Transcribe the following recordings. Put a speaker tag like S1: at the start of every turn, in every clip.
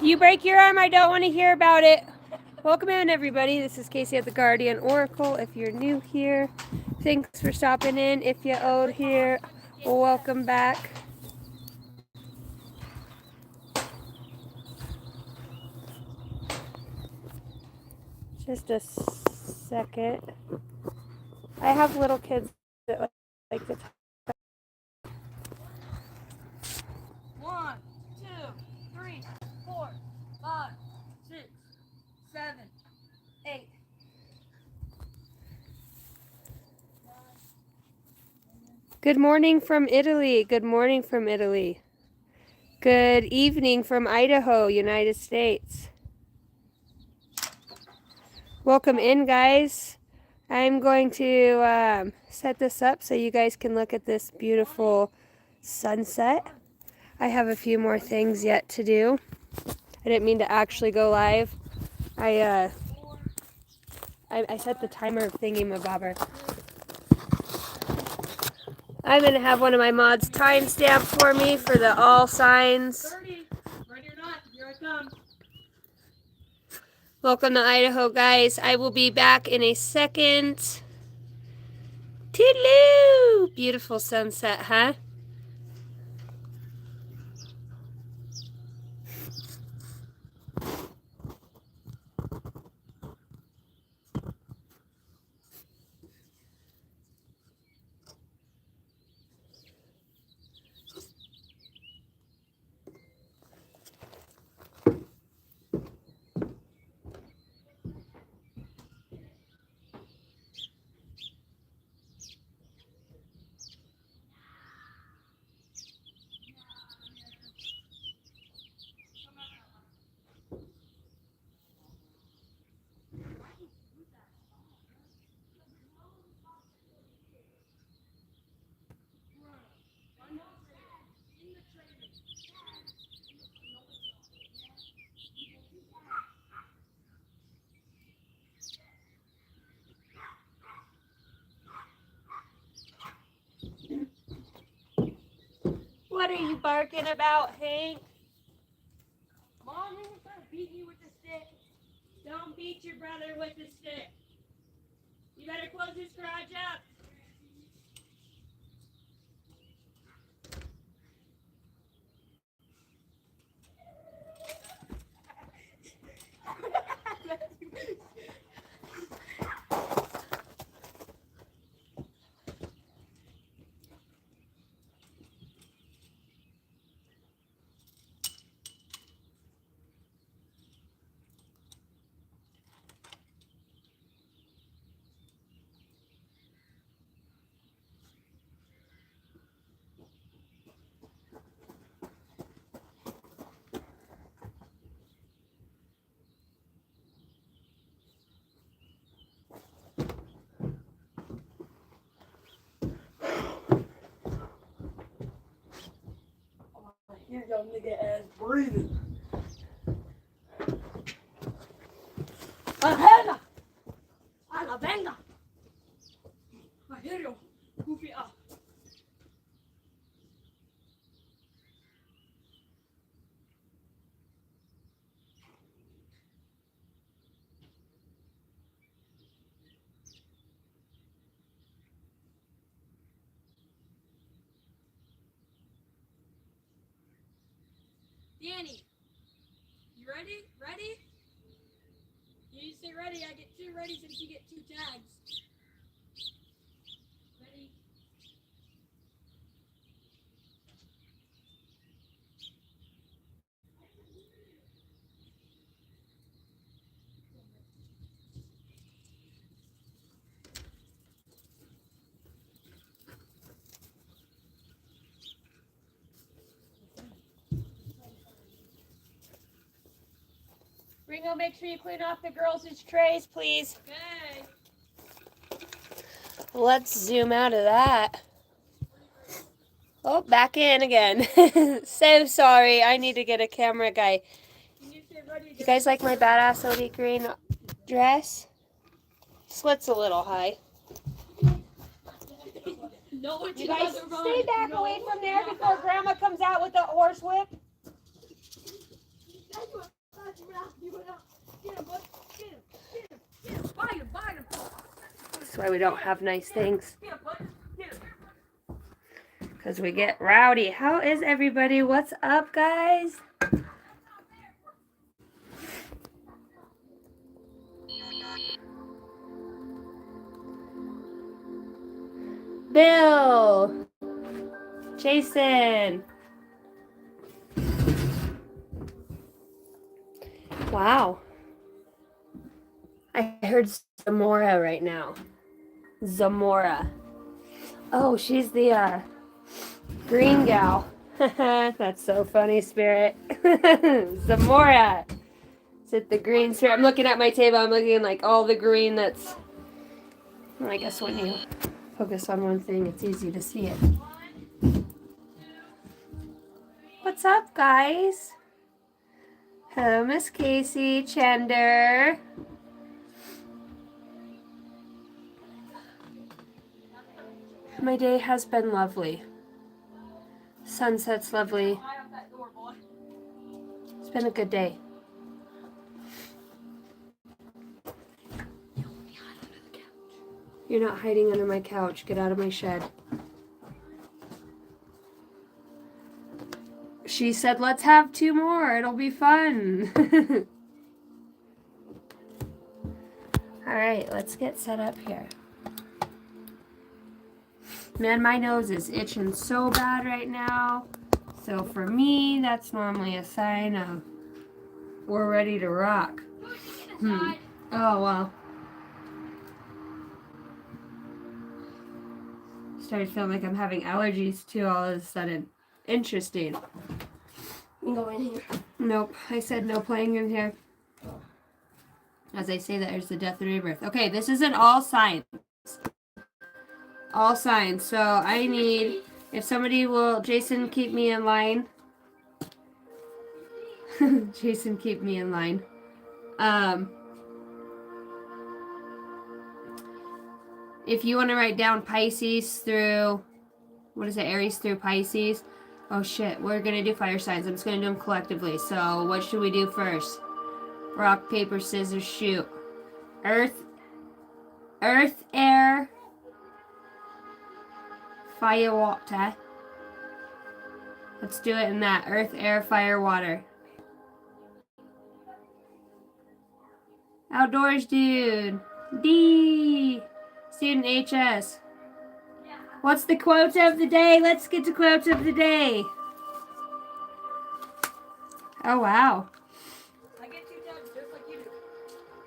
S1: You break your arm, I don't want to hear about it. Welcome in, everybody. This is Casey at the Guardian Oracle. If you're new here, thanks for stopping in. If you're old here, welcome back. Just a second. I have little kids that like to talk.
S2: 1, 2, 3, 4, 5, 6, 7, 8.
S1: Good morning from Italy. Good morning from Italy. Good evening from Idaho, United States. Welcome in, guys. I'm going to set this up so you guys can look at this beautiful sunset. I have a few more things yet to do. I didn't mean to actually go live. I set the timer thingy-mabobber. I'm going to have one of my mods timestamp for me for the all signs.
S2: 30. Ready or not, here I come.
S1: Welcome to Idaho, guys. I will be back in a second. Toodaloo! Beautiful sunset, huh? What are you barking about, Hank?
S2: Mom, I'm going to start beating you with the stick.
S1: Don't beat your brother with the stick. You better close this garage up.
S2: Your young nigga ass breathing. Ahena! A la venga! I hear you. Goofy up. Danny, you ready? Ready? You say ready, I get 2 ready since you get 2 tags. Ready?
S1: Ringo, make sure you clean off the girls' trays, please.
S2: Okay.
S1: Let's zoom out of that. Oh, back in again. So sorry. I need to get a camera guy. You guys like my badass OD green dress? Slit's a little high.
S2: No,
S1: You guys stay back away from there before Grandma comes out with the horse whip.
S2: Watch your mouth. You went up. Get him, bud. Get him. Get him. Get him. Bite him. Bite him.
S1: That's why we don't have nice things.
S2: Get him, bud. Get him.
S1: Because we get rowdy. How is everybody? What's up, guys? Bill. Jason. Wow. I heard Zamora right now. Zamora. Oh, she's the green gal. That's so funny, Spirit. Zamora. Is it the green Spirit? I'm looking at my table. I'm looking like all the green that's... Well, I guess when you focus on one thing, it's easy to see it. What's up, guys? Hello, Miss Casey, Chander. My day has been lovely. Sunset's lovely. It's been a good day. You're not hiding under my couch. Get out of my shed. She said, let's have 2 more. It'll be fun. All right, let's get set up here. Man, my nose is itching so bad right now. So for me, that's normally a sign of we're ready to rock. Oh, well. Started feeling like I'm having allergies too all of a sudden. Interesting.
S2: You go in here.
S1: Nope, I said no playing in here. As I say that, there's the death and rebirth. Okay, this isn't all signs. All signs. So I need, if somebody will, Jason, keep me in line. Jason, keep me in line. If you want to write down Pisces through, what is it, Aries through Pisces? Oh shit, we're going to do fire signs. I'm just going to do them collectively. So what should we do first? Rock, paper, scissors, shoot. Earth, air, fire, water. Let's do it in that. Earth, air, fire, water. Outdoors dude. D. Student HS. What's the quote of the day? Let's get to quote of the day. Oh, wow.
S2: I get 2 tags just like you do.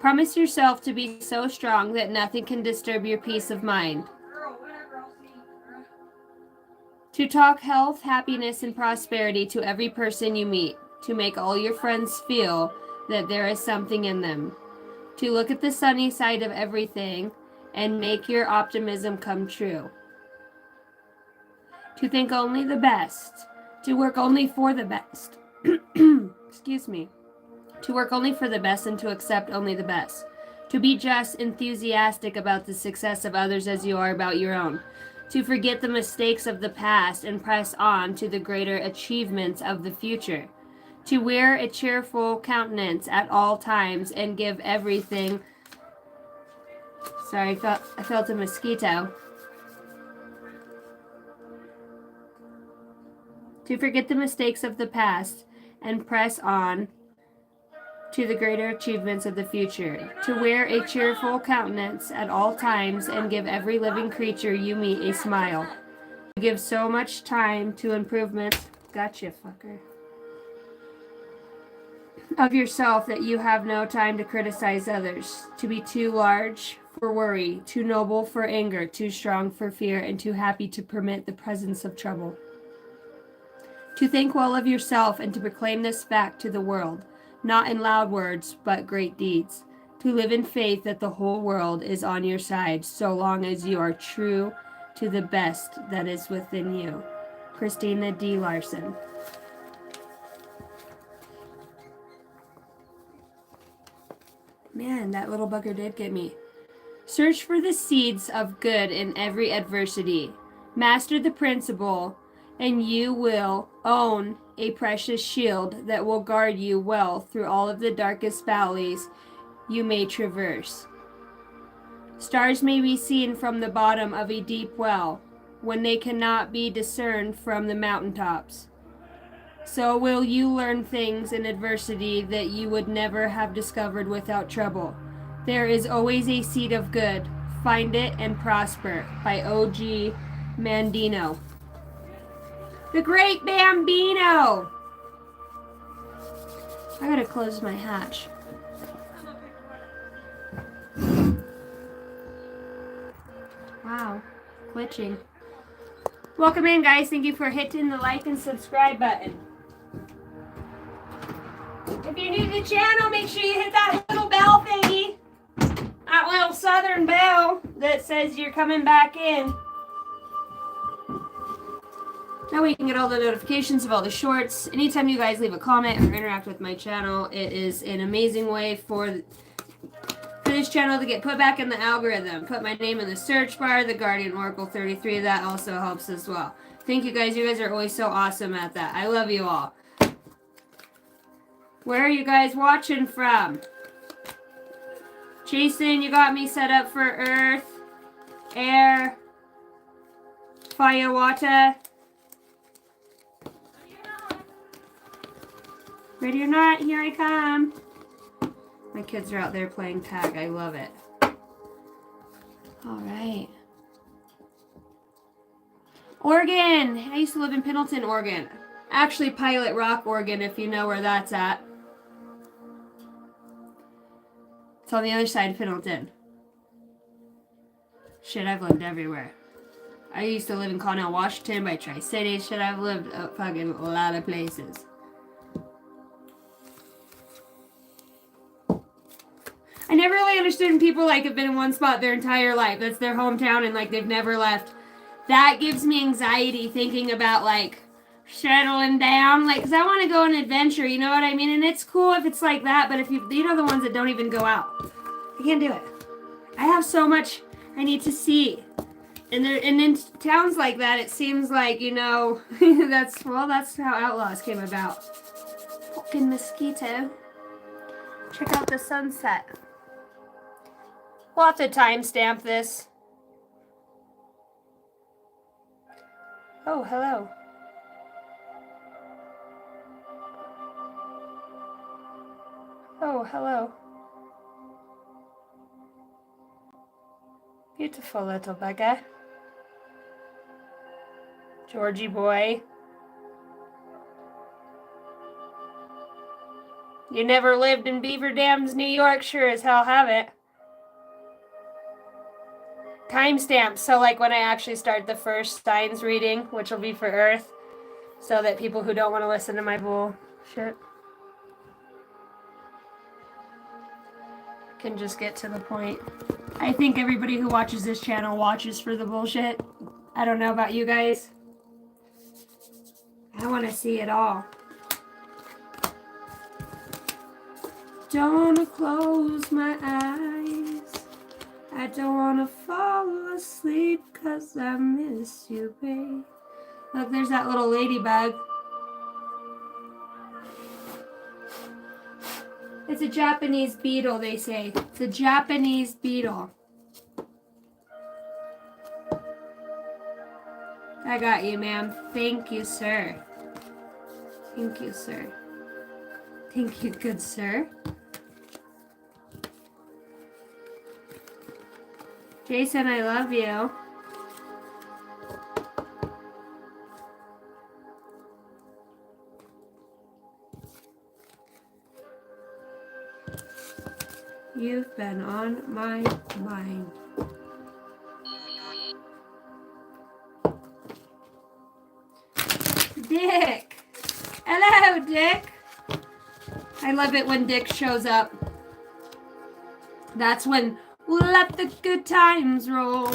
S1: Promise yourself to be so strong that nothing can disturb your peace of mind.
S2: Girl, whatever, I'll see. Girl.
S1: To talk health, happiness, and prosperity to every person you meet. To make all your friends feel that there is something in them. To look at the sunny side of everything and make your optimism come true. To think only the best. To work only for the best. Excuse me. To work only for the best and to accept only the best. To be just enthusiastic about the success of others as you are about your own. To forget the mistakes of the past and press on to the greater achievements of the future. To wear a cheerful countenance at all times and give everything... Sorry, I felt a mosquito. To forget the mistakes of the past and press on to the greater achievements of the future. To wear a cheerful countenance at all times and give every living creature you meet a smile. To give so much time to improvements. Gotcha, fucker. Of yourself that you have no time to criticize others. To be too large for worry, too noble for anger, too strong for fear, and too happy to permit the presence of trouble. To think well of yourself and to proclaim this fact to the world, not in loud words, but great deeds. To live in faith that the whole world is on your side, so long as you are true to the best that is within you. Christina D. Larson. Man, that little bugger did get me. Search for the seeds of good in every adversity. Master the principle, and you will own a precious shield that will guard you well through all of the darkest valleys you may traverse. Stars may be seen from the bottom of a deep well when they cannot be discerned from the mountaintops. So will you learn things in adversity that you would never have discovered without trouble. There is always a seed of good. Find it and prosper, by O.G. Mandino. The Great Bambino! I gotta close my hatch. Wow, glitching. Welcome in, guys. Thank you for hitting the like and subscribe button. If you're new to the channel, make sure you hit that little bell thingy. That little southern bell that says you're coming back in. That way you can get all the notifications of all the shorts. Anytime you guys leave a comment or interact with my channel, it is an amazing way for this channel to get put back in the algorithm. Put my name in the search bar, the Guardian Oracle 33. That also helps as well. Thank you guys. You guys are always so awesome at that. I love you all. Where are you guys watching from? Jason, you got me set up for Earth, Air, Fire, Water. Ready or not, here I come. My kids are out there playing tag. I love it. All right. Oregon. I used to live in Pendleton, Oregon. Actually, Pilot Rock, Oregon, if you know where that's at. It's on the other side of Pendleton. Shit, I've lived everywhere. I used to live in Connell, Washington, by Tri-City. Shit, I've lived a fucking lot of places. I never really understood when people like have been in one spot their entire life. That's their hometown and like they've never left. That gives me anxiety thinking about like settling down. Like, cause I want to go on an adventure, you know what I mean? And it's cool if it's like that, but if you know the ones that don't even go out, I can't do it. I have so much I need to see. And in towns like that, it seems like, you know, that's how Outlaws came about. Fucking mosquito. Check out the sunset. We'll have to timestamp this. Oh, hello. Oh, hello. Beautiful little bugger. Georgie boy. You never lived in Beaver Dams, New York? Sure as hell have it. Timestamps, so like when I actually start the first signs reading, which will be for Earth, so that people who don't want to listen to my bullshit can just get to the point. I think everybody who watches this channel watches for the bullshit. I don't know about you guys. I want to see it all. Don't want to close my eyes. I don't want to fall asleep because I miss you, babe. Look, there's that little ladybug. It's a Japanese beetle, they say. It's a Japanese beetle. I got you, ma'am. Thank you, sir. Thank you, sir. Thank you, good sir. Jason, I love you. You've been on my mind. Dick! Hello, Dick! I love it when Dick shows up. That's when we'll let the good times roll.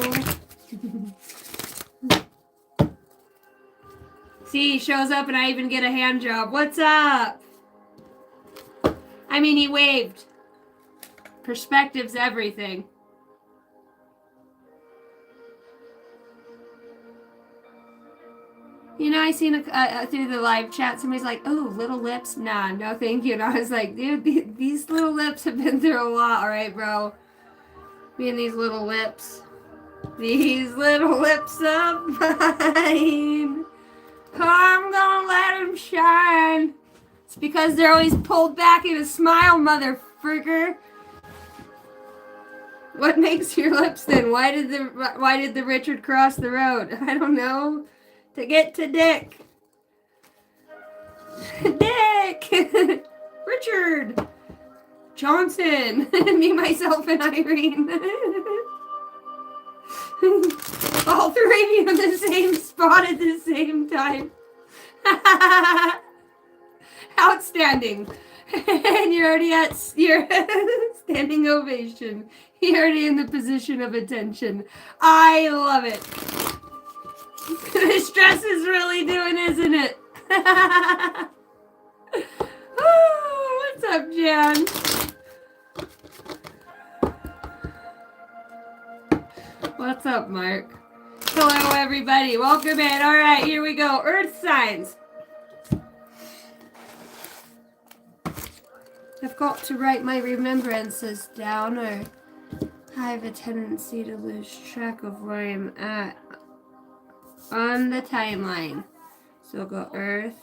S1: See, he shows up and I even get a hand job. What's up? I mean, he waved. Perspective's everything. You know, I seen through the live chat, somebody's like, "Oh, little lips, nah, no, thank you." And I was like, "Dude, these little lips have been through a lot, all right, bro. Me and these little lips of mine. I'm gonna let them shine. It's because they're always pulled back in a smile, motherfucker. What makes your lips thin? Why did the Richard cross the road? I don't know. To get to Dick. Dick! Richard! Johnson! Me, myself, and Irene. All three of you in the same spot at the same time. Outstanding. And you're already at your standing ovation. You're already in the position of attention. I love it. The stress is really doing, isn't it? Oh, what's up, Jan? What's up, Mark? Hello, everybody. Welcome in. All right, here we go. Earth signs. I've got to write my remembrances down, or I have a tendency to lose track of where I'm at on the timeline. So we'll go Earth.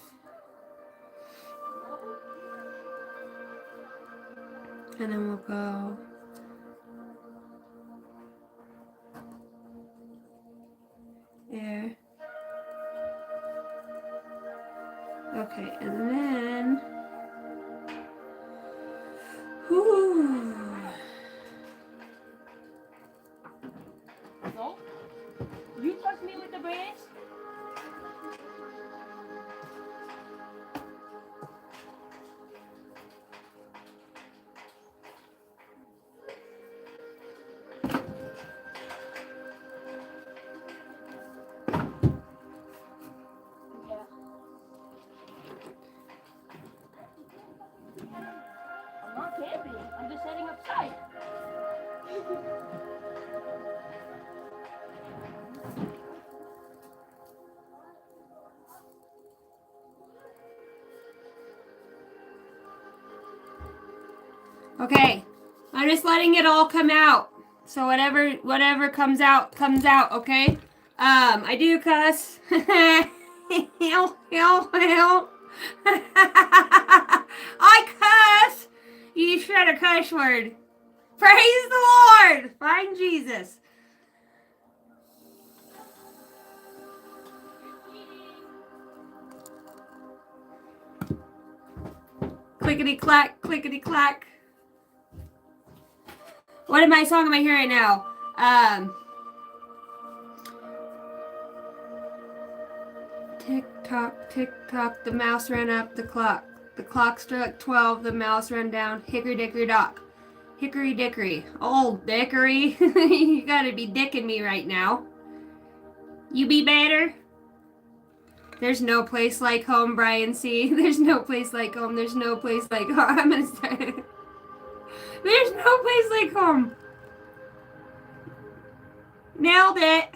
S1: And then we'll go Air. Okay, and then whew.
S2: No? You touch me with the braids? I'm not camping. I'm just heading upside.
S1: Okay, I'm just letting it all come out. So whatever comes out, okay? I do cuss. I cuss. You said a cuss word. Praise the Lord. Find Jesus. Clickety clack, clickety clack. What song am I hearing now? Tick tock, the mouse ran up the clock. The clock struck 12, the mouse ran down. Hickory dickory dock. Hickory dickory. Old dickory. You gotta be dicking me right now. You be better? There's no place like home, Brian C. There's no place like home. There's no place like home. I'm gonna start. There's no place like home. Nailed it.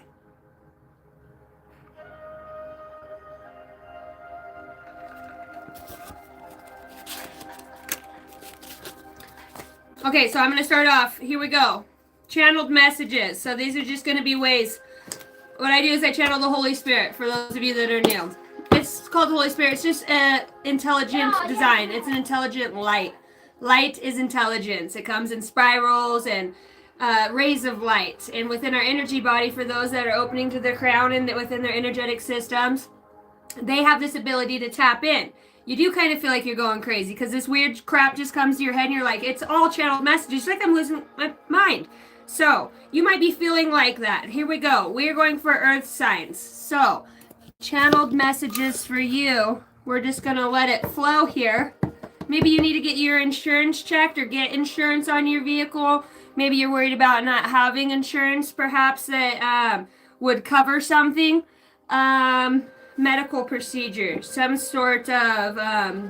S1: Okay, so I'm going to start off. Here we go. Channeled messages. So these are just going to be ways. What I do is I channel the Holy Spirit for those of you that are new. It's called the Holy Spirit. It's just an intelligent design. It's an intelligent light. Light is intelligence. It comes in spirals and rays of light. And within our energy body, for those that are opening to their crown and within their energetic systems, they have this ability to tap in. You do kind of feel like you're going crazy because this weird crap just comes to your head and you're like, it's all channeled messages. It's like I'm losing my mind. So you might be feeling like that. Here we go. We are going for earth signs. So channeled messages for you. We're just going to let it flow here. Maybe you need to get your insurance checked or get insurance on your vehicle. Maybe you're worried about not having insurance, perhaps that would cover something. Medical procedure, some sort of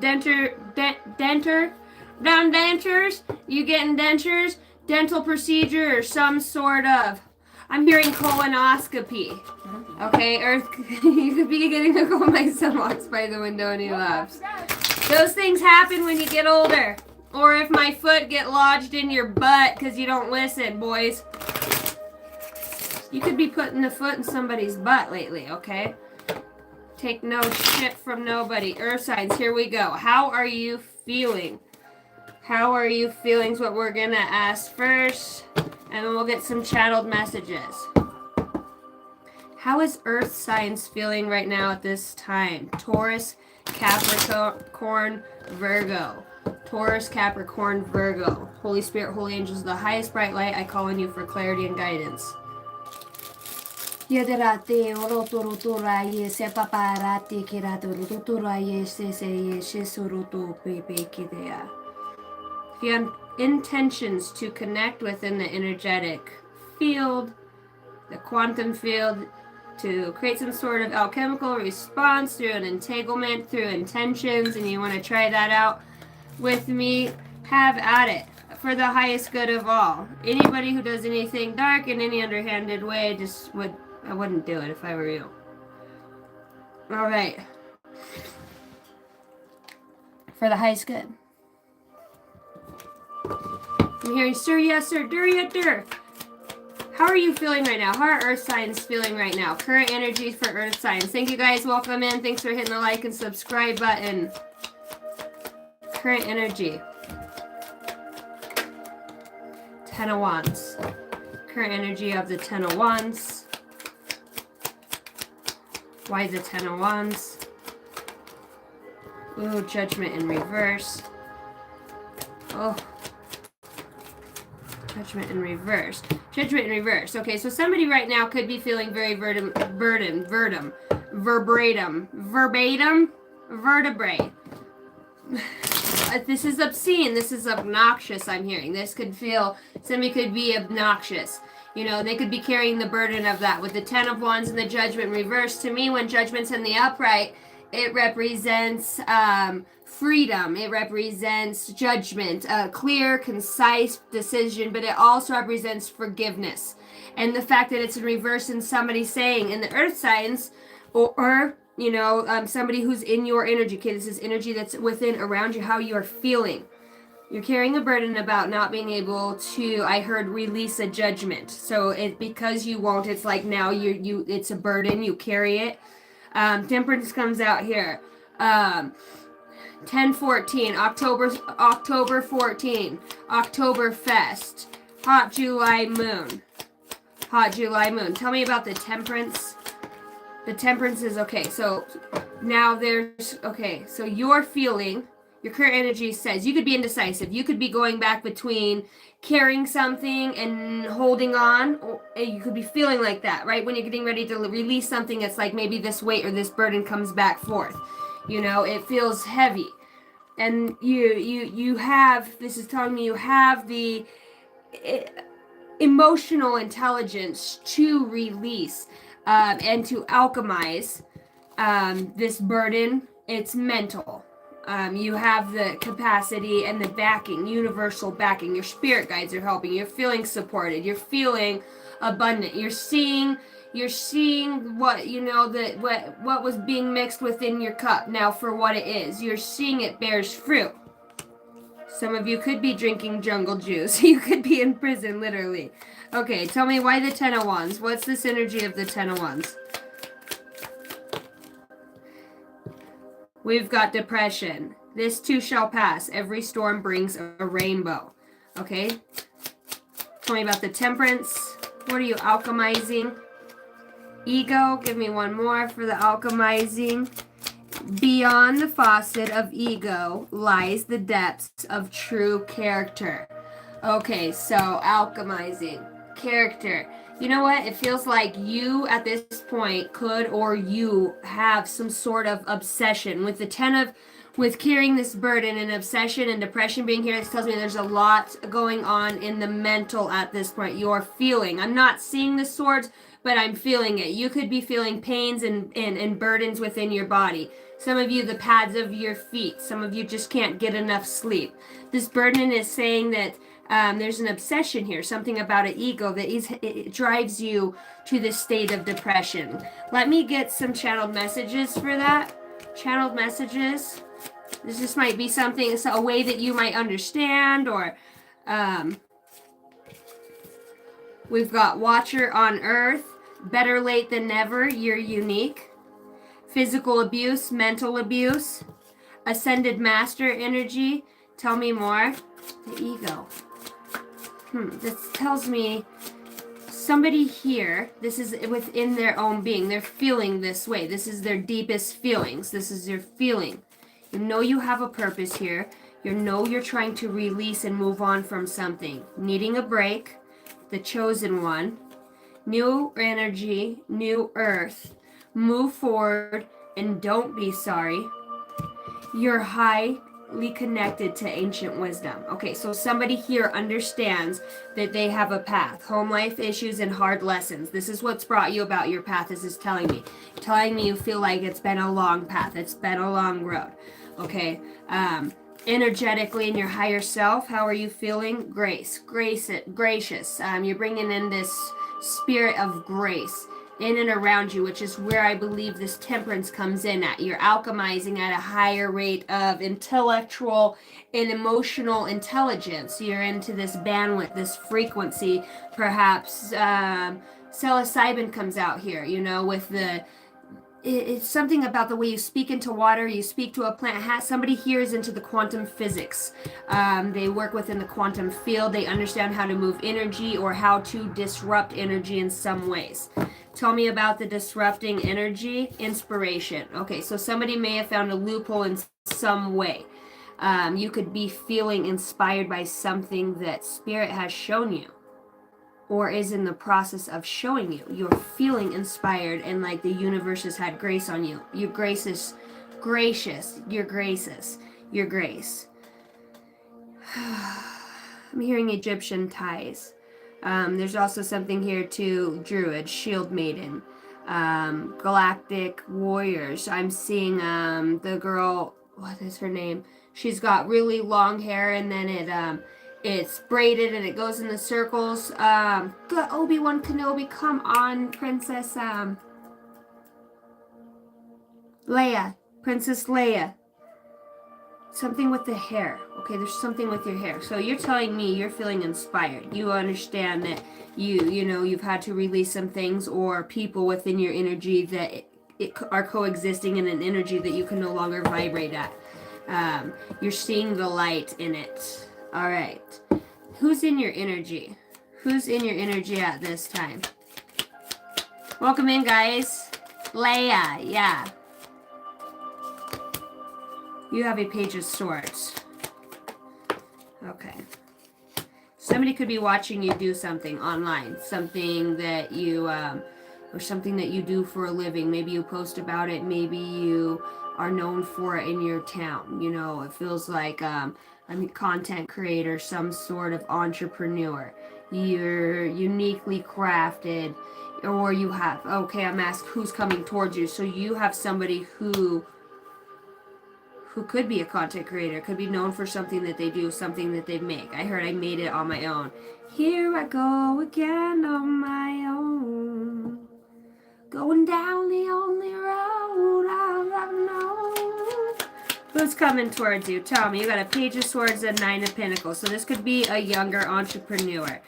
S1: dentures, you getting dentures, dental procedure, or some sort of I'm hearing colonoscopy. Okay, Earth, you could be getting a call. My son walks by the window and he laughs. Those things happen when you get older. Or if my foot get lodged in your butt because you don't listen, boys. You could be putting a foot in somebody's butt lately, okay? Take no shit from nobody. Earth signs, here we go. How are you feeling? How are you feeling is what we're going to ask first. And then we'll get some channeled messages. How is Earth signs feeling right now at this time? Taurus, Capricorn, Virgo. Taurus, Capricorn, Virgo. Holy Spirit, Holy Angels, the highest bright light, I call on you for clarity and guidance. If you have intentions to connect within the energetic field, the quantum field, to create some sort of alchemical response through an entanglement, through intentions, and you want to try that out with me, have at it for the highest good of all. Anybody who does anything dark in any underhanded way, I wouldn't do it if I were you. All right. For the highest good. I'm hearing sir, yes, sir, dur, yeah, dur. How are you feeling right now? How are Earth signs feeling right now? Current energies for Earth signs. Thank you guys. Welcome in. Thanks for hitting the like and subscribe button. Current energy. 10 of Wands. Current energy of the 10 of Wands. Why the 10 of Wands? Ooh, Judgment in reverse. Oh. Judgment in reverse. Judgment in reverse. Okay, so somebody right now could be feeling very verbatim, vertebrae. This is obscene. This is obnoxious, I'm hearing. Somebody could be obnoxious. You know, they could be carrying the burden of that. With the 10 of Wands and the Judgment in reverse, to me, when Judgment's in the upright, it represents freedom. It represents judgment, a clear, concise decision, but it also represents forgiveness. And the fact that it's in reverse and somebody saying in the Earth signs, or you know, somebody who's in your energy. Okay, this is energy that's within, around you, how you are feeling. You're carrying a burden about not being able to, I heard, release a judgment. So because you won't, it's like now it's a burden, you carry it. Temperance comes out here. 10/14, October 14, Oktoberfest, Hot July Moon. Hot July Moon. Tell me about the Temperance. The Temperance is, okay, so now so you're feeling, your current energy says you could be indecisive. You could be going back between carrying something and holding on, or you could be feeling like that, right? When you're getting ready to release something, it's like maybe this weight or this burden comes back forth. You know, it feels heavy. And you have, this is telling me you have the emotional intelligence to release and to alchemize this burden. It's mental. You have the capacity and the backing, universal backing. Your spirit guides are helping. You're feeling supported. You're feeling abundant. You're seeing what, you know, what was being mixed within your cup now for what it is. You're seeing it bears fruit. Some of you could be drinking jungle juice. You could be in prison, literally. Okay, tell me why the 10 of Wands. What's this energy of the 10 of Wands? We've got depression. This too shall pass. Every storm brings a rainbow. Okay? Tell me about the Temperance. What are you alchemizing? Ego. Give me one more for the alchemizing. Beyond the faucet of ego lies the depths of true character. Okay, so alchemizing. Character. You know what? It feels like you at this point could, or you have some sort of obsession with with carrying this burden and obsession and depression being here. This tells me there's a lot going on in the mental at this point. You're feeling. I'm not seeing the swords, but I'm feeling it. You could be feeling pains and burdens within your body. Some of you, the pads of your feet. Some of you just can't get enough sleep. This burden is saying that There's an obsession here, something about an ego that it drives you to this state of depression. Let me get some channeled messages for that. Channeled messages. This just might be something, a way that you might understand, or we've got Watcher on Earth, better late than never, you're unique. Physical abuse, mental abuse, ascended master energy. Tell me more. The ego. This tells me somebody here, this is within their own being. They're feeling this way. This is their deepest feelings. This is their feeling. You know you have a purpose here. You know you're trying to release and move on from something. Needing a break. The chosen one. New energy. New earth. Move forward and don't be sorry. You're highly connected to ancient wisdom. Okay, so somebody here understands that they have a path. Home life issues and hard lessons. This is what's brought you about your path. This is telling me. Telling me you feel like it's been a long path. It's been a long road. Okay, energetically in your higher self, how are you feeling? Gracious. You're bringing in this spirit of grace in and around you, which is where I believe this temperance comes in at. You're alchemizing at a higher rate of intellectual and emotional intelligence. You're into this bandwidth, this frequency. Perhaps psilocybin comes out here, you know, with the it's something about the way you speak into water, you speak to a plant. Somebody here is into the quantum physics. They work within the quantum field. They understand how to move energy or how to disrupt energy in some ways. Tell me about the disrupting energy. Inspiration. Okay, so somebody may have found a loophole in some way. You could be feeling inspired by something that Spirit has shown you, or is in the process of showing you. You're feeling inspired and like the universe has had grace on you. Your grace is gracious. Your graces. Your grace. I'm hearing Egyptian ties. There's also something here too. Druid, shield maiden, galactic warriors. I'm seeing the girl, what is her name? She's got really long hair and then it's braided and it goes in the circles. Obi-Wan Kenobi, come on, Princess Leia. Princess Leia. Something with the hair. Okay, there's something with your hair. So you're telling me you're feeling inspired. You understand that you know, you've had to release some things or people within your energy that are coexisting in an energy that you can no longer vibrate at. You're seeing the light in it. All right. Who's in your energy? Who's in your energy at this time? Welcome in, guys. Leia, yeah. You have a Page of Swords. Okay. Somebody could be watching you do something online. Something that you, or something that you do for a living. Maybe you post about it. Maybe you are known for it in your town. You know, it feels like, I'm a content creator, some sort of entrepreneur. You're uniquely crafted, or you have, okay, I'm asked who's coming towards you. So you have somebody who could be a content creator, could be known for something that they do, something that they make. I heard I made it on my own. Here I go again on my own, going down the only road I've ever known. Who's coming towards you? Tell me. You got a Page of Swords and Nine of Pentacles. So this could be a younger entrepreneur,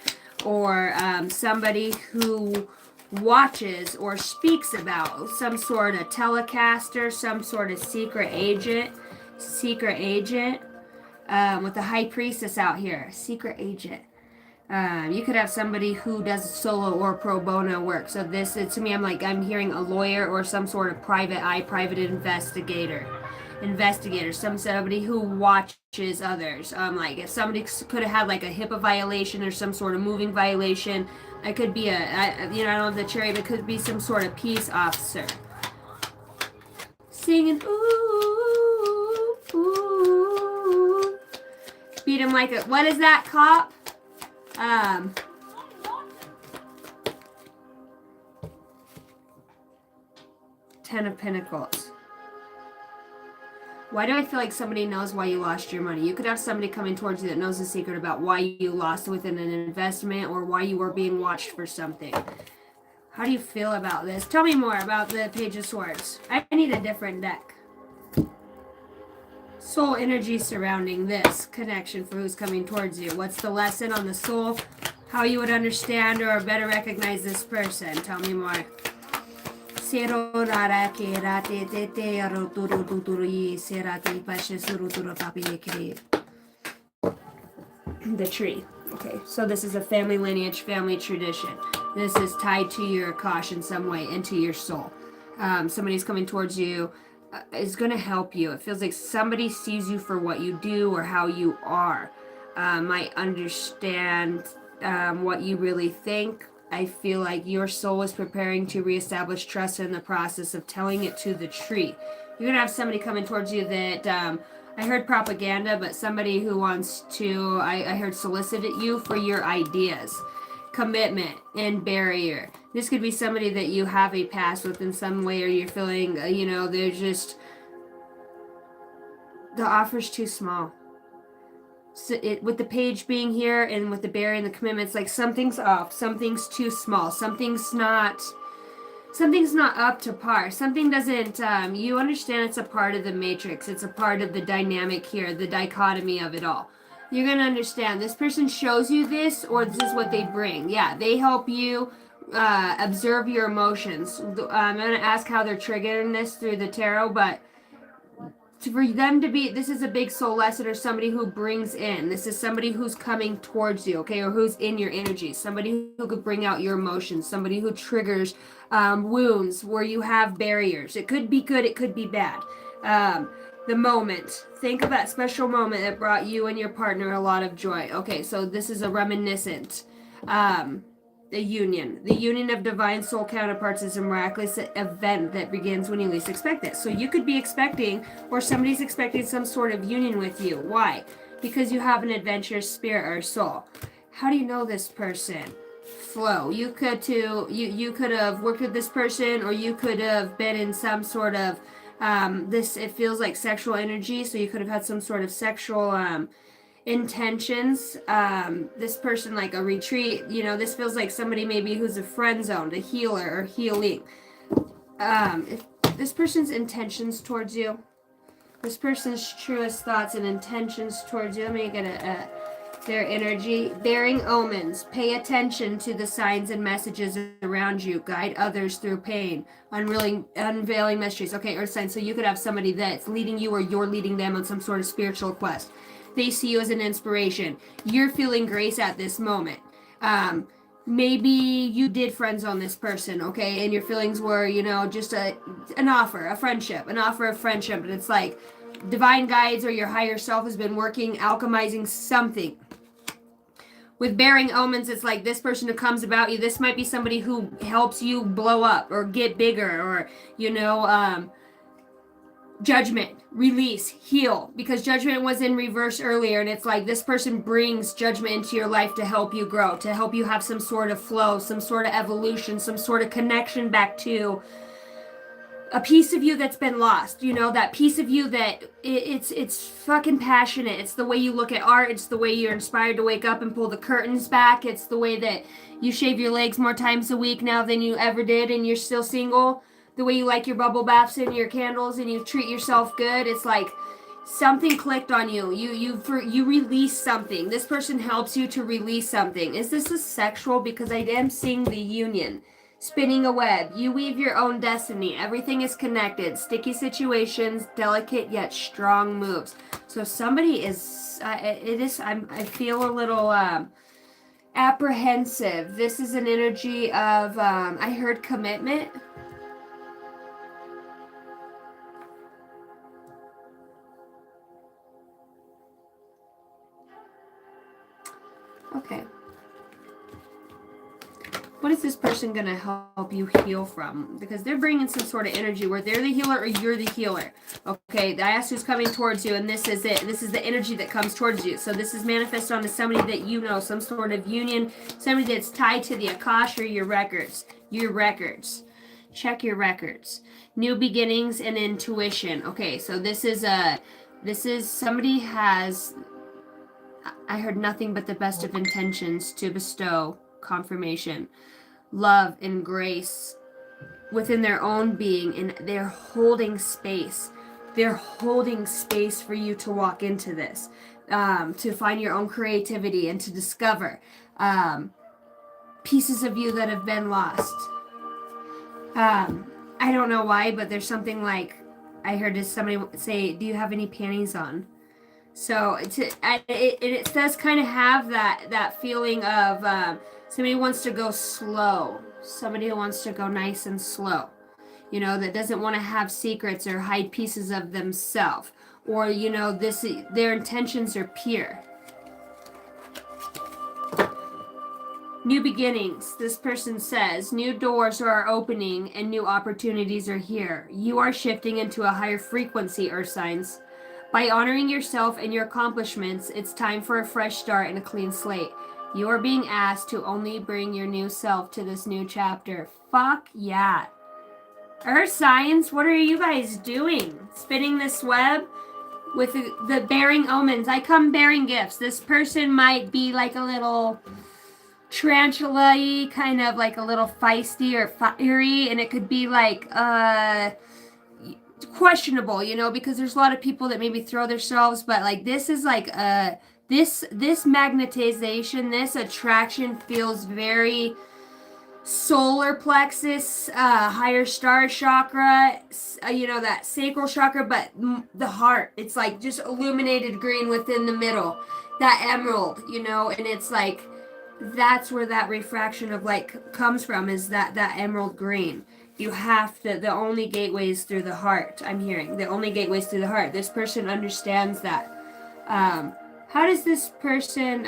S1: or somebody who watches or speaks about some sort of telecaster, some sort of secret agent, with the High Priestess out here, secret agent. You could have somebody who does solo or pro bono work. So this, to me, I'm hearing a lawyer or some sort of private investigator, somebody who watches others. Like if somebody could have had like a HIPAA violation or some sort of moving violation, it could be I don't have the cherry, but it could be some sort of peace officer. Singing, ooh, ooh. Beat him like a, what is that, cop? Ten of Pentacles. Why do I feel like somebody knows why you lost your money? You could have somebody coming towards you that knows the secret about why you lost within an investment or why you were being watched for something. How do you feel about this? Tell me more about the Page of Swords. I need a different deck. Soul energy surrounding this connection for who's coming towards you. What's the lesson on the soul? How you would understand or better recognize this person. Tell me more. The tree. Okay, so this is a family lineage, family tradition. This is tied to your Akash in some way, into your soul. Somebody's coming towards you, is going to help you. It feels like somebody sees you for what you do or how you are. Might understand what you really think. I feel like your soul is preparing to reestablish trust in the process of telling it to the tree. You're going to have somebody coming towards you that, I heard propaganda, but somebody who wants to, I heard solicit you for your ideas. Commitment and barrier. This could be somebody that you have a past with in some way, or you're feeling, they're just, the offer's too small. So with the page being here and with the barrier and the commitments, like something's off, something's too small, something's not up to par. Something doesn't, you understand it's a part of the matrix. It's a part of the dynamic here, the dichotomy of it all. You're going to understand this person shows you this, or this is what they bring. Yeah, they help you observe your emotions. I'm going to ask how they're triggering this through the tarot, but for them to be, this is a big soul lesson, or somebody who brings in, this is somebody who's coming towards you, okay, or who's in your energy, somebody who could bring out your emotions, somebody who triggers wounds where you have barriers. It could be good, it could be bad. The moment, think of that special moment that brought you and your partner a lot of joy. Okay, so this is a reminiscent. The union of divine soul counterparts is a miraculous event that begins when you least expect it. So you could be expecting, or somebody's expecting, some sort of union with you. Why? Because you have an adventurous spirit or soul. How do you know this person? Flow. You could have worked with this person, or you could have been in some sort of it feels like sexual energy, so you could have had some sort of sexual intentions. This person, like a retreat, this feels like somebody maybe who's a friend zoned, a healer or healing. If this person's intentions towards you, this person's truest thoughts and intentions towards you, let me get their energy. Bearing omens, pay attention to the signs and messages around you, guide others through pain, unveiling mysteries. Okay, earth sign, so you could have somebody that's leading you, or you're leading them on some sort of spiritual quest. They see you as an inspiration. You're feeling grace at this moment. Maybe you did friends on this person, okay, and your feelings were, just an offer of friendship, and it's like divine guides or your higher self has been working, alchemizing something. With bearing omens, it's like this person who comes about you, this might be somebody who helps you blow up or get bigger, or, judgment, release, heal, because judgment was in reverse earlier, and it's like this person brings judgment into your life to help you grow, to help you have some sort of flow, some sort of evolution, some sort of connection back to a piece of you that's been lost, that piece of you that it's fucking passionate. It's the way you look at art. It's the way you're inspired to wake up and pull the curtains back. It's the way that you shave your legs more times a week now than you ever did, and you're still single. The way you like your bubble baths and your candles, and you treat yourself good. It's like something clicked on you. You release something. This person helps you to release something. Is this a sexual? Because I am seeing the union. Spinning a web. You weave your own destiny. Everything is connected. Sticky situations, delicate yet strong moves. So somebody is, I feel a little apprehensive. This is an energy of, I heard commitment. Okay. What is this person going to help you heal from? Because they're bringing some sort of energy where they're the healer or you're the healer. Okay, I asked who's coming towards you, and this is it. This is the energy that comes towards you. So this is manifest onto somebody that you know, some sort of union, somebody that's tied to the Akash or your records. Your records. check your records. New beginnings and intuition. Okay, so this is somebody has, I heard nothing but the best of intentions to bestow confirmation, love and grace within their own being, and they're holding space. They're holding space for you to walk into this, to find your own creativity and to discover pieces of you that have been lost. I don't know why, but there's something like, I heard somebody say, do you have any panties on? So it does kind of have that feeling of somebody who wants to go slow, somebody who wants to go nice and slow, that doesn't want to have secrets or hide pieces of themselves, or their intentions are pure. New beginnings. This person says, new doors are opening and new opportunities are here. You are shifting into a higher frequency, earth signs. By honoring yourself and your accomplishments, it's time for a fresh start and a clean slate. You are being asked to only bring your new self to this new chapter. Fuck yeah. Earth signs, what are you guys doing? Spinning this web with the bearing omens. I come bearing gifts. This person might be like a little tarantula-y, kind of like a little feisty or fiery, and it could be like questionable, because there's a lot of people that maybe throw themselves, but like this is like this magnetization, this attraction feels very solar plexus, higher star chakra, that sacral chakra, but the heart, it's like just illuminated green within the middle, that emerald, and it's like that's where that refraction of light comes from, is that emerald green. You have to, the only gateway is through the heart. I'm hearing the only gateway is through the heart. This person understands that. How does this person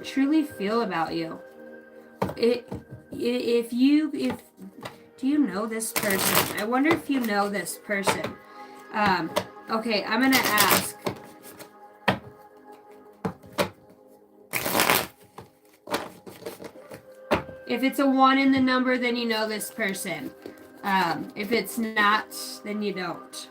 S1: truly feel about you? Do you know this person? I wonder if you know this person. Okay, I'm gonna ask. If it's a 1 in the number, then you know this person. If it's not, then you don't.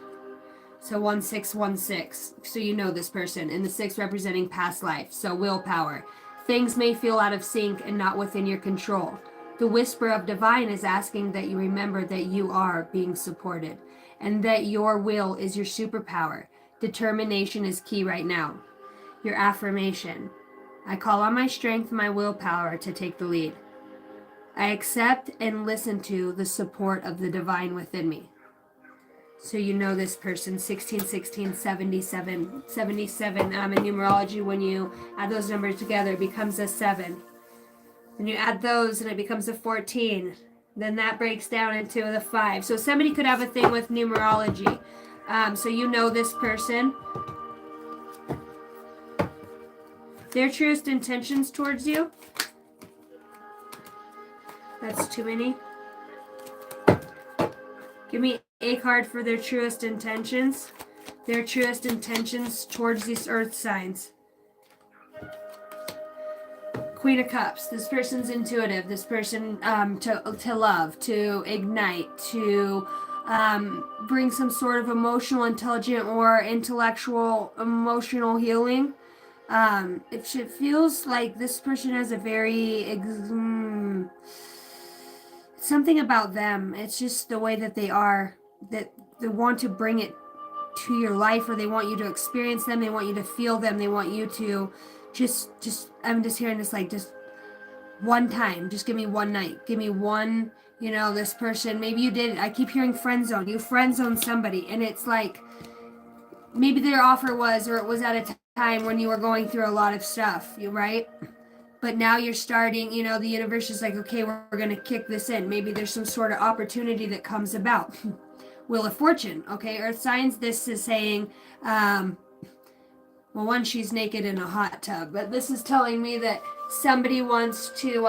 S1: So 1616. So you know this person. And the 6 representing past life. So willpower. Things may feel out of sync and not within your control. The whisper of divine is asking that you remember that you are being supported and that your will is your superpower. Determination is key right now. Your affirmation. I call on my strength and my willpower to take the lead. I accept and listen to the support of the divine within me. So you know this person, 16, 16, 77. 77 in numerology, when you add those numbers together, it becomes a 7. Then you add those and it becomes a 14. Then that breaks down into the 5. So somebody could have a thing with numerology. So you know this person. Their truest intentions towards you. That's too many. Give me a card for their truest intentions. Their truest intentions towards these earth signs. Queen of Cups. This person's intuitive. This person to love, to ignite, to bring some sort of emotional, intelligent, or intellectual, emotional healing. It feels like this person has a very something about them. It's just the way that they are, that they want to bring it to your life, or they want you to experience them, they want you to feel them, they want you to just I'm just hearing this, like, just one time, just give me one night, give me one, this person, maybe you did, I keep hearing friend zone, you friend zone somebody, and it's like maybe their offer was, or it was at a time when you were going through a lot of stuff, right? But now you're starting, the universe is like, okay, we're going to kick this in. Maybe there's some sort of opportunity that comes about. Wheel of Fortune. Okay, Earth signs, this is saying, well, one, she's naked in a hot tub. But this is telling me that somebody wants to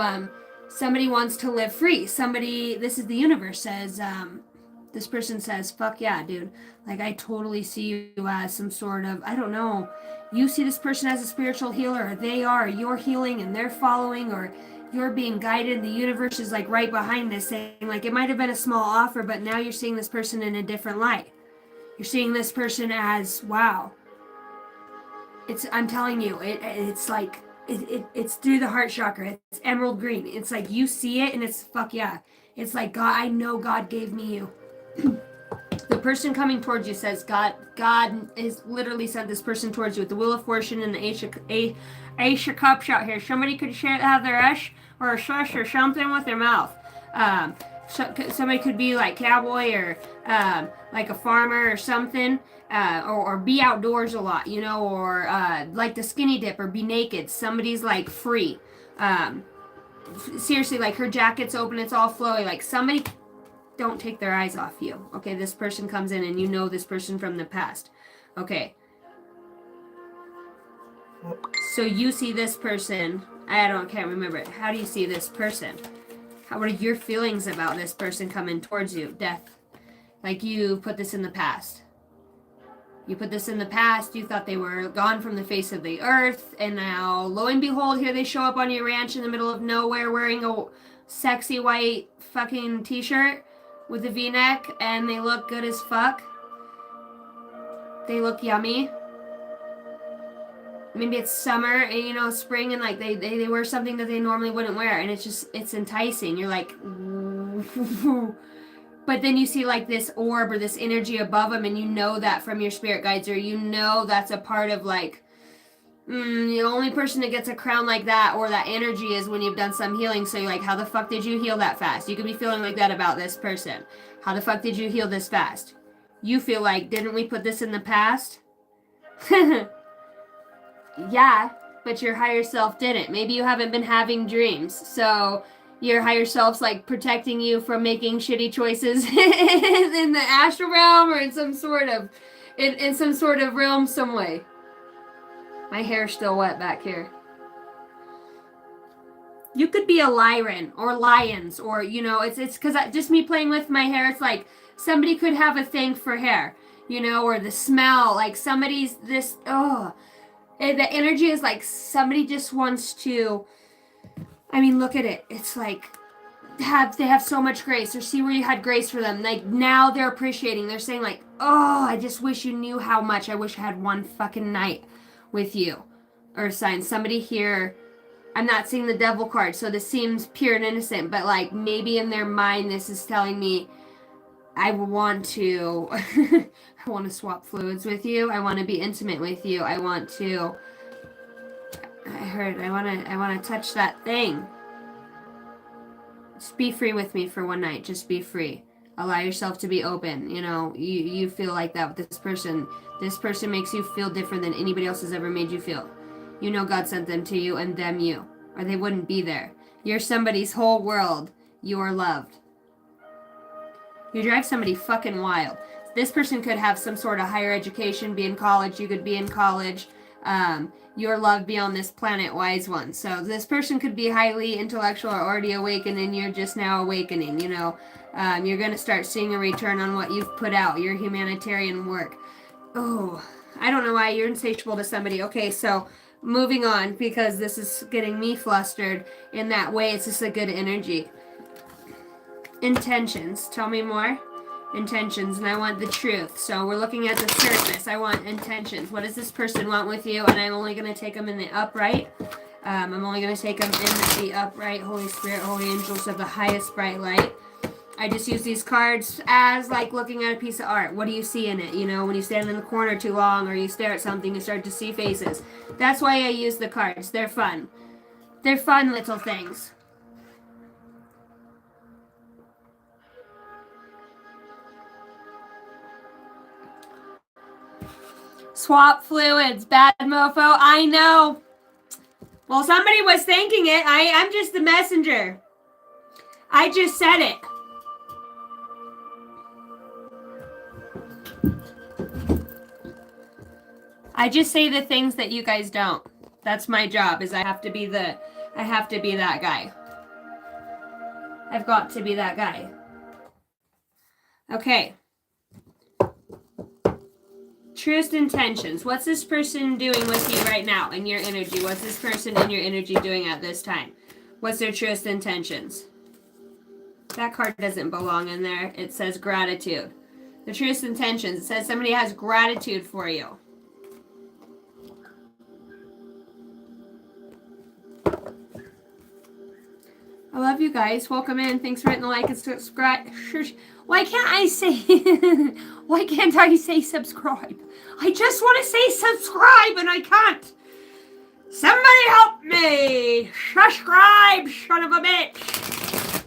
S1: live free. This is the universe says, this person says, fuck yeah, dude. Like, I totally see you as some sort of, I don't know, you see this person as a spiritual healer, or they are, you're healing and they're following, or you're being guided. The universe is like right behind this, saying like it might have been a small offer, but now you're seeing this person in a different light. You're seeing this person as, wow. I'm telling you, it's like it's through the heart chakra. It's emerald green. It's like you see it and it's fuck yeah. It's like God, I know God gave me you. The person coming towards you says God has literally sent this person towards you with the Wheel of Fortune and the Ace of Cups out here. Somebody could have their ash or a shush or something with their mouth. Somebody could be like cowboy or like a farmer or something, or be outdoors a lot, you know, or like the skinny dip or be naked. Somebody's like free. Seriously, like her jacket's open, it's all flowy. Like somebody, don't take their eyes off you. Okay, this person comes in and you know this person from the past. Okay. So you see this person. Can't remember it. How do you see this person? What are your feelings about this person coming towards you? Death. Like you put this in the past. You put this in the past. You thought they were gone from the face of the earth. And now, lo and behold, here they show up on your ranch in the middle of nowhere wearing a sexy white fucking t-shirt with a v-neck. And they look good as fuck. They look yummy. Maybe it's summer and, you know, spring, and like they wear something that they normally wouldn't wear, and it's enticing. You're like, but then you see like this orb or this energy above them, and you know that from your spirit guides, or you know that's a part of like, the only person that gets a crown like that or that energy is when you've done some healing. So you're like, how the fuck did you heal that fast? You could be feeling like that about this person. How the fuck did you heal this fast? You feel like, didn't we put this in the past? Yeah, but your higher self didn't. Maybe you haven't been having dreams, so your higher self's like protecting you from making shitty choices in the astral realm or in some sort of realm some way. My hair's still wet back here. You could be a Lyran or lions, or, you know, it's because just me playing with my hair, it's like somebody could have a thing for hair, you know, or the smell, like somebody's this, the energy is like somebody just wants to, I mean, look at it. It's like they have so much grace, or see where you had grace for them. Like now they're appreciating. They're saying like, oh, I just wish you knew how much I wish I had one fucking night with you. Earth sign. Somebody here, I'm not seeing the devil card, so this seems pure and innocent, but like maybe in their mind this is telling me, I want to I want to swap fluids with you. I want to be intimate with you. I want to touch that thing. Just be free with me for one night. Just be free. Allow yourself to be open. You know, you feel like that with this person. This person makes you feel different than anybody else has ever made you feel. You know God sent them to you and them you, or they wouldn't be there. You're somebody's whole world. You are loved. You drive somebody fucking wild. This person could have some sort of higher education, be in college. You could be in college. You're loved beyond this planet, wise one. So this person could be highly intellectual or already awakened, and you're just now awakening, you know. You're going to start seeing a return on what you've put out, your humanitarian work. Oh, I don't know why you're insatiable to somebody. Okay, so moving on, because this is getting me flustered in that way. It's just a good energy. Intentions. Tell me more. Intentions, and I want the truth. So we're looking at the surface. I want intentions. What does this person want with you? And I'm only going to take them in the upright. I'm only going to take them in the upright. Holy Spirit, holy angels of the highest bright light. I just use these cards as like looking at a piece of art. What do you see in it? You know, when you stand in the corner too long or you stare at something, you start to see faces. That's why I use the cards. They're fun. They're fun little things. Swap fluids, bad mofo. I know. Well, somebody was thinking it. I'm just the messenger. I just said it. I just say the things that you guys don't. That's my job, is I have to be that guy. I've got to be that guy. Okay. Truest intentions. What's this person doing with you right now in your energy? What's this person in your energy doing at this time? What's their truest intentions? That card doesn't belong in there. It says gratitude. The truest intentions. It says somebody has gratitude for you. I love you guys. Welcome in. Thanks for hitting the like and subscribe. Why can't I say why can't I say subscribe? I just want to say subscribe and I can't. Somebody help me! Subscribe, son of a bitch!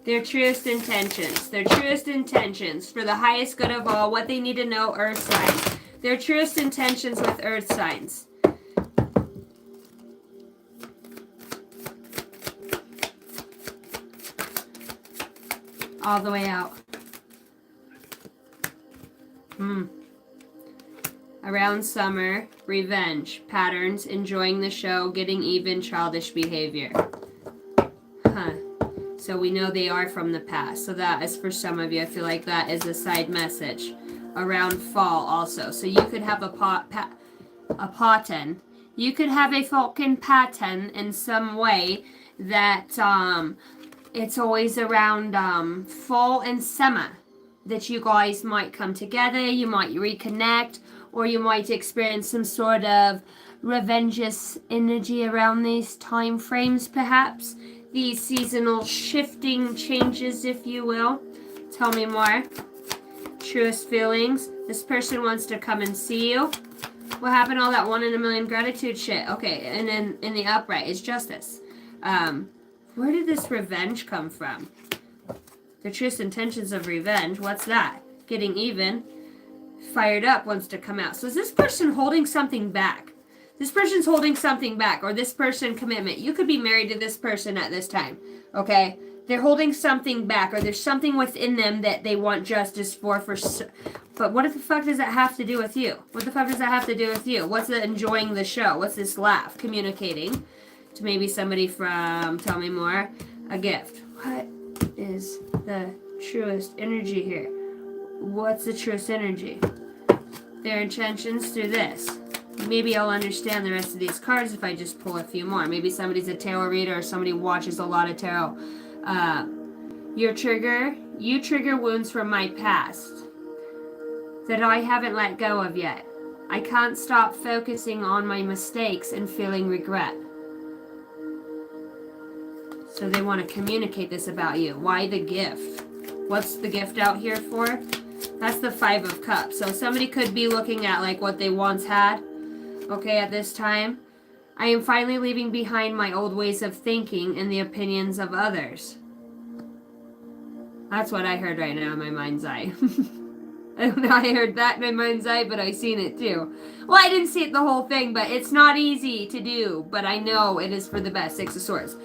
S1: Their truest intentions. Their truest intentions for the highest good of all. What they need to know, earth signs. Their truest intentions with earth signs. All the way out. Around summer, revenge, patterns, enjoying the show, getting even, childish behavior. So we know they are from the past. So that is for some of you. I feel like that is a side message. Around fall also. So you could have a pattern. You could have a fucking pattern in some way that it's always around fall and summer that you guys might come together, you might reconnect, or you might experience some sort of revengeous energy around these time frames, perhaps. These seasonal shifting changes, if you will. Tell me more. Truest feelings. This person wants to come and see you. What happened to all that 1 in a million gratitude shit? Okay, and then in the upright is justice. Where did this revenge come from? The truest intentions of revenge. What's that? Getting even. Fired up wants to come out. So is this person holding something back? This person's holding something back, or this person commitment. You could be married to this person at this time, okay? They're holding something back, or there's something within them that they want justice for. But what the fuck does that have to do with you? What the fuck does that have to do with you? What's the enjoying the show? What's this laugh? Communicating to maybe somebody from, tell me more, a gift. What is the truest energy here? What's the truest energy? Their intentions through this. Maybe I'll understand the rest of these cards if I just pull a few more. Maybe somebody's a tarot reader or somebody watches a lot of tarot. You trigger wounds from my past that I haven't let go of yet. I can't stop focusing on my mistakes and feeling regret. So they want to communicate this about you. Why the gift? What's the gift out here for? That's the 5 of Cups. So somebody could be looking at like what they once had. Okay, at this time. I am finally leaving behind my old ways of thinking and the opinions of others. That's what I heard right now in my mind's eye. I don't know, I heard that in my mind's eye, but I seen it too. Well, I didn't see it the whole thing, but it's not easy to do. But I know it is for the best. 6 of Swords.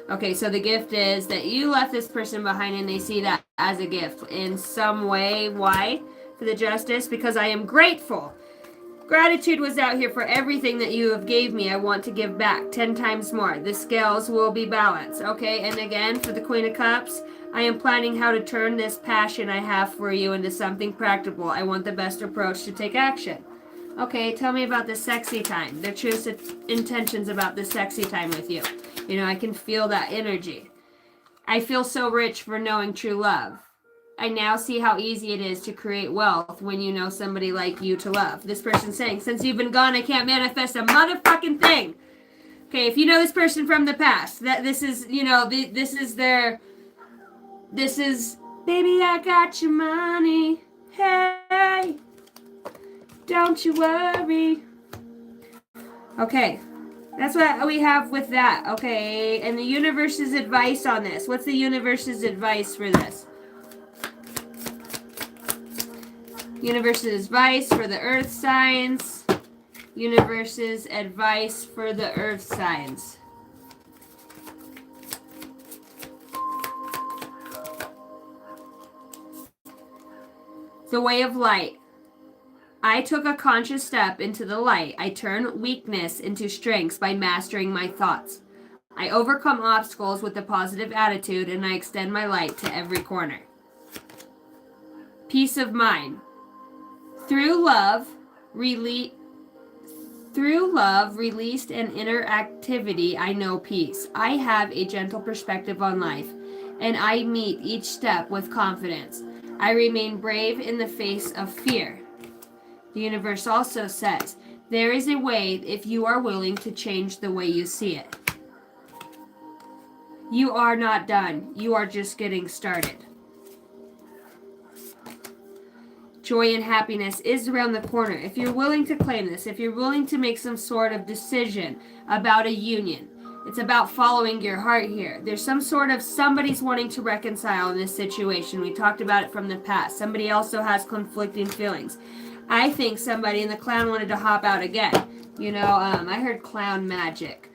S1: Okay, so the gift is that you left this person behind and they see that as a gift in some way. Why? For the justice? Because I am grateful. Gratitude was out here for everything that you have gave me. I want to give back 10 times more. The scales will be balanced. Okay, and again, for the Queen of Cups, I am planning how to turn this passion I have for you into something practical. I want the best approach to take action. Okay, tell me about the sexy time. Their true intentions about the sexy time with you. You know, I can feel that energy. I feel so rich for knowing true love. I now see how easy it is to create wealth when you know somebody like you to love. This person's saying, since you've been gone, I can't manifest a motherfucking thing. Okay, if you know this person from the past, that this is, you know, this is, baby, I got your money. Hey, don't you worry. Okay, that's what we have with that. Okay, and the universe's advice on this. What's the universe's advice for this? Universe's advice for the earth signs. Universe's advice for the earth signs. The way of light. I took a conscious step into the light. I turn weakness into strengths by mastering my thoughts. I overcome obstacles with a positive attitude and I extend my light to every corner. Peace of mind. Through love,
S3: Through love, released, and interactivity, I know peace. I have a gentle perspective on life, and I meet each step with confidence. I remain brave in the face of fear. The universe also says, there is a way if you are willing to change the way you see it. You are not done. You are just getting started. Joy and happiness is around the corner. If you're willing to claim this, if you're willing to make some sort of decision about a union, it's about following your heart here. There's somebody's wanting to reconcile in this situation. We talked about it from the past. Somebody also has conflicting feelings. I think somebody, and the clown wanted to hop out again. I heard clown magic.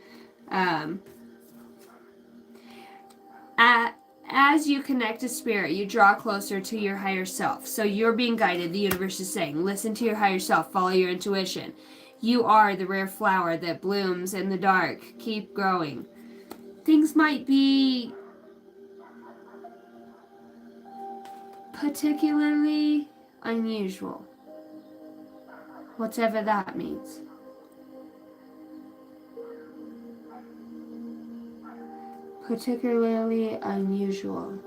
S3: As you connect to spirit, you draw closer to your higher self. So you're being guided. The universe is saying, listen to your higher self. Follow your intuition. You are the rare flower that blooms in the dark. Keep growing. Things might be particularly unusual. Whatever that means. Particularly unusual.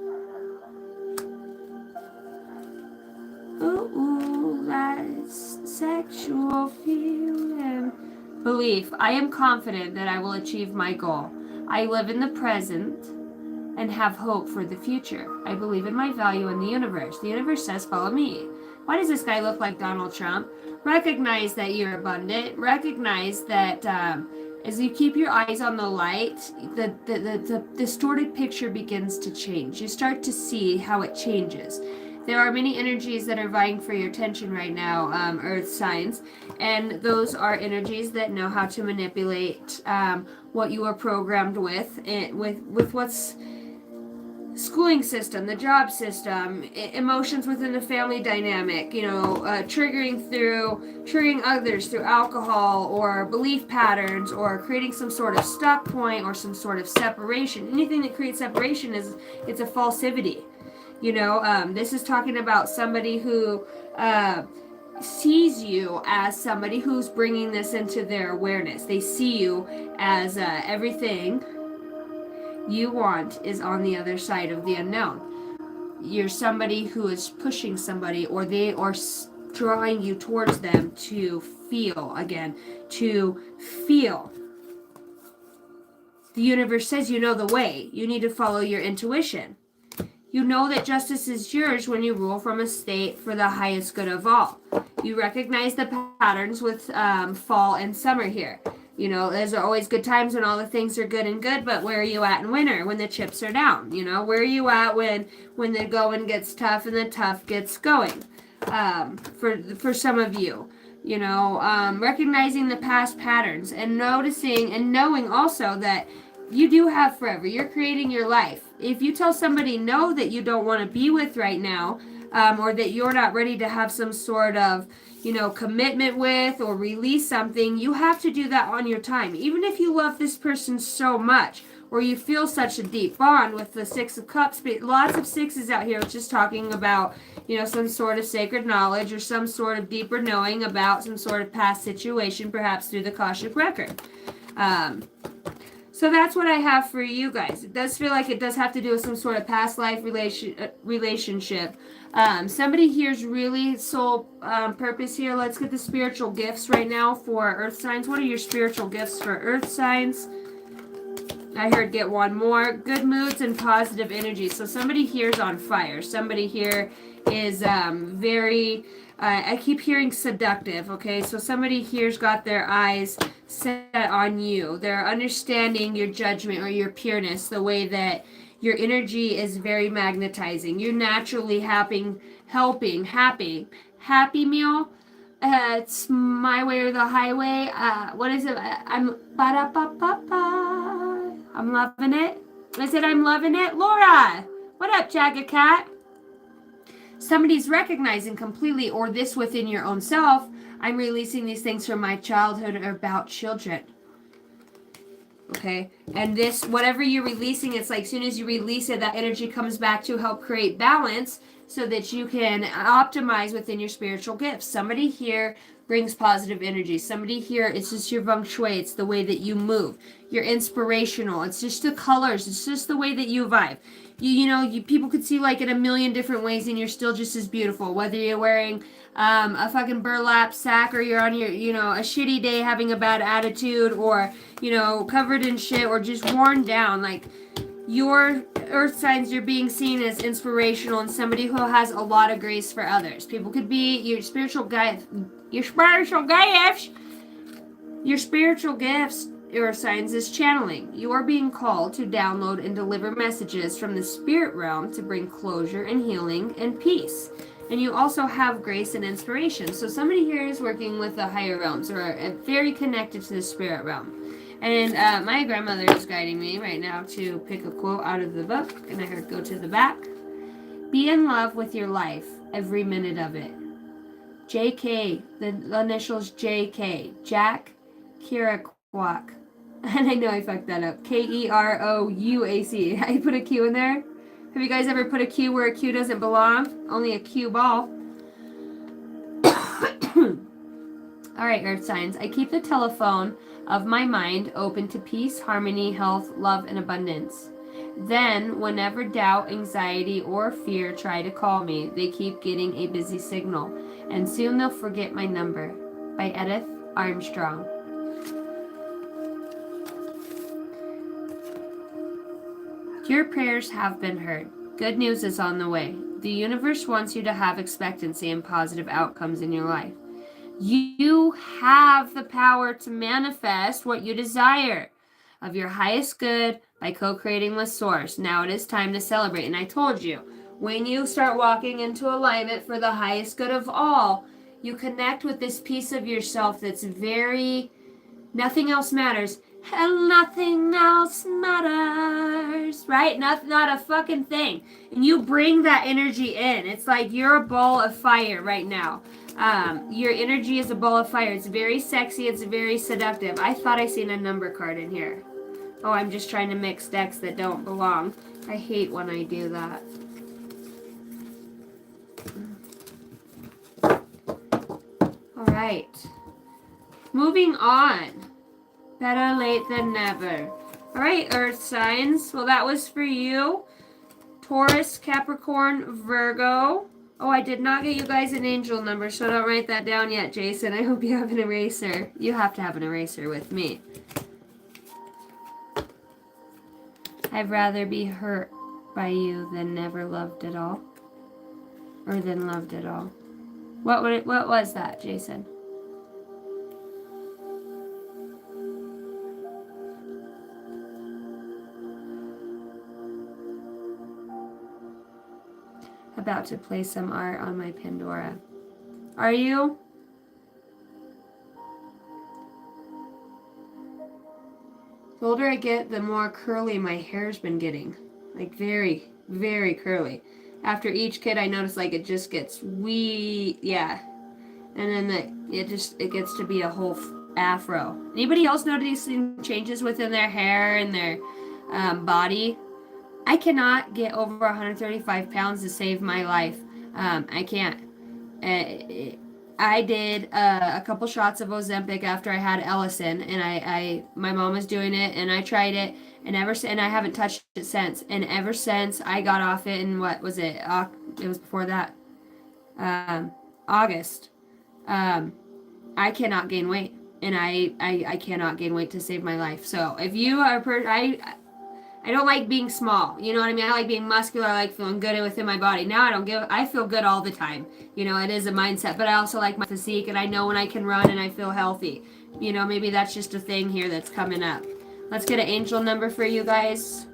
S3: Ooh, that's sexual feeling. Belief. I am confident that I will achieve my goal. I live in the present and have hope for the future. I believe in my value in the universe. The universe says, follow me. Why does this guy look like Donald Trump? Recognize that you're abundant. Recognize that as you keep your eyes on the light, the distorted picture begins to change. You start to see how it changes. There are many energies that are vying for your attention right now, earth signs, and those are energies that know how to manipulate what you are programmed with what's schooling system, the job system, emotions within the family dynamic, triggering others through alcohol or belief patterns or creating some sort of stuck point or some sort of separation. Anything that creates separation it's a falsivity. This is talking about somebody who sees you as somebody who's bringing this into their awareness. They see you as everything you want is on the other side of the unknown. You're somebody who is pushing somebody, or they are drawing you towards them to feel again, to feel. The universe says you know the way. You need to follow your intuition. You know that justice is yours when you rule from a state for the highest good of all. You recognize the patterns with fall and summer here. Those are always good times when all the things are good and good, but where are you at in winter when the chips are down? Where are you at when the going gets tough and the tough gets going? For some of you, recognizing the past patterns and noticing and knowing also that you do have forever. You're creating your life. If you tell somebody no that you don't want to be with right now, or that you're not ready to have some sort of commitment with or release something, you have to do that on your time. Even if you love this person so much or you feel such a deep bond with the Six of Cups, but lots of sixes out here, just talking about, some sort of sacred knowledge or some sort of deeper knowing about some sort of past situation, perhaps through the Akashic record. So that's what I have for you guys. It does feel like it does have to do with some sort of past life relationship. Somebody here's really soul purpose here. Let's get the spiritual gifts right now for earth signs. What are your spiritual gifts for earth signs? I heard get one more. Good moods and positive energy. So somebody here's on fire. Somebody here is very... I keep hearing seductive, okay? So somebody here's got their eyes set on you. They're understanding your judgment or your pureness, the way that your energy is very magnetizing. You're naturally happy meal. It's my way or the highway. What is it? I'm loving it. I said I'm loving it. Laura, what up, Jagged Cat? Somebody's recognizing completely, or this within your own self, I'm releasing these things from my childhood or about children. Okay? And this, whatever you're releasing, it's like as soon as you release it, that energy comes back to help create balance so that you can optimize within your spiritual gifts. Somebody here brings positive energy. Somebody here, it's just your feng shui. It's the way that you move. You're inspirational. It's just the colors. It's just the way that you vibe. People could see like in a million different ways, and you're still just as beautiful. Whether you're wearing a fucking burlap sack, or you're on your, a shitty day having a bad attitude, or, covered in shit, or just worn down. Like, your earth signs, you're being seen as inspirational and somebody who has a lot of grace for others. People could be your spiritual gifts, earth signs is channeling. You are being called to download and deliver messages from the spirit realm to bring closure and healing and peace. And you also have grace and inspiration. So somebody here is working with the higher realms, or are very connected to the spirit realm. And my grandmother is guiding me right now to pick a quote out of the book, and I heard go to the back. Be in love with your life, every minute of it. JK, the initials JK, Jack Kerouac. And I know I fucked that up. Kerouac. I put a Q in there. Have you guys ever put a Q where a Q doesn't belong? Only a Q ball. All right, earth signs. I keep the telephone of my mind open to peace, harmony, health, love, and abundance. Then, whenever doubt, anxiety, or fear try to call me, they keep getting a busy signal, and soon they'll forget my number. By Edith Armstrong. Your prayers have been heard. Good news is on the way. The universe wants you to have expectancy and positive outcomes in your life. You have the power to manifest what you desire of your highest good by co-creating with Source. Now it is time to celebrate. And I told you, when you start walking into alignment for the highest good of all, you connect with this piece of yourself that's very, nothing else matters. And nothing else matters, right? Not a fucking thing. And you bring that energy in. It's like you're a ball of fire right now. Your energy is a ball of fire. It's very sexy. It's very seductive. I thought I seen a number card in here. Oh, I'm just trying to mix decks that don't belong. I hate when I do that. All right. Moving on. Better late than never. All right, earth signs. Well, that was for you. Taurus, Capricorn, Virgo. Oh, I did not get you guys an angel number, so don't write that down yet, Jason. I hope you have an eraser. You have to have an eraser with me. I'd rather be hurt by you than never loved at all. Or than loved at all. What was that, Jason? About to play some art on my Pandora. Are you? The older I get, the more curly my hair's been getting. Like very, very curly. After each kid, I notice like it just gets yeah. And then it gets to be a whole afro. Anybody else noticing changes within their hair and their body? I cannot get over 135 pounds to save my life. I can't. I did a couple shots of Ozempic after I had Ellison, and my mom was doing it, and I tried it, and I haven't touched it since. And ever since I got off it, and what was it? It was before that, August. I cannot gain weight, and I cannot gain weight to save my life. So if you are I don't like being small. You know what I mean? I like being muscular. I like feeling good within my body. Now I feel good all the time. You know, it is a mindset, but I also like my physique, and I know when I can run and I feel healthy. You know, maybe that's just a thing here that's coming up. Let's get an angel number for you guys.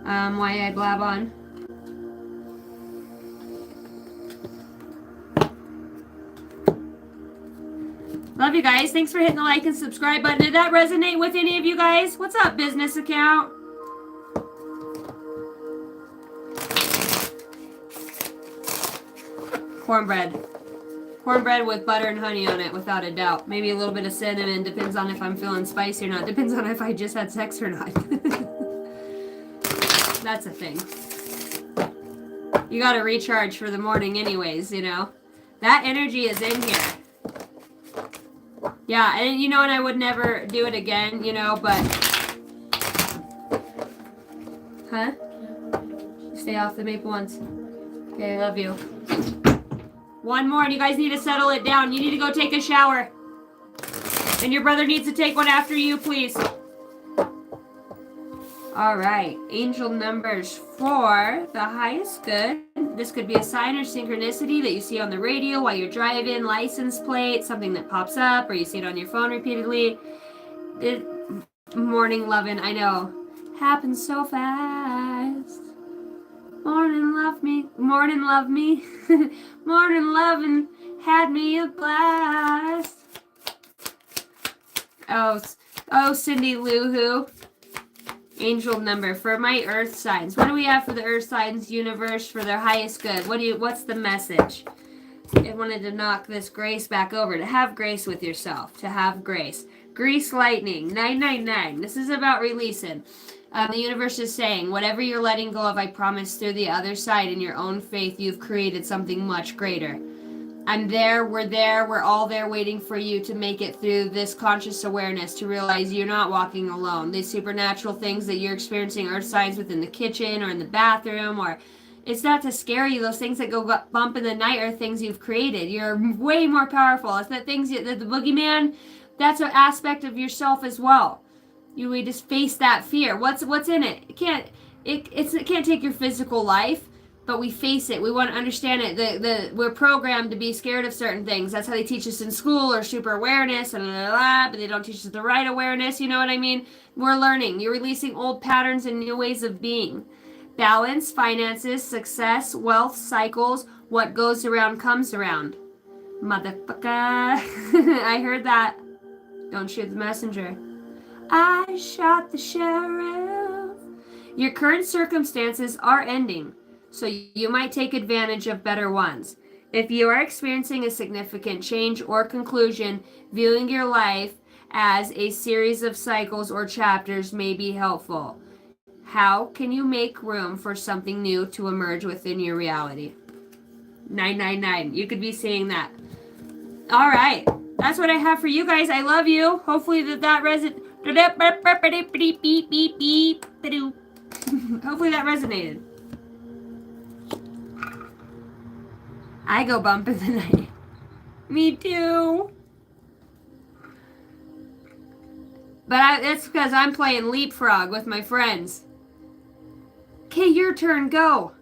S3: Why I blab on. Love you guys. Thanks for hitting the like and subscribe button. Did that resonate with any of you guys? What's up, business account? Cornbread with butter and honey on it, without a doubt. Maybe a little bit of cinnamon. Depends on if I'm feeling spicy or not. Depends on if I just had sex or not. That's a thing. You gotta recharge for the morning anyways, you know. That energy is in here. Yeah, and you know, and I would never do it again, you know, but... Huh? Stay off the maple ones. Okay, I love you. One more, and you guys need to settle it down. You need to go take a shower. And your brother needs to take one after you, please. All right, angel numbers 4, the highest good. This could be a sign or synchronicity that you see on the radio while you're driving, license plate, something that pops up, or you see it on your phone repeatedly. Morning lovin', I know. Happens so fast. Morning love me, morning love me. Morning lovin' had me a blast. Oh, Cindy Lou Who. Angel number for my earth signs. What do we have for the earth signs universe for their highest good? What's the message? I wanted to knock this grace back over. To have grace with yourself. To have grace. Grease lightning. 999. This is about releasing. The universe is saying, whatever you're letting go of, I promise through the other side in your own faith, you've created something much greater. I'm there, we're all there waiting for you to make it through this conscious awareness, to realize you're not walking alone. These supernatural things that you're experiencing, earth signs within the kitchen or in the bathroom, or it's not to scare you. Those things that go bump in the night are things you've created. You're way more powerful. It's that things that the boogeyman, that's an aspect of yourself as well. We just face that fear. What's in it? It can't take your physical life. But we face it. We want to understand it. We're programmed to be scared of certain things. That's how they teach us in school, or super awareness, and but they don't teach us the right awareness. You know what I mean? We're learning. You're releasing old patterns and new ways of being. Balance, finances, success, wealth, cycles. What goes around comes around. Motherfucker. I heard that. Don't shoot the messenger. I shot the sheriff. Your current circumstances are ending, so you might take advantage of better ones. If you are experiencing a significant change or conclusion, viewing your life as a series of cycles or chapters may be helpful. How can you make room for something new to emerge within your reality? 999. You could be seeing that. All right. That's what I have for you guys. I love you. Hopefully that resonated. Hopefully that resonated. I go bump in the night. Me too. But that's because I'm playing leapfrog with my friends. Okay, your turn. Go.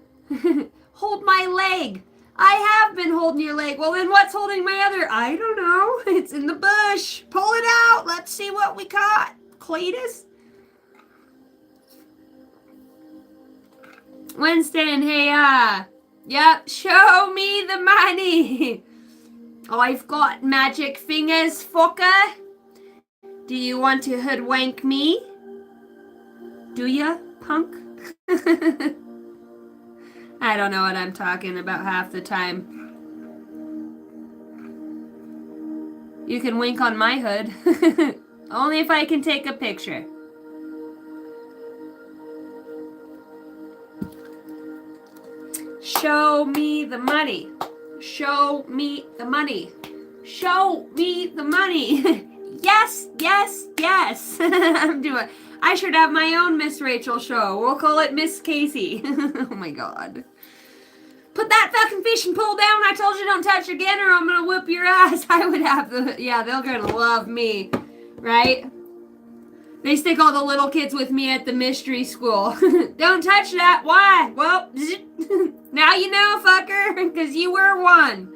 S3: Hold my leg. I have been holding your leg. Well, then what's holding my other? I don't know. It's in the bush. Pull it out. Let's see what we caught. Cletus? Winston, hey, yep, show me the money. I've got magic fingers, fucker. Do you want to hoodwink me? Do ya, punk? I don't know what I'm talking about half the time. You can wink on my hood. Only if I can take a picture. Show me the money. Show me the money. Show me the money. Yes, yes, yes. I should have my own Miss Rachel show. We'll call it Miss Casey. Oh my God. Put that fucking fishing pole down. I told you don't touch again or I'm gonna whoop your ass. I would have they're gonna love me. Right? They stick all the little kids with me at the mystery school. Don't touch that. Why? Well, now you know, fucker, because you were one.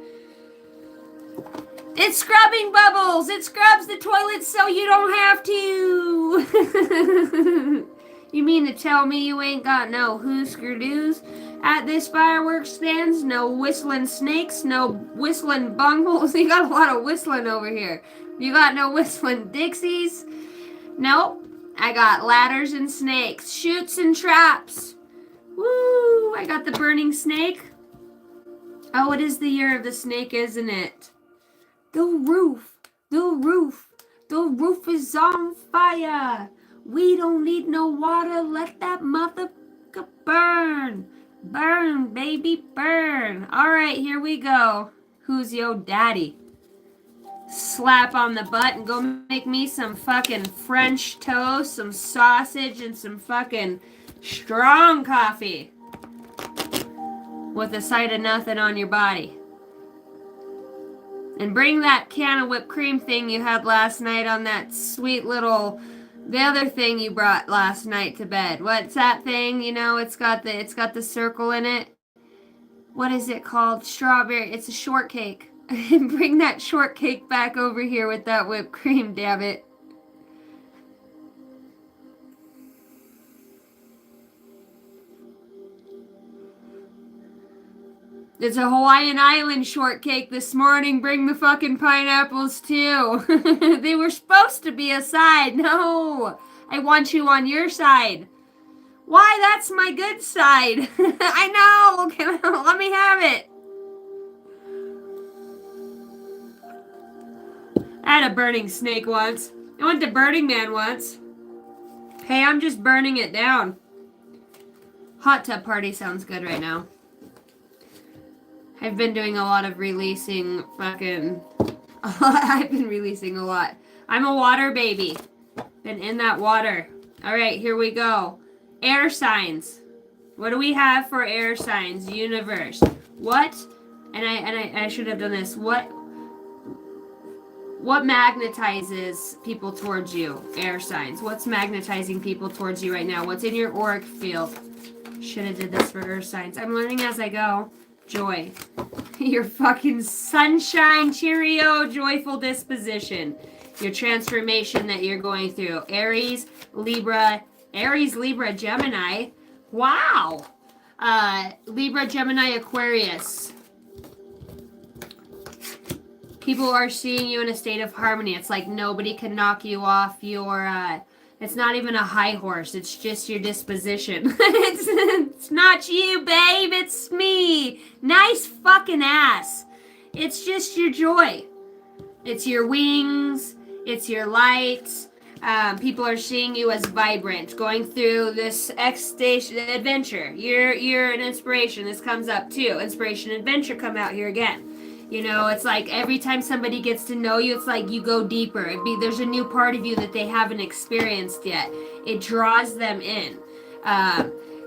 S3: It's scrubbing bubbles. It scrubs the toilet so you don't have to. You mean to tell me you ain't got no Husker Doos at this fireworks stands? No whistling snakes? No whistling bungles? You got a lot of whistling over here. You got no whistling Dixies? Nope. I got ladders and snakes, chutes and traps. Woo! I got the burning snake. Oh, it is the year of the snake, isn't it? The roof is on fire. We don't need no water. Let that motherfucker burn. Burn, baby, burn. All right, here we go. Who's your daddy? slap on the butt and go make me some fucking French toast, some sausage, and some fucking strong coffee with a sight of nothing on your body. And bring that can of whipped cream thing you had last night on that sweet little, the other thing you brought last night to bed. What's that thing? You know, it's got the circle in it. What is it called? Strawberry. It's a shortcake. Bring that shortcake back over here with that whipped cream, damn it. It's a Hawaiian Island shortcake this morning. Bring the fucking pineapples too. They were supposed to be a side. No, I want you on your side. Why? That's my good side. I know. Let me have it. I had a burning snake once. I went to Burning Man once. Hey, I'm just burning it down. Hot tub party sounds good right now. I've been doing a lot of releasing fucking... I've been releasing a lot. I'm a water baby. Been in that water. Alright, here we go. Air signs. What do we have for air signs? Universe. What? And I should have done this. What magnetizes people towards you? Air signs. What's magnetizing people towards you right now? What's in your auric field? Should have did this for earth signs. I'm learning as I go. Joy. Your fucking sunshine, Cheerio, joyful disposition. Your transformation that you're going through. Aries, Libra, Gemini. Wow. Libra, Gemini, Aquarius. People are seeing you in a state of harmony. It's like nobody can knock you off your... it's not even a high horse. It's just your disposition. It's not you, babe. It's me. Nice fucking ass. It's just your joy. It's your wings. It's your light. People are seeing you as vibrant, going through this adventure. You're an inspiration. This comes up too. Inspiration, adventure come out here again. You know, it's like every time somebody gets to know you, it's like you go deeper. There's a new part of you that they haven't experienced yet. It draws them in.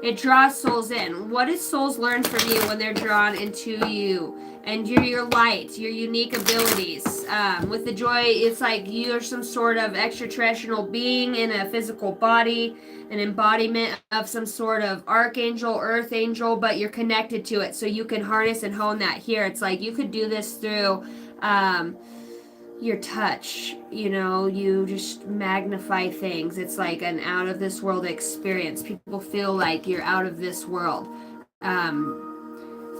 S3: It draws souls in. What does souls learn from you when they're drawn into you? And your light, your unique abilities. With the joy, it's like you're some sort of extraterrestrial being in a physical body, an embodiment of some sort of archangel, earth angel, but you're connected to it, so you can harness and hone that here. It's like you could do this through your touch. You know, you just magnify things. It's like an out of this world experience. People feel like you're out of this world.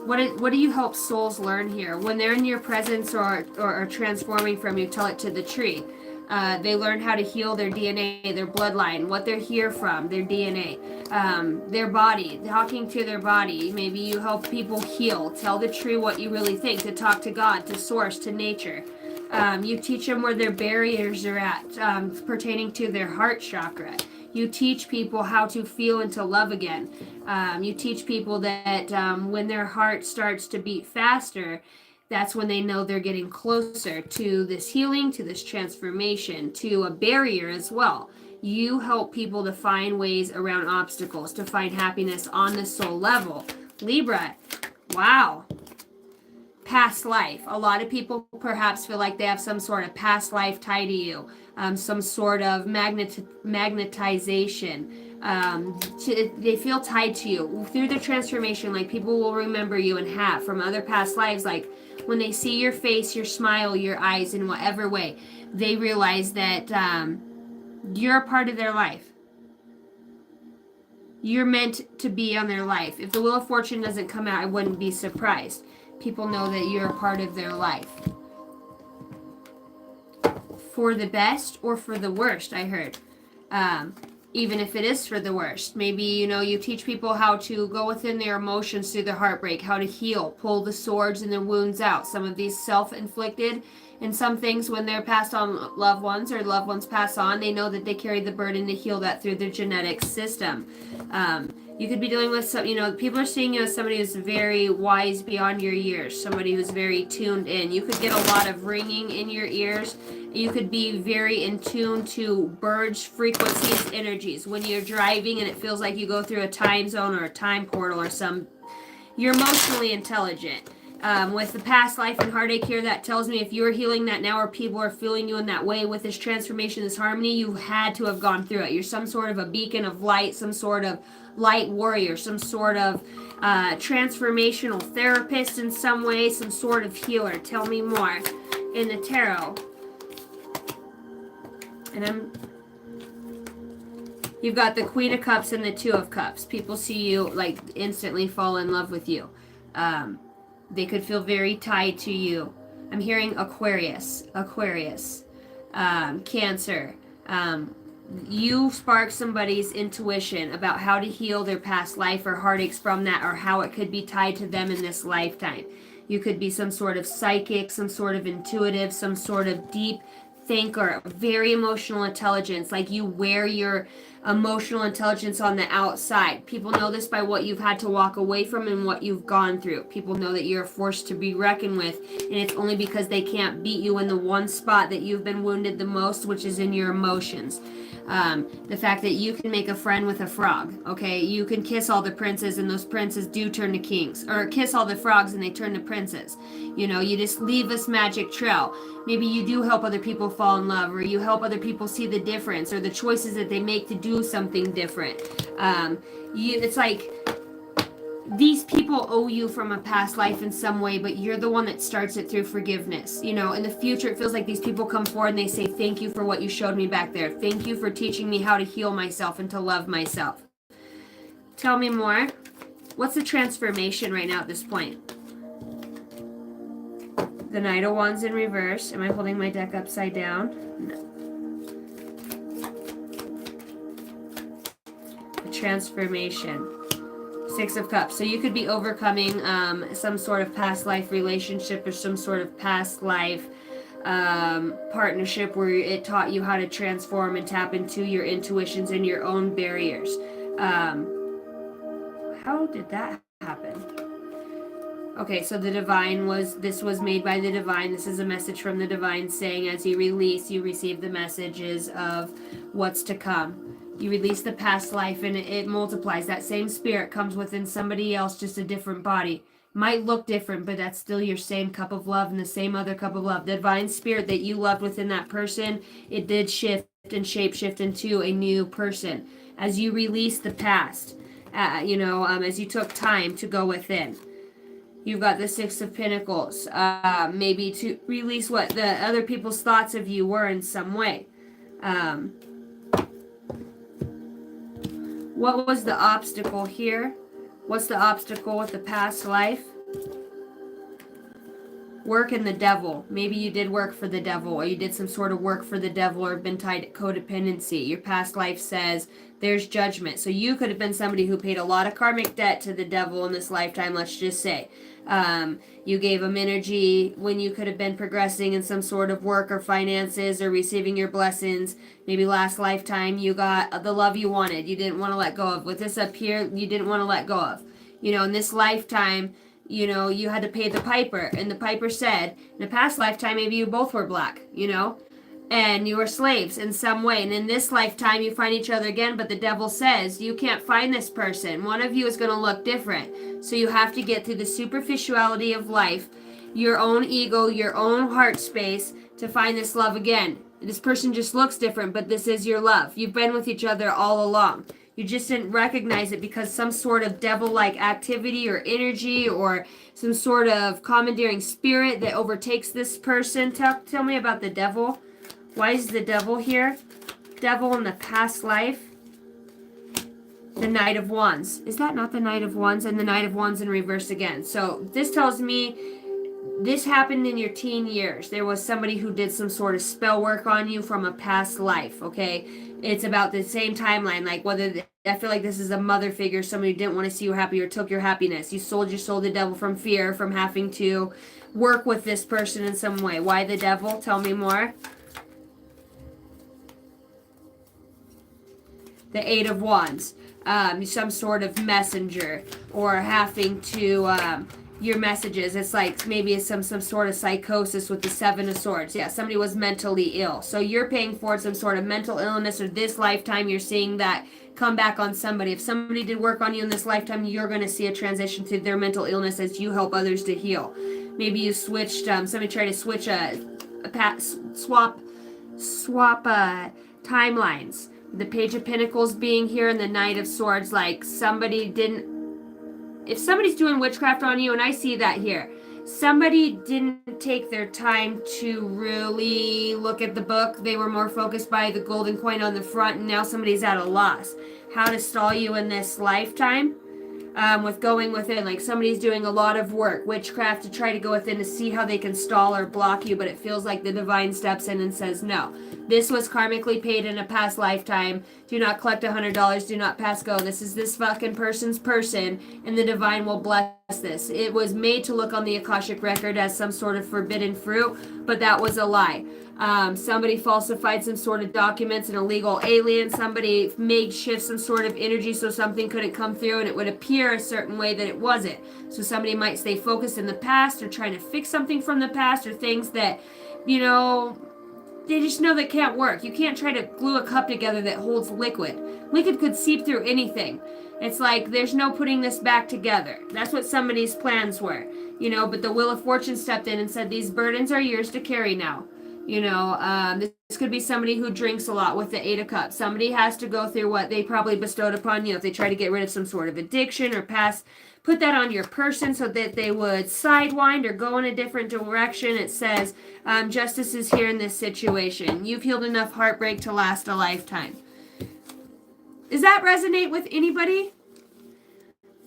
S3: What do you help souls learn here? When they're in your presence or transforming from you, tell it to the tree. They learn how to heal their DNA, their bloodline, what they're here from, their DNA, their body, talking to their body. Maybe you help people heal. Tell the tree what you really think, to talk to God, to source, to nature. You teach them where their barriers are at, pertaining to their heart chakra. You teach people how to feel and to love again. You teach people that when their heart starts to beat faster, that's when they know they're getting closer to this healing, to this transformation, to a barrier as well. You help people to find ways around obstacles, to find happiness on the soul level. Libra, wow. Past life. A lot of people perhaps feel like they have some sort of past life tied to you. Some sort of magnetization. They feel tied to you. Through the transformation, like people will remember you and have from other past lives, like when they see your face, your smile, your eyes in whatever way, they realize that you're a part of their life. You're meant to be on their life. If the Wheel of Fortune doesn't come out, I wouldn't be surprised. People know that you're a part of their life. For the best or for the worst, I heard. Even if it is for the worst. Maybe, you know, you teach people how to go within their emotions through their heartbreak, how to heal, pull the swords and the wounds out. Some of these self-inflicted, and some things when they're passed on loved ones or loved ones pass on, they know that they carry the burden to heal that through their genetic system. You could be dealing with some, people are seeing you as somebody who's very wise beyond your years, somebody who's very tuned in. You could get a lot of ringing in your ears. You could be very in tune to birds, frequencies, energies. When you're driving and it feels like you go through a time zone or a time portal or you're emotionally intelligent. With the past life and heartache here, that tells me if you're healing that now or people are feeling you in that way with this transformation, this harmony, you had to have gone through it. You're some sort of a beacon of light, some sort of light warrior, some sort of transformational therapist in some way, some sort of healer. Tell me more in the tarot. And you've got the Queen of Cups and the Two of Cups. People see you, like, instantly fall in love with you. They could feel very tied to you. I'm hearing Aquarius, Cancer. You spark somebody's intuition about how to heal their past life or heartaches from that, or how it could be tied to them in this lifetime. You could be some sort of psychic, some sort of intuitive, some sort of deep thinker, very emotional intelligence. Like, you wear your emotional intelligence on the outside. People know this by what you've had to walk away from and what you've gone through. People know that you're a force to be reckoned with, and it's only because they can't beat you in the one spot that you've been wounded the most, which is in your emotions. The fact that you can make a friend with a frog, okay? You can kiss all the princes and those princes do turn to kings, or kiss all the frogs and they turn to princes. You just leave this magic trail. Maybe you do help other people fall in love, or you help other people see the difference or the choices that they make to do something different. It's like these people owe you from a past life in some way, but you're the one that starts it through forgiveness. In the future, it feels like these people come forward and they say, thank you for what you showed me back there. Thank you for teaching me how to heal myself and to love myself. Tell me more. What's the transformation right now at this point? The Knight of Wands in reverse. Am I holding my deck upside down? No. The transformation. Six of Cups. So you could be overcoming some sort of past life relationship or some sort of past life partnership where it taught you how to transform and tap into your intuitions and your own barriers. How did that happen? Okay, so the divine this was made by the divine. This is a message from the divine saying as you release, you receive the messages of what's to come. You release the past life and it multiplies. That same spirit comes within somebody else, just a different body. Might look different, but that's still your same cup of love and the same other cup of love. The divine spirit that you loved within that person, it did shift and shape-shift into a new person. As you release the past, as you took time to go within. You've got the Six of Pentacles, maybe to release what the other people's thoughts of you were in some way. What was the obstacle here? What's the obstacle with the past life? Work in the devil. Maybe you did work for the devil, or you did some sort of work for the devil, or been tied to codependency. Your past life says there's judgment. So you could have been somebody who paid a lot of karmic debt to the devil in this lifetime, let's just say. You gave him energy when you could have been progressing in some sort of work or finances or receiving your blessings. Maybe last lifetime you got the love you wanted. You didn't want to let go of. With this up here, you didn't want to let go of. In this lifetime, you had to pay the piper. And the piper said, in a past lifetime, maybe you both were black, and you were slaves in some way. And in this lifetime, you find each other again, but the devil says, you can't find this person. One of you is going to look different. So you have to get through the superficiality of life, your own ego, your own heart space, to find this love again. This person just looks different, but this is your love. You've been with each other all along. You just didn't recognize it because some sort of devil-like activity or energy or some sort of commandeering spirit that overtakes this person. Tell me about the devil. Why is the devil here? Devil in the past life. The Knight of Wands. Is that not the Knight of Wands? And the Knight of Wands in reverse again. So this tells me this happened in your teen years. There was somebody who did some sort of spell work on you from a past life, okay? It's about the same timeline, like I feel like this is a mother figure, somebody who didn't want to see you happy or took your happiness. You sold your soul to the devil from fear, from having to work with this person in some way. Why the devil? Tell me more. The Eight of Wands. Some sort of messenger, or having to your messages. It's like maybe it's some sort of psychosis with the Seven of Swords. Yeah, somebody was mentally ill. So you're paying for some sort of mental illness, or this lifetime you're seeing that come back on somebody. If somebody did work on you in this lifetime, you're going to see a transition to their mental illness as you help others to heal. Maybe you switched, somebody tried to switch swap timelines. The Page of Pentacles being here and the Knight of Swords, like somebody didn't, if somebody's doing witchcraft on you, and I see that here, somebody didn't take their time to really look at the book. They were more focused by the golden coin on the front, and now somebody's at a loss. How to stall you in this lifetime with going within. Like somebody's doing a lot of work, witchcraft, to try to go within to see how they can stall or block you, but it feels like the divine steps in and says, no, this was karmically paid in a past lifetime. Do not collect $100. Do not pass go. This is this fucking person's person, and the divine will bless this. It was made to look on the Akashic record as some sort of forbidden fruit, but that was a lie. Somebody falsified some sort of documents, an illegal alien. Somebody made shift some sort of energy so something couldn't come through, and it would appear a certain way that it wasn't. So somebody might stay focused in the past, or trying to fix something from the past, or things that, you know, they just know that can't work. You can't try to glue a cup together that holds liquid. Liquid could seep through anything. It's like there's no putting this back together. That's what somebody's plans were, you know, but the Wheel of Fortune stepped in and said, these burdens are yours to carry now. You know, this could be somebody who drinks a lot with the Eight of Cups. Somebody has to go through what they probably bestowed upon you. If they try to get rid of some sort of addiction or put that on your person so that they would sidewind or go in a different direction. It says, justice is here in this situation. You've healed enough heartbreak to last a lifetime. Does that resonate with anybody?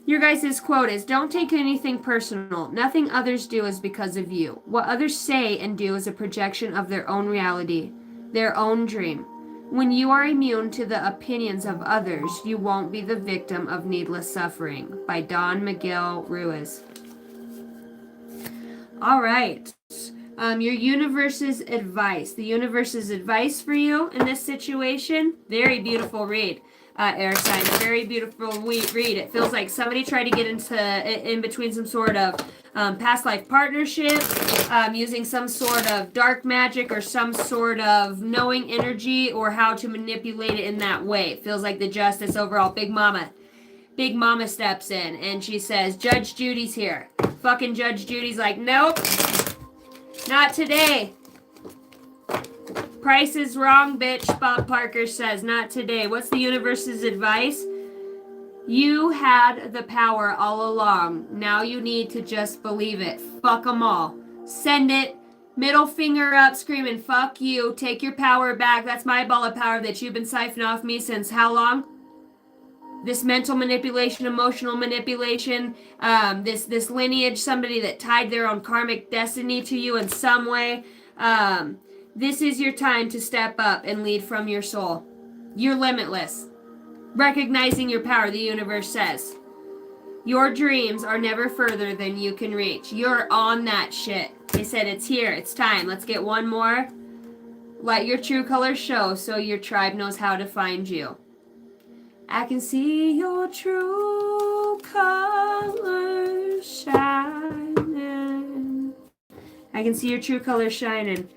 S3: Your guys' quote is, don't take anything personal. Nothing others do is because of you. What others say and do is a projection of their own reality, their own dream. When you are immune to the opinions of others, you won't be the victim of needless suffering. By Don Miguel Ruiz. All right. Your universe's advice. The universe's advice for you in this situation. Very beautiful read. Air sign, very beautiful read. It feels like somebody tried to get in between some sort of past life partnership, using some sort of dark magic or some sort of knowing energy, or how to manipulate it in that way. It feels like the justice overall. Big Mama steps in and she says, Judge Judy's here. Fucking Judge Judy's like, nope, not today. Price is wrong, bitch, Bob Parker says. Not today. What's the universe's advice? You had the power all along. Now you need to just believe it. Fuck them all. Send it. Middle finger up, screaming, fuck you. Take your power back. That's my ball of power that you've been siphoning off me since how long? This mental manipulation, emotional manipulation, this lineage, somebody that tied their own karmic destiny to you in some way. This is your time to step up and lead from your soul. You're limitless. Recognizing your power, the universe says. Your dreams are never further than you can reach. You're on that shit. They said it's here. It's time. Let's get one more. Let your true colors show so your tribe knows how to find you. I can see your true colors shining. I can see your true colors shining.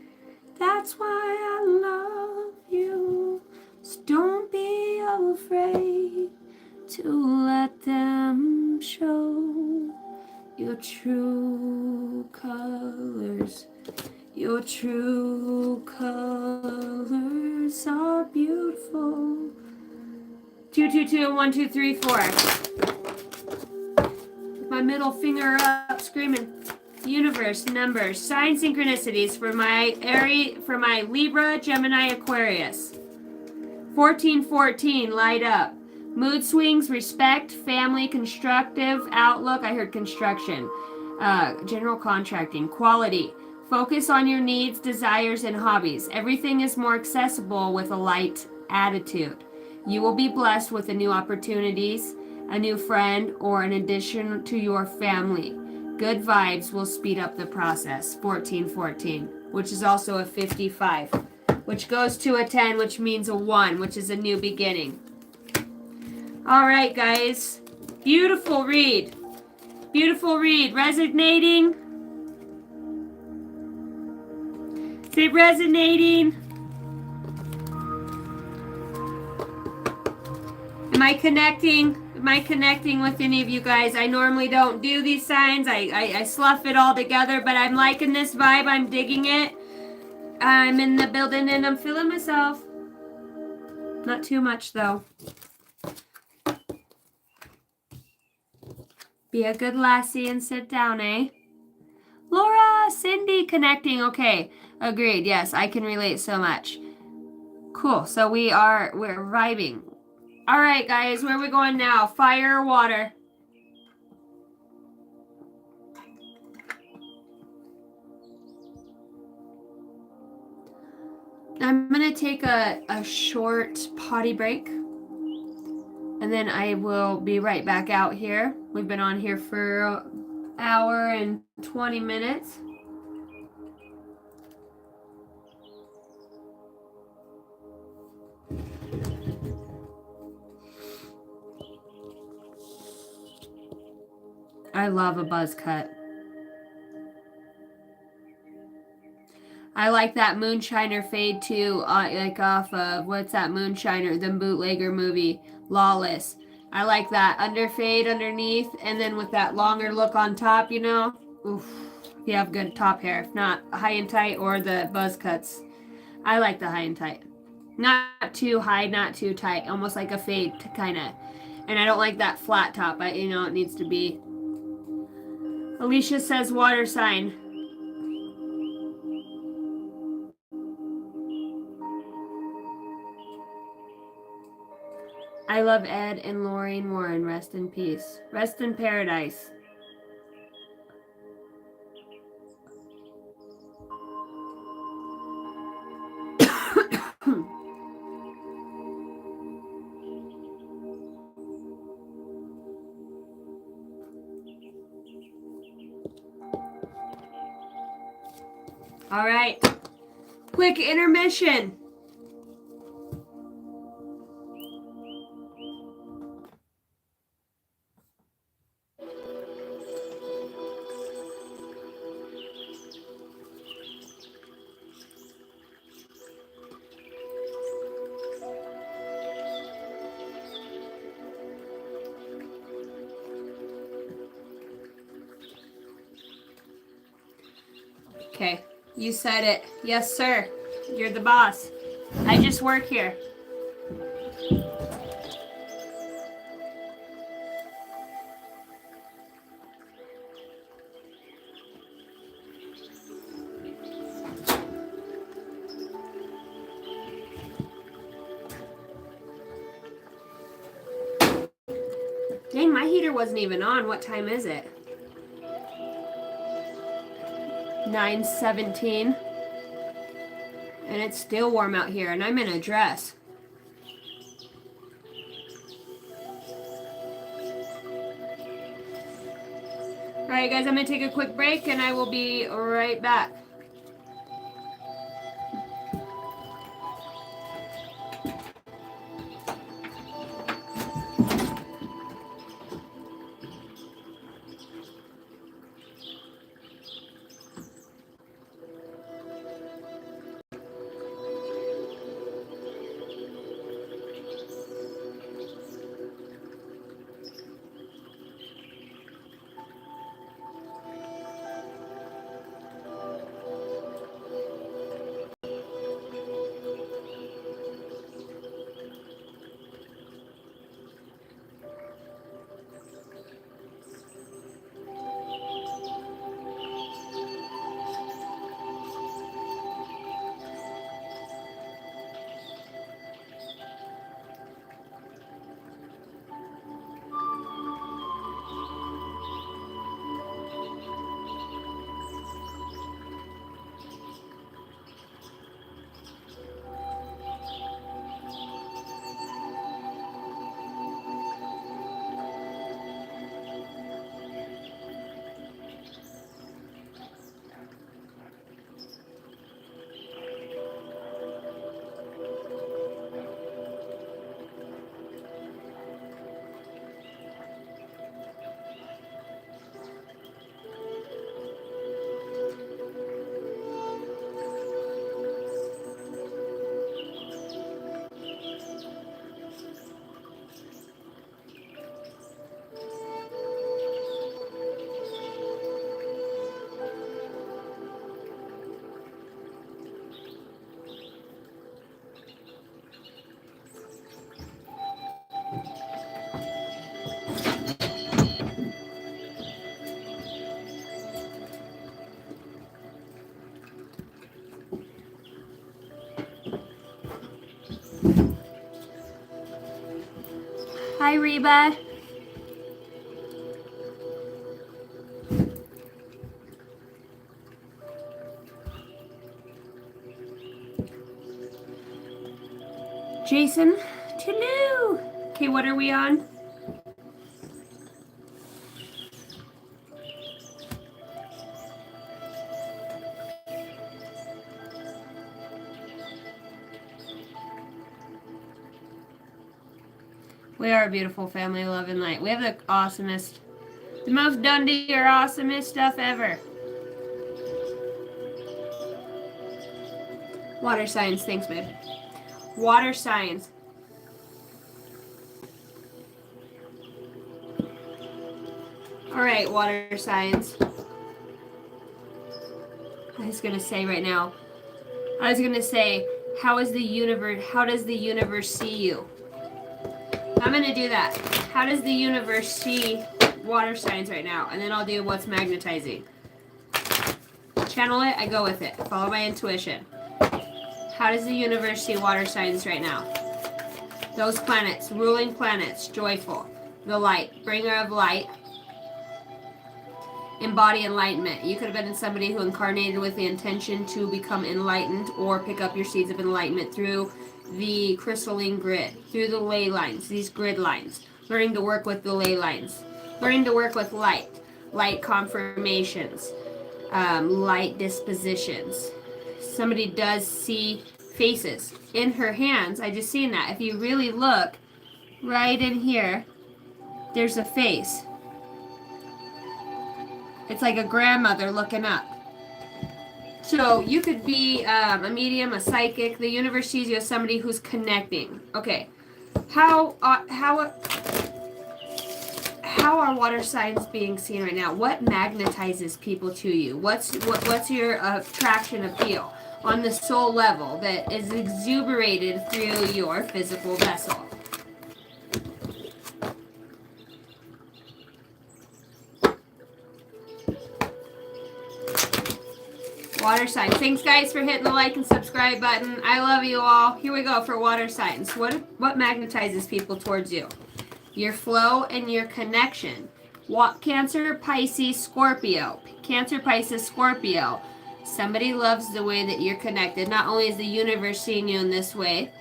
S3: That's why I love you. So don't be afraid to let them show your true colors. Your true colors are beautiful. 222 1 2 3 4. My middle finger up, screaming. Universe, numbers, sign synchronicities for my Libra, Gemini, Aquarius. 1414, light up. Mood swings, respect, family, constructive, outlook. I heard construction. General contracting, quality. Focus on your needs, desires, and hobbies. Everything is more accessible with a light attitude. You will be blessed with the new opportunities, a new friend, or an addition to your family. Good vibes will speed up the process. 1414, which is also a 55, which goes to a 10, which means a 1, which is a new beginning. All right, guys. Beautiful read. Beautiful read. Resonating. Is it resonating? Am I connecting? Am I connecting with any of you guys? I normally don't do these signs. I slough it all together, but I'm liking this vibe. I'm digging it. I'm in the building and I'm feeling myself. Not too much, though. Be a good lassie and sit down, eh? Laura, Cindy, connecting. Okay, agreed. Yes, I can relate so much. Cool. So we're vibing. All right, guys, where are we going now? Fire or water? I'm going to take a short potty break. And then I will be right back out here. We've been on here for an hour and 20 minutes. I love a buzz cut. I like that moonshiner fade too, like off of, what's that moonshiner, the bootlegger movie, Lawless. I like that under fade underneath, and then with that longer look on top, you know. Oof, if you have good top hair. If not, high and tight or the buzz cuts. I like the high and tight. Not too high, not too tight. Almost like a fade kind of. And I don't like that flat top. You know, it needs to be. Alicia says water sign. I love Ed and Lorraine Warren. Rest in peace. Rest in paradise. All right. Quick intermission. Okay, you said it. Yes, sir. You're the boss. I just work here. Dang, my heater wasn't even on. What time is it? 9:17. And it's still warm out here, and I'm in a dress. All right, guys, I'm going to take a quick break, and I will be right back. Hi, Reba. Jason, Tulu. Okay, what are we on? We are a beautiful family, love and light. We have the awesomest, the most Dundee or awesomest stuff ever. Water signs, thanks, babe. Water signs. All right, water signs. I was gonna say right now. I was gonna say, how does the universe see you? I'm gonna do that. How does the universe see water signs right now? And then I'll do what's magnetizing. Channel it, I go with it. Follow my intuition. How does the universe see water signs right now? Those planets, ruling planets, joyful. The light, bringer of light. Embody enlightenment. You could have been somebody who incarnated with the intention to become enlightened or pick up your seeds of enlightenment through the crystalline grid, through the ley lines, these grid lines. Learning to work with the ley lines. Learning to work with light. Light confirmations. Light dispositions. Somebody does see faces in her hands. I just seen that. If you really look right in here, there's a face. It's like a grandmother looking up. So you could be a medium, a psychic. The universe sees you as somebody who's connecting. Okay, how are water signs being seen right now? What magnetizes people to you? What's your attraction appeal on the soul level that is exuberated through your physical vessel? Water signs. Thanks, guys, for hitting the like and subscribe button. I love you all. Here we go for water signs. What magnetizes people towards you? Your flow and your connection. Cancer, Pisces, Scorpio. Cancer, Pisces, Scorpio. Somebody loves the way that you're connected. Not only is the universe seeing you in this way,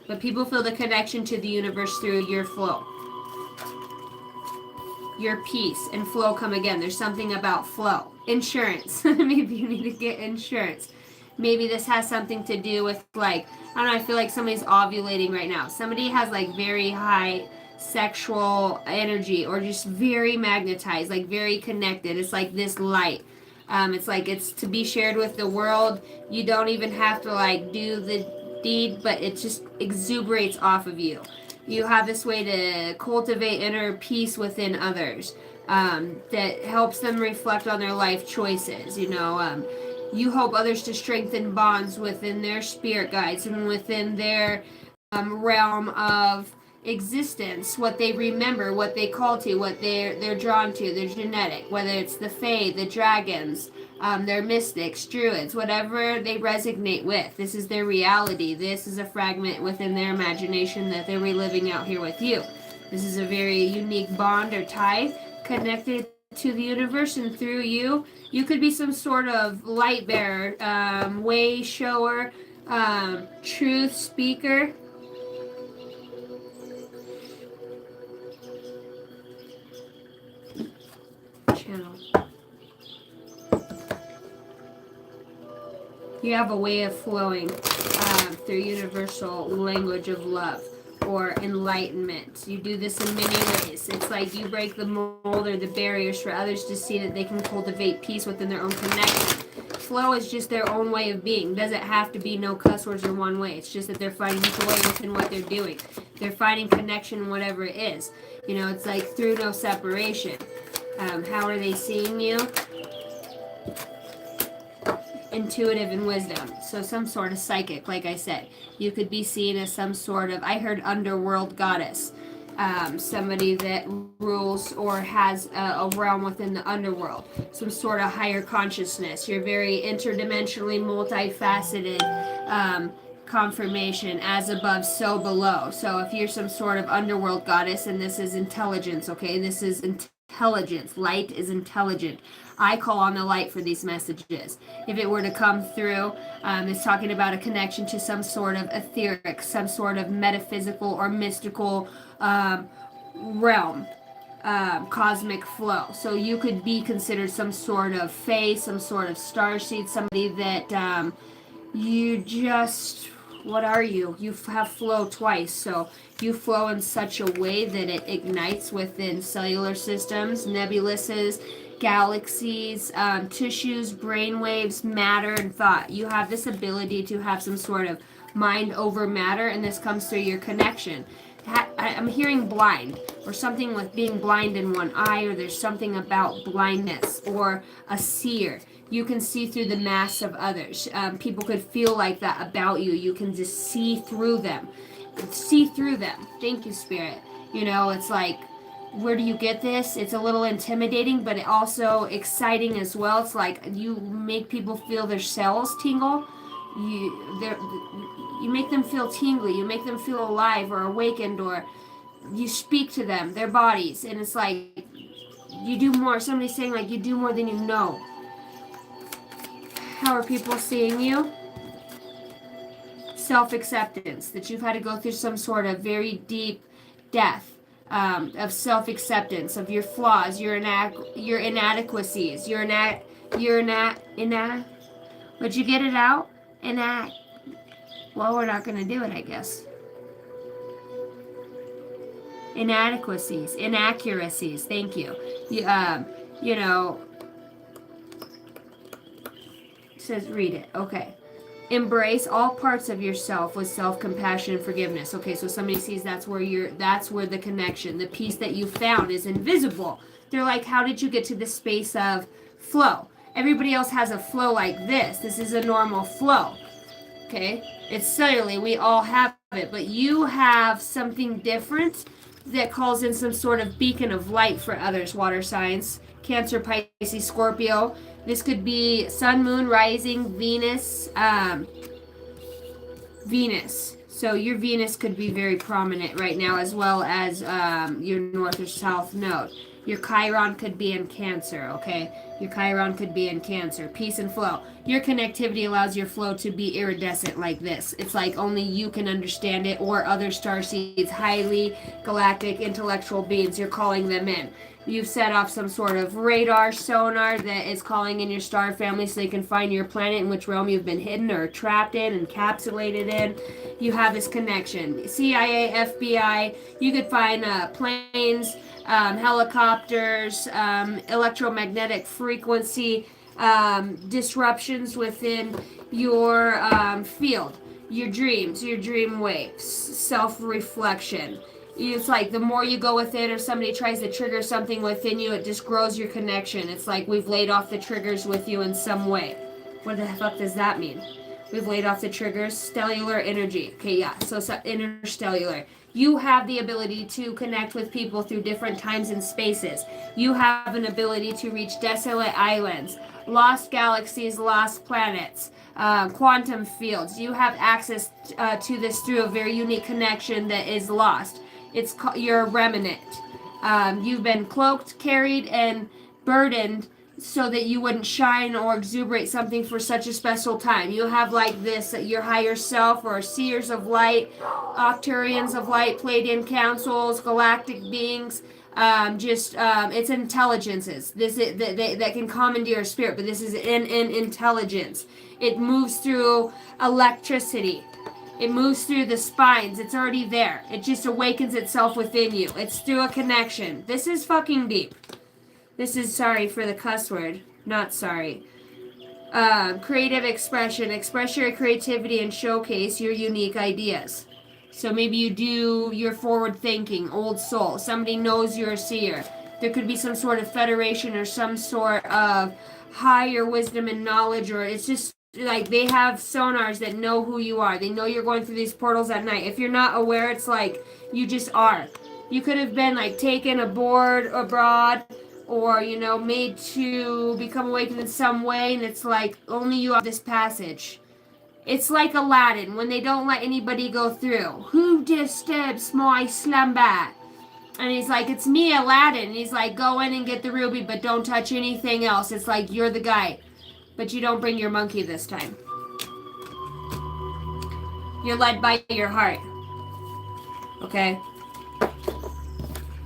S3: but people feel the connection to the universe through your flow. Your peace and flow come again. There's something about flow. Insurance. Maybe you need to get insurance. Maybe this has something to do with, like, I don't know, I feel like somebody's ovulating right now. Somebody has like very high sexual energy or just very magnetized, like very connected. It's like this light. It's like it's to be shared with the world. You don't even have to like do the deed, but it just exuberates off of you. You have this way to cultivate inner peace within others that helps them reflect on their life choices. You help others to strengthen bonds within their spirit guides and within their realm of existence, what they remember, what they call to, what they're drawn to, their genetic, whether it's the fae, the dragons, their mystics, druids, whatever they resonate with. This is their reality. This is a fragment within their imagination that they're reliving out here with you. This is a very unique bond or tie connected to the universe, and through you, you could be some sort of light bearer, way shower, truth speaker. Channel. You have a way of flowing through universal language of love or enlightenment. You do this in many ways. It's like you break the mold or the barriers for others to see that they can cultivate peace within their own connection. Flow is just their own way of being. Doesn't have to be no cuss words or one way. It's just that they're finding joy within what they're doing. They're finding connection, whatever it is. It's like through no separation. How are they seeing you? Intuitive and wisdom. So some sort of psychic, like I said. You could be seen as some sort of, I heard underworld goddess. Somebody that rules or has a realm within the underworld. Some sort of higher consciousness. You're very interdimensionally multifaceted confirmation, as above, so below. So if you're some sort of underworld goddess, and this is intelligence, okay? This is intelligence. Light is intelligent. I call on the light for these messages. If it were to come through, it's talking about a connection to some sort of etheric, some sort of metaphysical or mystical realm, cosmic flow. So you could be considered some sort of fae, some sort of starseed, somebody that you just, what are you? You have flow twice. So you flow in such a way that it ignites within cellular systems, nebuluses, galaxies, tissues, brainwaves, matter, and thought. You have this ability to have some sort of mind over matter, and this comes through your connection. I'm hearing blind, or something with being blind in one eye, or there's something about blindness, or a seer. You can see through the mass of others. People could feel like that about you. You can just see through them. See through them. Thank you, Spirit. You know, it's like, where do you get this? It's a little intimidating, but also exciting as well. It's like you make people feel their cells tingle. You make them feel tingly. You make them feel alive or awakened, or you speak to them, their bodies, and it's like you do more. Somebody's saying like you do more than you know. How are people seeing you? Self-acceptance, that you've had to go through some sort of very deep death of self-acceptance of your flaws, your inadequacies, would you get it out? Well, we're not going to do it, I guess. Inadequacies, inaccuracies. Thank you. You know, it says read it. Okay. Embrace all parts of yourself with self-compassion and forgiveness. Okay, so somebody sees that's where the connection, the peace that you found is invisible. They're like, how did you get to this space of flow? Everybody else has a flow like this. This is a normal flow. Okay? It's cellularly, we all have it, but you have something different that calls in some sort of beacon of light for others, water signs, Cancer, Pisces, Scorpio. This could be Sun, Moon, Rising, Venus. Venus. So your Venus could be very prominent right now, as well as your North or South node. Your Chiron could be in Cancer, okay? Your Chiron could be in Cancer. Peace and flow. Your connectivity allows your flow to be iridescent like this. It's like only you can understand it, or other starseeds, highly galactic intellectual beings. You're calling them in. You've set off some sort of radar sonar that is calling in your star family so they can find your planet, in which realm you've been hidden or trapped in, encapsulated in. You have this connection. CIA, FBI, you could find planes, helicopters, electromagnetic frequency disruptions within your field, your dreams, your dream waves, self-reflection. It's like the more you go within, or somebody tries to trigger something within you, it just grows your connection. It's like we've laid off the triggers with you in some way. What the fuck does that mean? We've laid off the triggers. Stellar energy. Okay, yeah, so interstellar. You have the ability to connect with people through different times and spaces. You have an ability to reach desolate islands, lost galaxies, lost planets, quantum fields. You have access to this through a very unique connection that is lost. You're a remnant. You've been cloaked, carried, and burdened so that you wouldn't shine or exuberate something for such a special time. You have like this, your higher self, or seers of light, Octurians of light, Pleiadian councils, galactic beings. It's intelligences. That can come into your spirit, but this is in intelligence. It moves through electricity. It moves through the spines. It's already there. It just awakens itself within you. It's through a connection. This is fucking deep. This is, sorry for the cuss word. Not sorry. Creative expression. Express your creativity and showcase your unique ideas. So maybe you do your forward thinking, old soul. Somebody knows you're a seer. There could be some sort of federation or some sort of higher wisdom and knowledge, or it's just like they have sonars that know who you are. They know you're going through these portals at night. If you're not aware, it's like you just are. You could have been like taken aboard abroad, or made to become awakened in some way, and it's like only you have this passage. It's like Aladdin when they don't let anybody go through. Who disturbs my slumber? And he's like, it's me, Aladdin. And he's like, go in and get the ruby, but don't touch anything else. It's like, you're the guy. But you don't bring your monkey this time. You're led by your heart. Okay?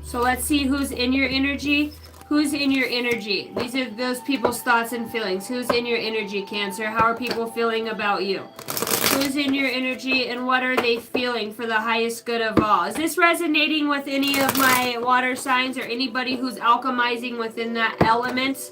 S3: So let's see who's in your energy. Who's in your energy? These are those people's thoughts and feelings. Who's in your energy, Cancer? How are people feeling about you? Who's in your energy and what are they feeling for the highest good of all? Is this resonating with any of my water signs or anybody who's alchemizing within that element?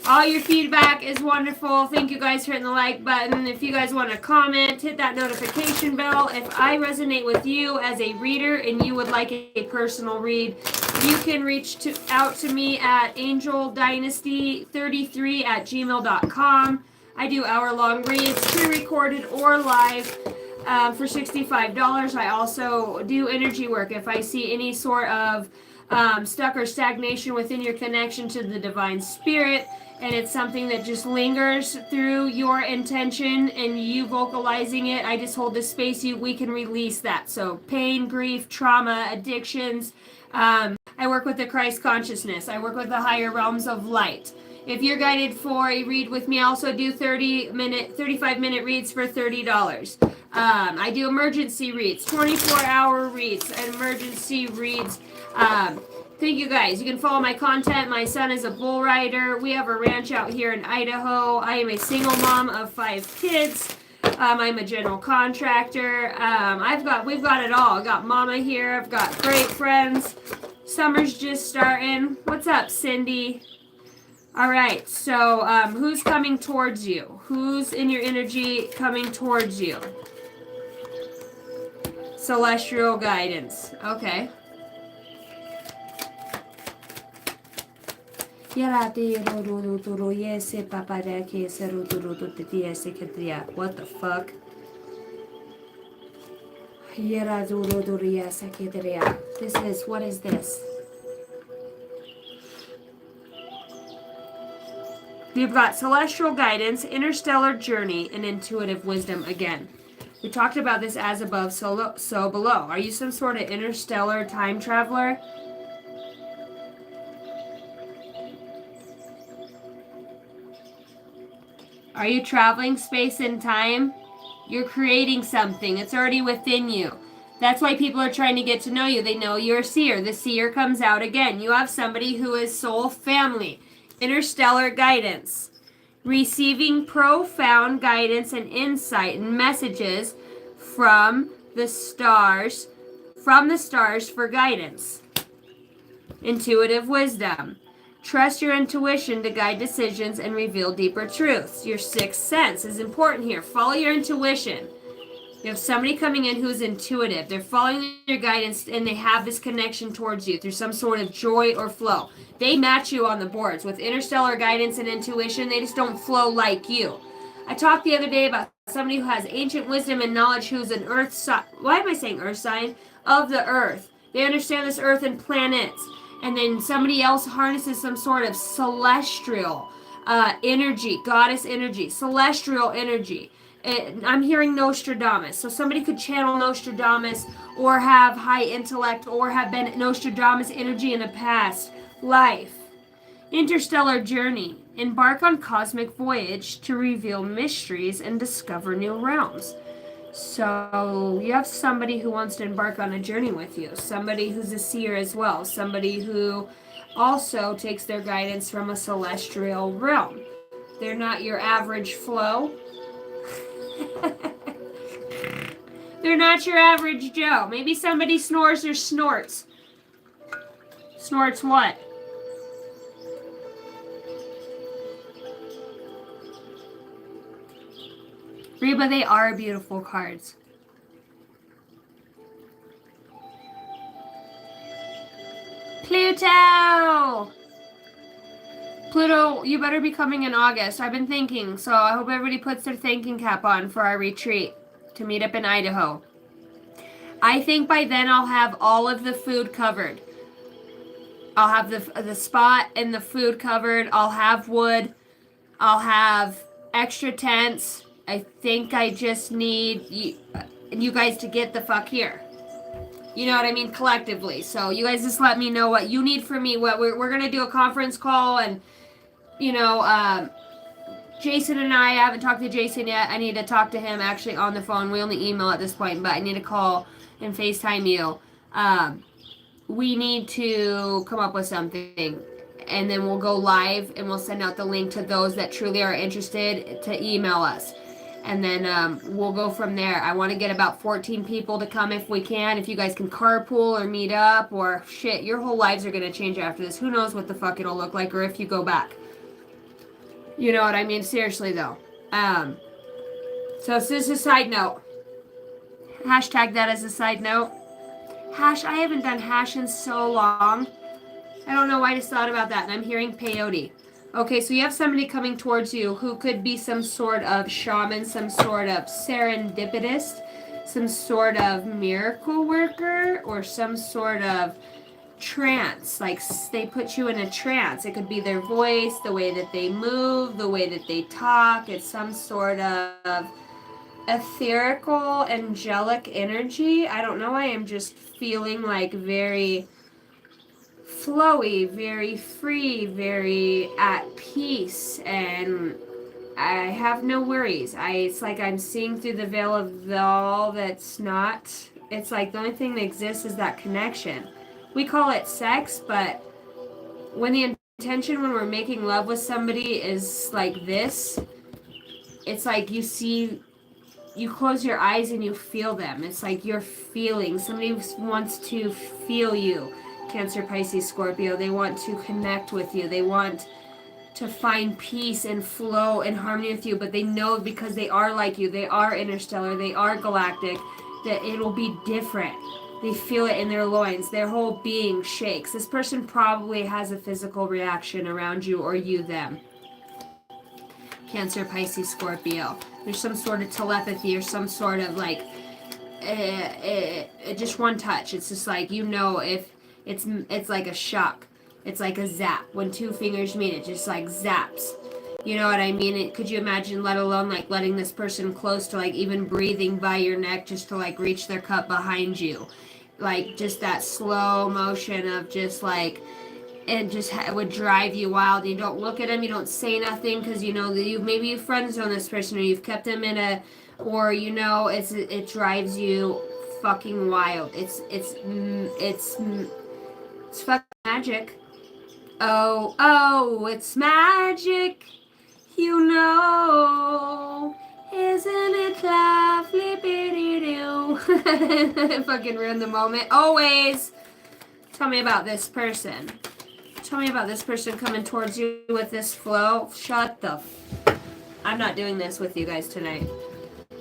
S3: All your feedback is wonderful. Thank you guys for hitting the like button. If you guys want to comment, hit that notification bell. If I resonate with you as a reader and you would like a personal read, you can reach out to me at angeldynasty33@gmail.com. I do hour-long reads, pre-recorded or live for $65. I also do energy work. If I see any sort of stuck or stagnation within your connection to the divine spirit, and it's something that just lingers through your intention and you vocalizing it, I just hold this space. We can release that. So pain, grief, trauma, addictions. I work with the Christ consciousness. I work with the higher realms of light. If you're guided for a read with me, I also do 35-minute reads for $30. I do emergency reads, 24-hour reads, emergency reads. Thank you guys. You can follow my content. My son is a bull rider. We have a ranch out here in Idaho. I am a single mom of 5 kids. I'm a general contractor. We've got it all. I got mama here. I've got great friends. Summer's just starting. What's up, Cindy? All right. So, who's coming towards you? Who's in your energy coming towards you? Celestial guidance. Okay. What the fuck? What is this? You've got celestial guidance, interstellar journey, and intuitive wisdom again. We talked about this as above, so below. Are you some sort of interstellar time traveler? Are you traveling space and time? You're creating something. It's already within you. That's why people are trying to get to know you. They know you're a seer. The seer comes out again. You have somebody who is soul family. Interstellar guidance. Receiving profound guidance and insight and messages from the stars for guidance. Intuitive wisdom. Trust your intuition to guide decisions and reveal deeper truths. Your sixth sense is important here. Follow your intuition. You have somebody coming in who is intuitive. They're following your guidance and they have this connection towards you through some sort of joy or flow. They match you on the boards. With interstellar guidance and intuition, they just don't flow like you. I talked the other day about somebody who has ancient wisdom and knowledge who's an earth sign. Why am I saying earth sign? Of the earth. They understand this earth and planets. And then somebody else harnesses some sort of celestial energy, goddess energy, celestial energy. I'm hearing Nostradamus. So somebody could channel Nostradamus or have high intellect or have been Nostradamus energy in a past life. Interstellar journey. Embark on cosmic voyage to reveal mysteries and discover new realms. So you have somebody who wants to embark on a journey with you, somebody who's a seer as well, somebody who also takes their guidance from a celestial realm. They're not your average flow. They're not your average Joe. Maybe somebody snores or snorts. Snorts what? Reba, they are beautiful cards. Pluto! Pluto, you better be coming in August. I've been thinking, so I hope everybody puts their thinking cap on for our retreat to meet up in Idaho. I think by then I'll have all of the food covered. I'll have the spot and the food covered. I'll have wood. I'll have extra tense. I think I just need you guys to get the fuck here. You know what I mean? Collectively. So you guys just let me know what you need from me. What we're going to do a conference call, and, you know, Jason and I haven't talked to Jason yet. I need to talk to him actually on the phone. We only email at this point, but I need to call and FaceTime you. We need to come up with something, and then we'll go live and we'll send out the link to those that truly are interested to email us. And then we'll go from there. I want to get about 14 people to come if we can. If you guys can carpool or meet up or shit, your whole lives are going to change after this. Who knows what the fuck it'll look like or if you go back. You know what I mean? Seriously, though. So this is a side note. Hashtag that as a side note. I haven't done hash in so long. I don't know why I just thought about that. And I'm hearing peyote. Okay, so you have somebody coming towards you who could be some sort of shaman, some sort of serendipitist, some sort of miracle worker, or some sort of trance. Like, they put you in a trance. It could be their voice, the way that they move, the way that they talk. It's some sort of etherical, angelic energy. I don't know. I am just feeling like very flowy, very free, very at peace, and I have no worries. It's like I'm seeing through the veil of all that's not. It's like the only thing that exists is that connection. We call it sex, but when the intention when we're making love with somebody is like this, it's like you close your eyes and you feel them. It's like you're feeling. Somebody wants to feel you. Cancer, Pisces, Scorpio, they want to connect with you. They want to find peace and flow and harmony with you, but they know because they are like you, they are interstellar, they are galactic, that it'll be different. They feel it in their loins. Their whole being shakes. This person probably has a physical reaction around you or you them. Cancer, Pisces, Scorpio. There's some sort of telepathy or some sort of like just one touch. It's just like, you know, if it's like a shock. It's like a zap. When two fingers meet, it just like zaps. You know what I mean? Could you imagine, let alone like letting this person close to like even breathing by your neck just to like reach their cup behind you? Like just that slow motion of just like, it just would drive you wild. You don't look at them, you don't say nothing because you know that maybe you've friends on this person or you've kept them in a, or you know, it drives you fucking wild. It's fucking magic. Oh, it's magic. You know, isn't it lovely, bitty-doo? Fucking ruin the moment. Always. Tell me about this person. Tell me about this person coming towards you with this flow. Shut the I'm not doing this with you guys tonight.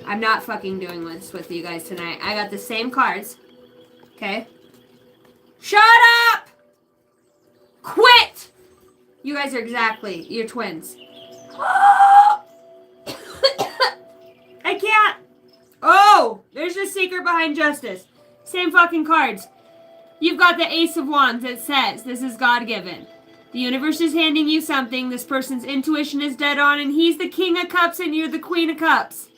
S3: I'm not fucking doing this with you guys tonight. I got the same cards. Okay? Shut up! Quit! You guys are you're twins. I can't. Oh, there's a secret behind justice. Same fucking cards. You've got the Ace of Wands that says this is God-given. The universe is handing you something. This person's intuition is dead on, and he's the King of Cups and you're the Queen of Cups.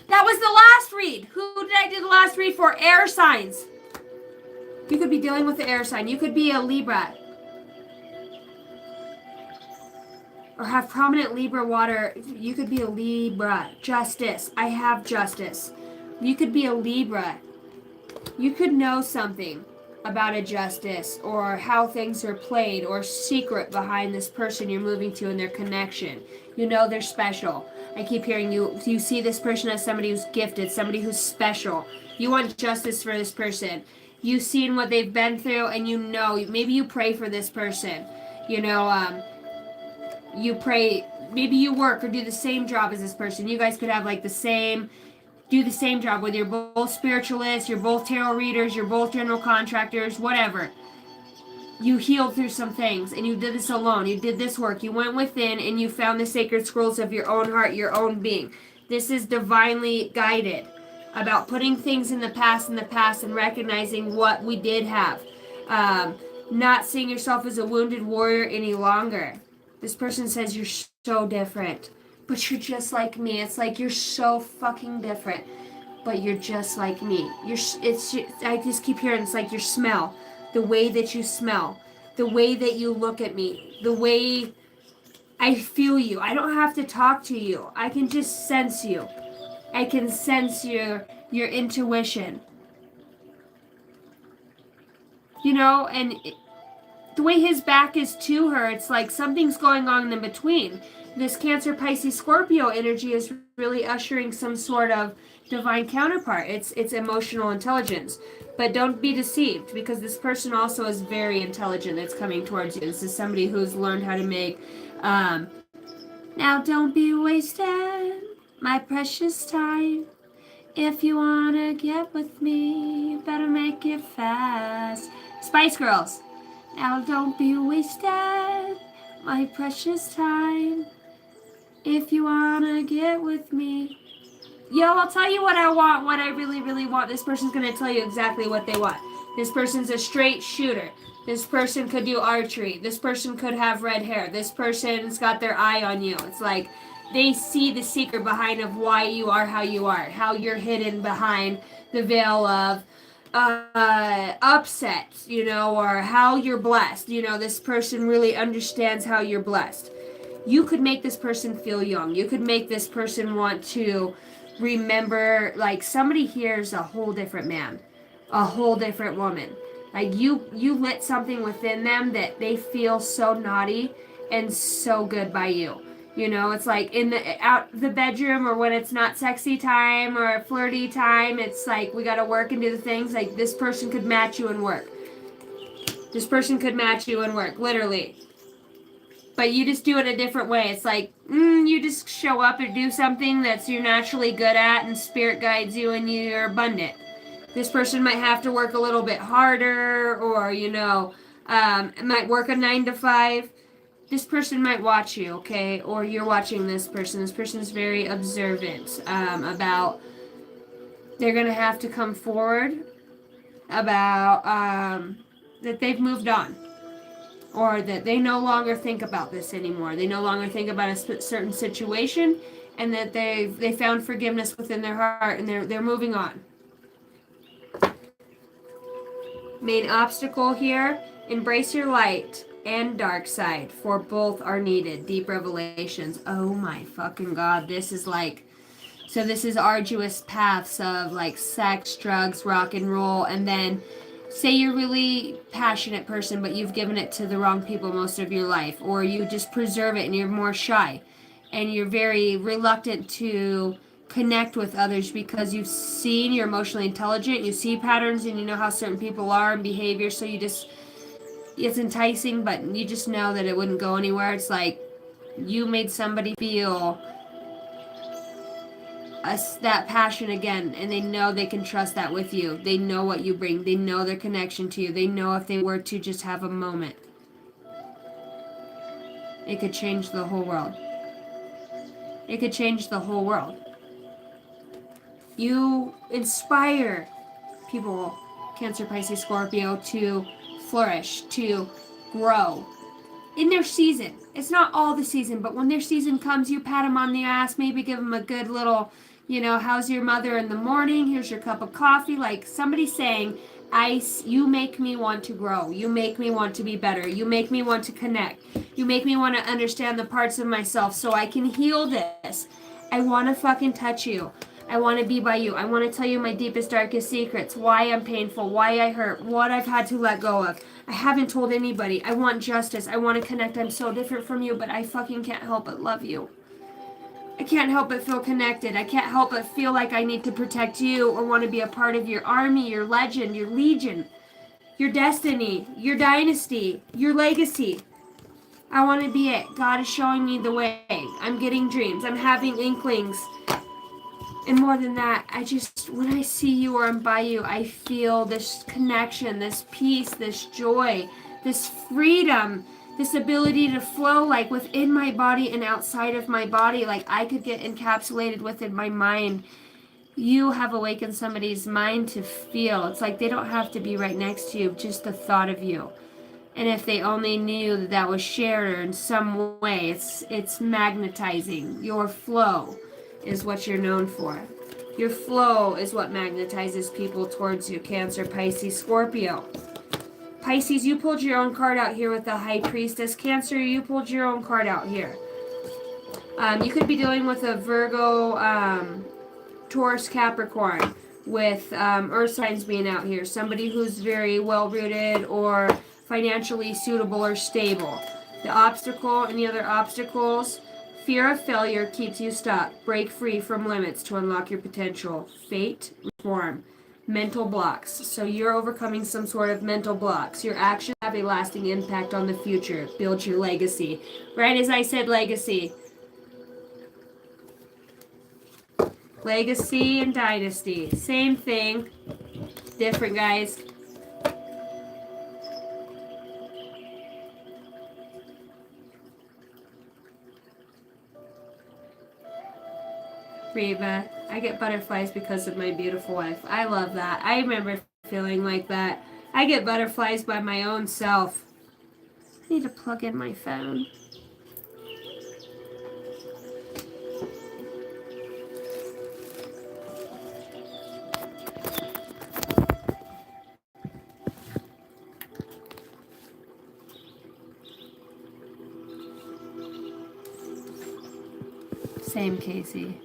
S3: That was the last read. Who did I do the last read for? Air signs. You could be dealing with the air sign. You could be a Libra. Or have prominent Libra water. You could be a Libra. Justice. I have justice. You could be a Libra. You could know something about a justice or how things are played or secret behind this person you're moving to and their connection. You know they're special. I keep hearing you see this person as somebody who's gifted, somebody who's special. You want justice for this person. You've seen what they've been through and you know, maybe you pray for this person. You know, you pray, maybe you work or do the same job as this person. You guys could have like do the same job, whether you're both spiritualists, you're both tarot readers, you're both general contractors, whatever. You healed through some things and you did this alone. You did this work. You went within and you found the sacred scrolls of your own heart, your own being. This is divinely guided about putting things in the past and recognizing what we did have. Not seeing yourself as a wounded warrior any longer. This person says you're so different. but you're just like me. It's like you're so fucking different, but you're just like me. I just keep hearing it's like your smell, the way that you smell, the way that you look at me, the way I feel you. I don't have to talk to you. I can just sense you. I can sense your intuition. You know, and the way his back is to her, it's like something's going on in between. This Cancer, Pisces, Scorpio energy is really ushering some sort of divine counterpart. It's emotional intelligence. But don't be deceived, because this person also is very intelligent that's coming towards you. This is somebody who's learned how to make now don't be wasting my precious time. If you wanna get with me, you better make it fast. Spice Girls. Now don't be wasting my precious time. If you wanna get with me. Yo, I'll tell you what I want, what I really, really want. This person's gonna tell you exactly what they want. This person's a straight shooter. This person could do archery. This person could have red hair. This person's got their eye on you. It's like they see the secret behind of why you are how you are, how you're hidden behind the veil of upset, you know, or how you're blessed. You know, this person really understands how you're blessed. You could make this person feel young. You could make this person want to remember, like, somebody here's a whole different man, a whole different woman. Like you lit something within them that they feel so naughty and so good by you. You know, it's like in the bedroom, or when it's not sexy time or flirty time, it's like we got to work and do the things. Like this person could match you in work. This person could match you in work, literally. But you just do it a different way. It's like you just show up and do something that you're naturally good at, and spirit guides you, and you're abundant. This person might have to work a little bit harder, or, you know, might work a 9 to 5. This person might watch you, okay? Or you're watching this person. This person's very observant about, they're going to have to come forward about that they've moved on. Or that they no longer think about this anymore. They no longer think about a certain situation, and that they found forgiveness within their heart, and they're moving on. Main obstacle here, embrace your light and dark side, for both are needed. Deep revelations. Oh my fucking God. This is like, so this is arduous paths of like sex, drugs, rock and roll, and then say you're really passionate person, but you've given it to the wrong people most of your life, or you just preserve it and you're more shy and you're very reluctant to connect with others because you've seen, you're emotionally intelligent, you see patterns and you know how certain people are and behavior, so you just, it's enticing, but you just know that it wouldn't go anywhere. It's like you made somebody feel that passion again, and they know they can trust that with you. They know what you bring. They know their connection to you. They know if they were to just have a moment, it could change the whole world. It could change the whole world. You inspire people, Cancer, Pisces, Scorpio, to flourish, to grow in their season. It's not all the season, but when their season comes, you pat them on the ass, maybe give them a good little, you know, how's your mother in the morning? Here's your cup of coffee. Like somebody saying, you make me want to grow. You make me want to be better. You make me want to connect. You make me want to understand the parts of myself so I can heal this. I want to fucking touch you. I want to be by you. I want to tell you my deepest, darkest secrets, why I'm painful, why I hurt, what I've had to let go of. I haven't told anybody. I want justice. I want to connect. I'm so different from you, but I fucking can't help but love you. I can't help but feel connected. I can't help but feel like I need to protect you or want to be a part of your army, your legend, your legion, your destiny, your dynasty, your legacy. I want to be it. God is showing me the way. I'm getting dreams. I'm having inklings. And more than that, I just, when I see you or I'm by you, I feel this connection, this peace, this joy, this freedom, this ability to flow like within my body and outside of my body. Like I could get encapsulated within my mind. You have awakened somebody's mind to feel. It's like they don't have to be right next to you, just the thought of you. And if they only knew that that was shared in some way, it's magnetizing. Your flow is what you're known for. Your flow is what magnetizes people towards you, Cancer, Pisces, Scorpio. Pisces, you pulled your own card out here with the High Priestess. Cancer, you pulled your own card out here. You could be dealing with a Virgo, Taurus, Capricorn, with earth signs being out here. Somebody who's very well-rooted or financially suitable or stable. The obstacle, any other obstacles? Fear of failure keeps you stuck. Break free from limits to unlock your potential. Fate, reform. Mental blocks. So you're overcoming some sort of mental blocks. Your actions have a lasting impact on the future. Build your legacy. Right as I said, legacy. Legacy and dynasty. Same thing. Different, guys. Reva, I get butterflies because of my beautiful wife. I love that. I remember feeling like that. I get butterflies by my own self. I need to plug in my phone. Same, Casey.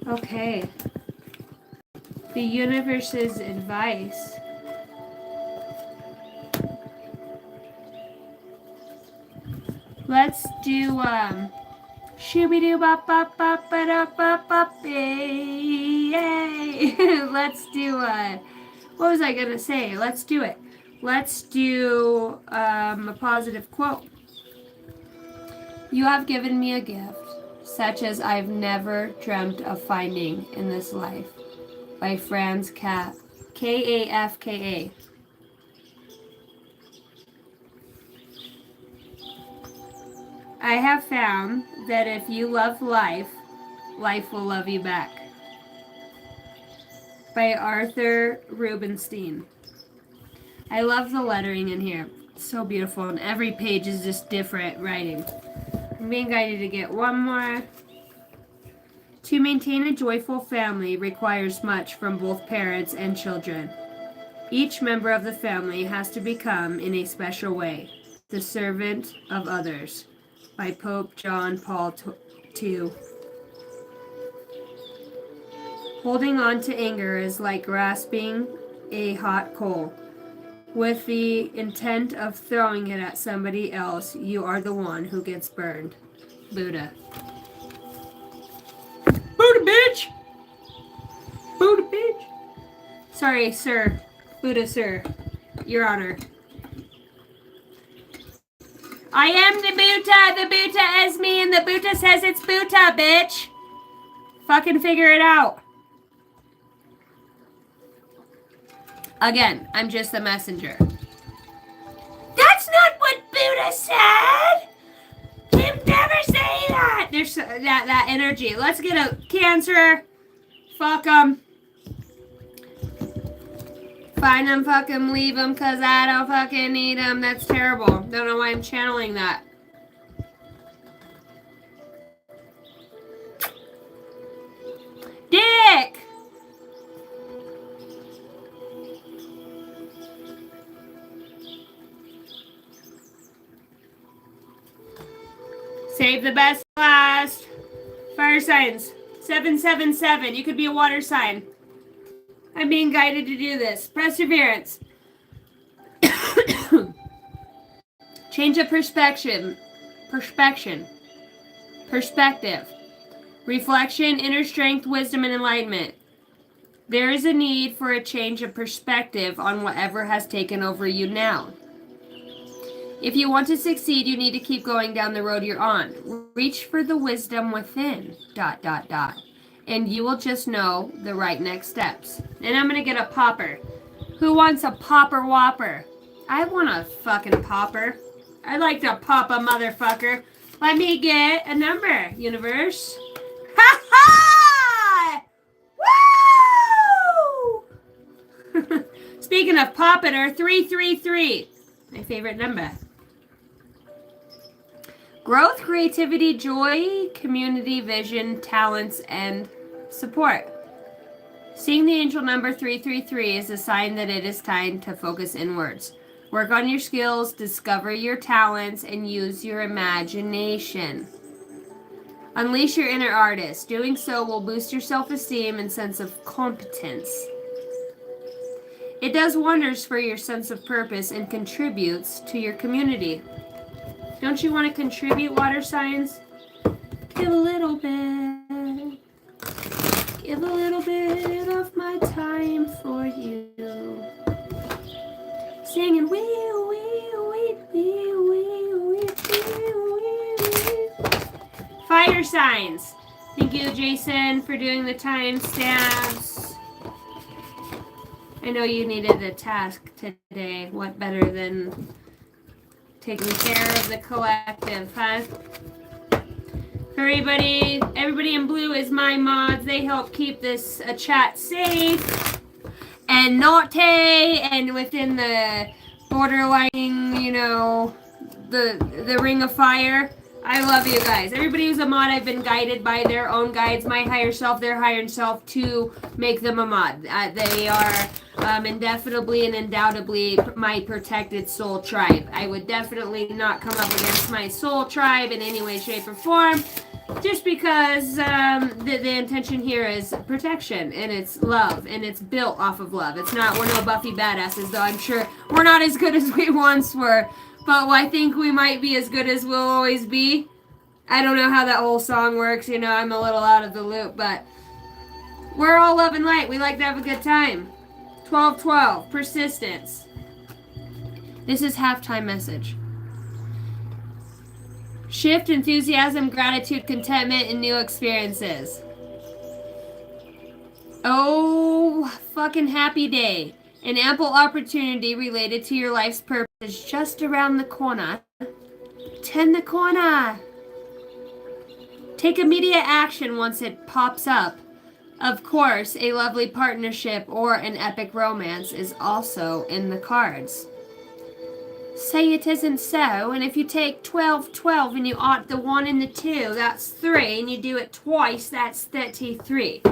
S3: Okay. The universe's advice. Let's do shooby-doo bop bop bop bop bop bop yay. Let's do what was I gonna say? Let's do it. Let's do a positive quote. You have given me a gift such as I've never dreamt of finding in this life. By Franz Kafka. Kafka. I have found that if you love life, life will love you back. By Arthur Rubinstein. I love the lettering in here. It's so beautiful, and every page is just different writing. I'm being guided to get one more. To maintain a joyful family requires much from both parents and children. Each member of the family has to become, in a special way, the servant of others. By Pope John Paul II. Holding on to anger is like grasping a hot coal. With the intent of throwing it at somebody else, you are the one who gets burned. Buddha. Buddha, bitch! Buddha, bitch! Sorry, sir. Buddha, sir. Your Honor. I am the Buddha. The Buddha is me, and the Buddha says it's Buddha, bitch. Fucking figure it out. Again, I'm just the messenger. That's not what Buddha said. You never say that. There's that energy. Let's get a Cancer. Fuck them. Find them, fuck them, leave them, cause I don't fucking need them. That's terrible. Don't know why I'm channeling that. Dick! Save the best for last. Fire signs. 777. You could be a water sign. I'm being guided to do this. Perseverance. Change of perspective. Perspective. Reflection, inner strength, wisdom, and enlightenment. There is a need for a change of perspective on whatever has taken over you now. If you want to succeed, you need to keep going down the road you're on. Reach for the wisdom within, ... And you will just know the right next steps. And I'm going to get a popper. Who wants a popper whopper? I want a fucking popper. I'd like to pop a motherfucker. Let me get a number, universe. Ha ha! Woo! Speaking of popping her, 333. My favorite number. Growth, creativity, joy, community, vision, talents, and support. Seeing the angel number 333 is a sign that it is time to focus inwards. Work on your skills, discover your talents, and use your imagination. Unleash your inner artist. Doing so will boost your self-esteem and sense of competence. It does wonders for your sense of purpose and contributes to your community. Don't you want to contribute, water signs? Give a little bit. Give a little bit of my time for you. Singing wee wee wee wee wee wee wee wee. Fire signs. Thank you, Jason, for doing the timestamps. I know you needed a task today. What better than taking care of the collective, huh? Everybody in blue is my mods. They help keep this chat safe and naughty and within the borderline, you know, the ring of fire. I love you guys. Everybody who's a mod, I've been guided by their own guides, my higher self, their higher self, to make them a mod. They are indefinitely and undoubtedly my protected soul tribe. I would definitely not come up against my soul tribe in any way, shape, or form, just because the intention here is protection, and it's love, and it's built off of love. It's not, we're no Buffy badasses, though I'm sure we're not as good as we once were, but I think we might be as good as we'll always be. I don't know how that whole song works, you know, I'm a little out of the loop, but we're all love and light. We like to have a good time. 12-12, persistence. This is halftime message. Shift, enthusiasm, gratitude, contentment, and new experiences. Oh, fucking happy day. An ample opportunity related to your life's purpose is just around the corner. Tend the corner. Take immediate action once it pops up. Of course, a lovely partnership or an epic romance is also in the cards. Say it isn't so, and if you take 12-12 and you add the 1 and the 2, that's 3, and you do it twice, that's 33.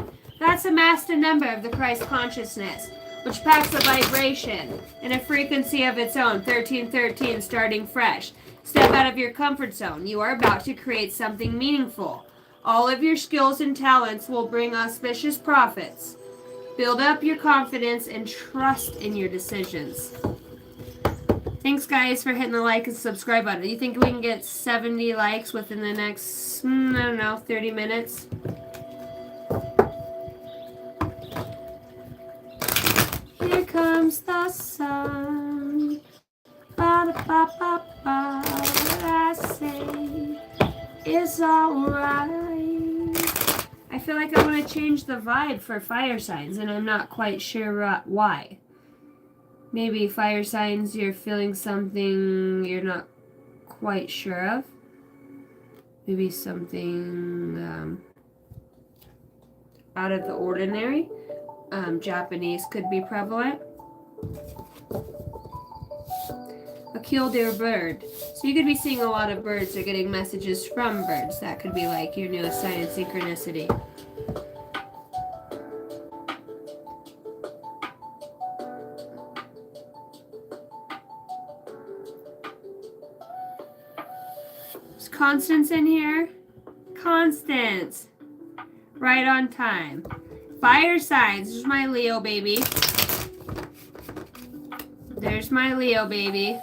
S3: That's a master number of the Christ consciousness, which packs a vibration and a frequency of its own, 1313, starting fresh. Step out of your comfort zone. You are about to create something meaningful. All of your skills and talents will bring auspicious profits. Build up your confidence and trust in your decisions. Thanks, guys, for hitting the like and subscribe button. Do you think we can get 70 likes within the next, I don't know, 30 minutes? Here comes the sun. Ba-da-ba-ba-ba. What I say is alright. I feel like I want to change the vibe for fire signs, and I'm not quite sure why. Maybe fire signs, you're feeling something you're not quite sure of. Maybe something out of the ordinary. Japanese could be prevalent. A killdeer bird. So you could be seeing a lot of birds or getting messages from birds. That could be like your newest sign of synchronicity. Is Constance in here? Constance. Right on time. Fire signs. There's my Leo baby. There's my Leo baby.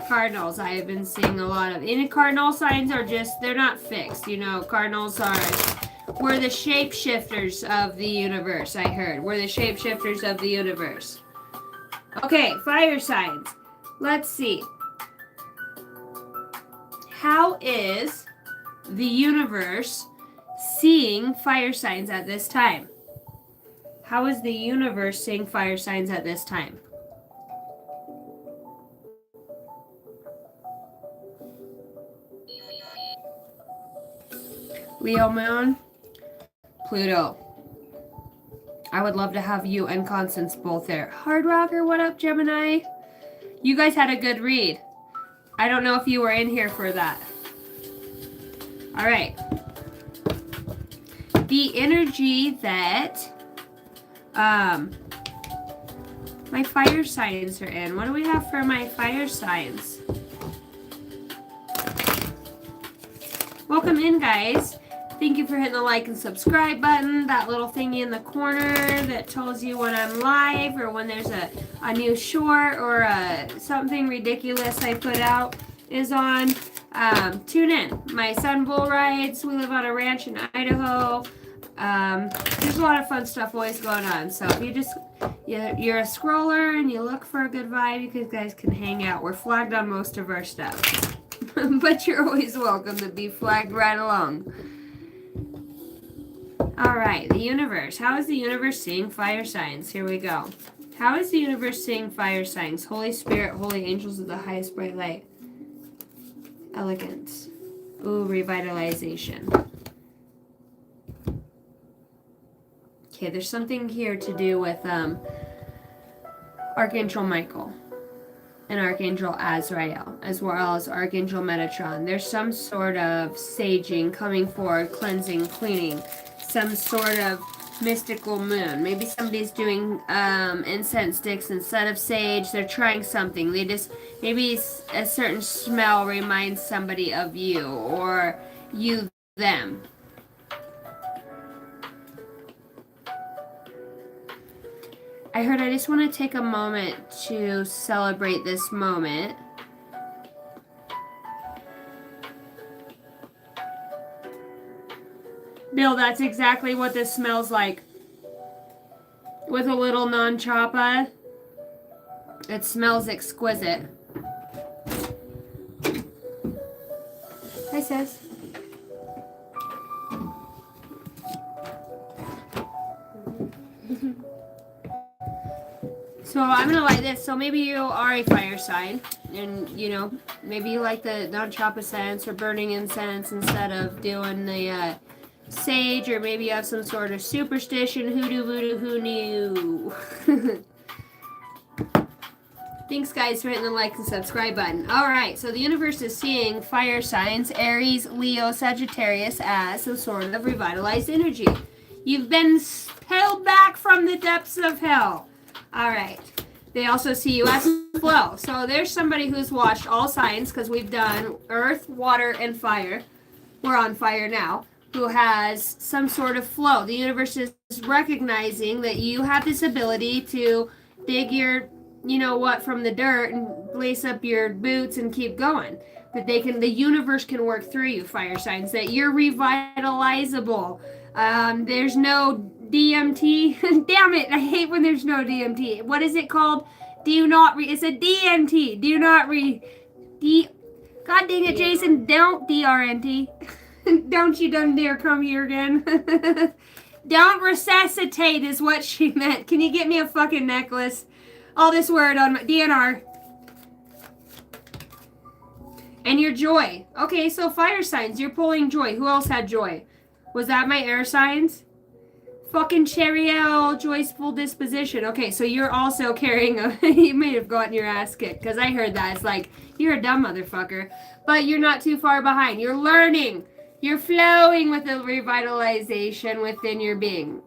S3: Cardinals. I have been seeing a lot of. And cardinal signs are just, they're not fixed. You know, cardinals are, we're the shapeshifters of the universe, I heard. We're the shapeshifters of the universe. Okay, fire signs. Let's see. How is the universe seeing fire signs at this time? How is the universe seeing fire signs at this time? Leo moon, Pluto. I would love to have you and Constance both there. Hard Rocker, what up, Gemini? You guys had a good read. I don't know if you were in here for that. All right. The energy that my fire signs are in. What do we have for my fire signs? Welcome in, guys. Thank you for hitting the like and subscribe button. That little thingy in the corner that tells you when I'm live or when there's a new short or something ridiculous I put out is on. Tune in. My son bull rides. We live on a ranch in Idaho. There's a lot of fun stuff always going on. So if you're a scroller and you look for a good vibe, you guys can hang out. We're flagged on most of our stuff. But you're always welcome to be flagged right along. All right, the universe. How is the universe seeing fire signs? Here we go. How is the universe seeing fire signs? Holy Spirit, holy angels of the highest bright light. Elegance. Ooh, revitalization. Okay, there's something here to do with Archangel Michael and Archangel Azrael, as well as Archangel Metatron. There's some sort of saging coming forward, cleansing, cleaning, some sort of mystical moon. Maybe somebody's doing incense sticks instead of sage. They're trying something. Maybe a certain smell reminds somebody of you, or you them. I just want to take a moment to celebrate this moment. Bill, that's exactly what this smells like. With a little non-choppa. It smells exquisite. Hi, sis. So I'm going to light this. So maybe you are a fire sign. And, maybe you like the non-choppa scents or burning incense instead of doing the sage, or maybe you have some sort of superstition, hoodoo, voodoo, who knew? Thanks, guys, for hitting the like and subscribe button. All right, so the universe is seeing fire signs, Aries, Leo, Sagittarius, as some sort of revitalized energy. You've been held back from the depths of hell. All right. They also see you as flow. So there's somebody who's watched all signs, because we've done earth, water, and fire. We're on fire now. Who has some sort of flow. The universe is recognizing that you have this ability to dig your, from the dirt and lace up your boots and keep going. That the universe can work through you, fire signs. That you're revitalizable. There's no DMT. Damn it, I hate when there's no DMT. What is it called? It's a DMT. God dang it, Jason, don't DRNT. Don't you dare come here again. Don't resuscitate is what she meant. Can you get me a fucking necklace? All this word on my DNR. And your joy. Okay, so fire signs, you're pulling joy. Who else had joy? Was that my air signs? Fucking Cheriel, joyful disposition. Okay, so you're also carrying you may have gotten your ass kicked, because I heard that. It's like, you're a dumb motherfucker. But you're not too far behind. You're learning. You're flowing with the revitalization within your being.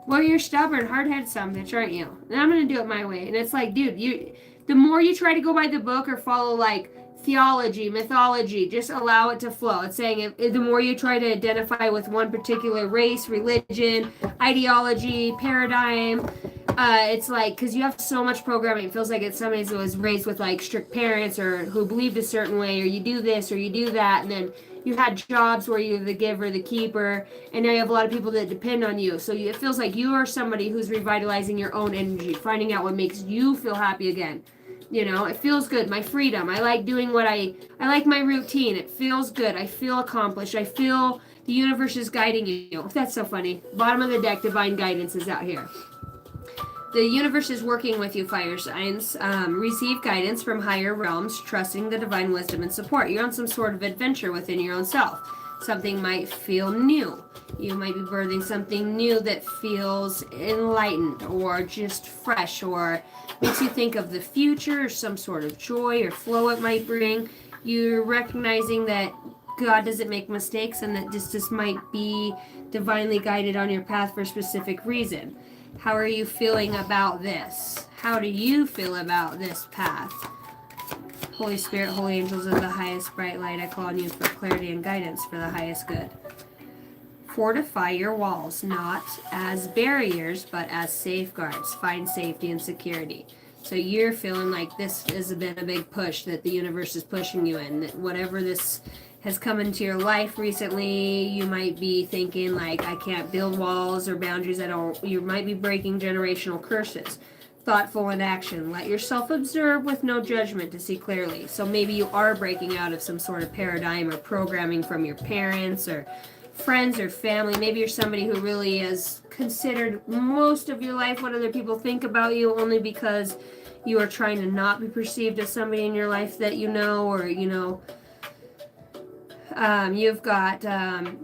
S3: Well, you're stubborn, hard-headed some bitch, aren't you? And I'm going to do it my way. And it's like, dude, the more you try to go by the book or follow, like, theology, mythology, just allow it to flow. It's saying the more you try to identify with one particular race, religion, ideology, paradigm, it's like, because you have so much programming, it feels like it's somebody who was raised with, like, strict parents or who believed a certain way, or you do this or you do that, and then you had jobs where you're the giver, the keeper, and now you have a lot of people that depend on you. So it feels like you are somebody who's revitalizing your own energy, finding out what makes you feel happy again. It feels good. My freedom. I like doing what I like my routine. It feels good. I feel accomplished. I feel the universe is guiding you. That's so funny. Bottom of the deck, divine guidance is out here. The universe is working with you, fire signs. Receive guidance from higher realms, trusting the divine wisdom and support. You're on some sort of adventure within your own self. Something might feel new. You might be birthing something new that feels enlightened or just fresh or makes you think of the future or some sort of joy or flow it might bring. You're recognizing that God doesn't make mistakes and that this might be divinely guided on your path for a specific reason. How are you feeling about this? How do you feel about this path? Holy Spirit, holy angels of the highest bright light, I call on you for clarity and guidance for the highest good. Fortify your walls, not as barriers, but as safeguards. Find safety and security. So you're feeling like this has been a big push that the universe is pushing you in. That whatever this has come into your life recently, you might be thinking like, I can't build walls or boundaries. You might be breaking generational curses. Thoughtful in action. Let yourself observe with no judgment to see clearly. So maybe you are breaking out of some sort of paradigm or programming from your parents or friends or family. Maybe you're somebody who really has considered most of your life what other people think about you only because you are trying to not be perceived as somebody in your life that you know, or you've got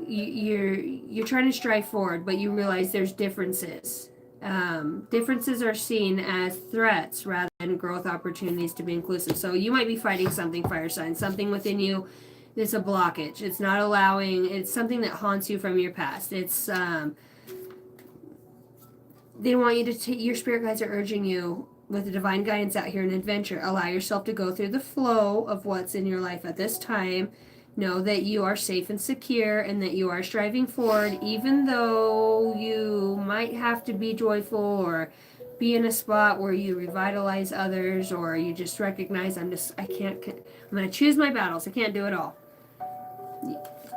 S3: you're trying to strive forward, but you realize there's differences. Differences are seen as threats rather than growth opportunities to be inclusive. So you might be fighting something, fire sign, something within you. It's a blockage. It's not allowing. It's something that haunts you from your past. It's they want you to your spirit guides are urging you with the divine guidance out here in adventure. Allow yourself to go through the flow of what's in your life at this time. Know that you are safe and secure and that you are striving forward, even though you might have to be joyful or be in a spot where you revitalize others, or you just recognize I'm going to choose my battles. I can't do it all.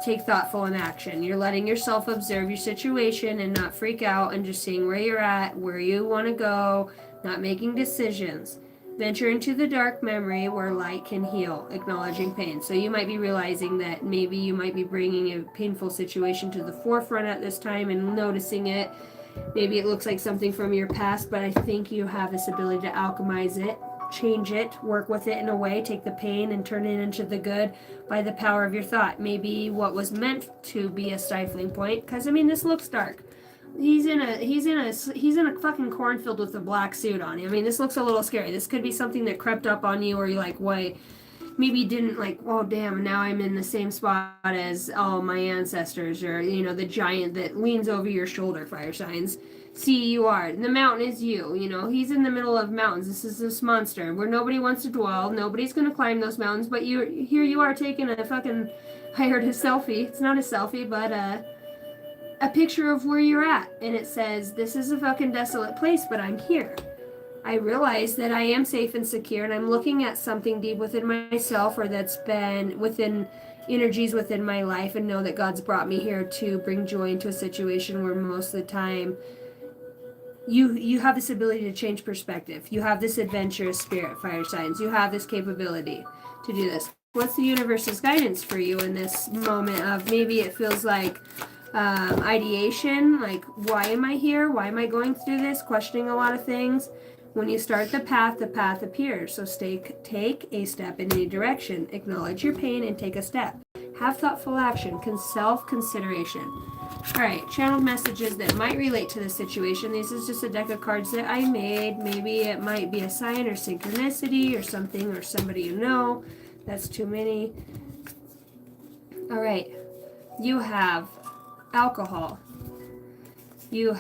S3: Take thoughtful in action. You're letting yourself observe your situation and not freak out, and just seeing where you're at, where you want to go, not making decisions. Venture into the dark memory where light can heal, acknowledging pain. So you might be realizing that maybe you might be bringing a painful situation to the forefront at this time and noticing it. Maybe it looks like something from your past, but I think you have this ability to alchemize it, change it, work with it in a way, take the pain and turn it into the good by the power of your thought. Maybe what was meant to be a stifling point, because this looks dark. He's in a fucking cornfield with a black suit on. This looks a little scary. This could be something that crept up on you, or you're like, wait, maybe you didn't oh damn, now I'm in the same spot as all my ancestors, or the giant that leans over your shoulder, fire signs. See, you are. The mountain is you. He's in the middle of mountains. This monster where nobody wants to dwell. Nobody's gonna climb those mountains, but here you are taking a fucking, I heard a selfie. It's not a selfie, but a picture of where you're at, and it says, this is a fucking desolate place, but I'm here. I realize that I am safe and secure, and I'm looking at something deep within myself, or that's been within energies within my life, and know that God's brought me here to bring joy into a situation where most of the time you have this ability to change perspective. You have this adventurous spirit, fire signs. You have this capability to do this. What's the universe's guidance for you in this moment of maybe it feels like ideation, like, why am I here? Why am I going through this? Questioning a lot of things. When you start the path appears. So take a step in any direction. Acknowledge your pain and take a step. Have thoughtful action. Self-consideration. All right, channeled messages that might relate to the situation. This is just a deck of cards that I made. Maybe it might be a sign or synchronicity or something, or somebody you know. That's too many. All right, you have alcohol. You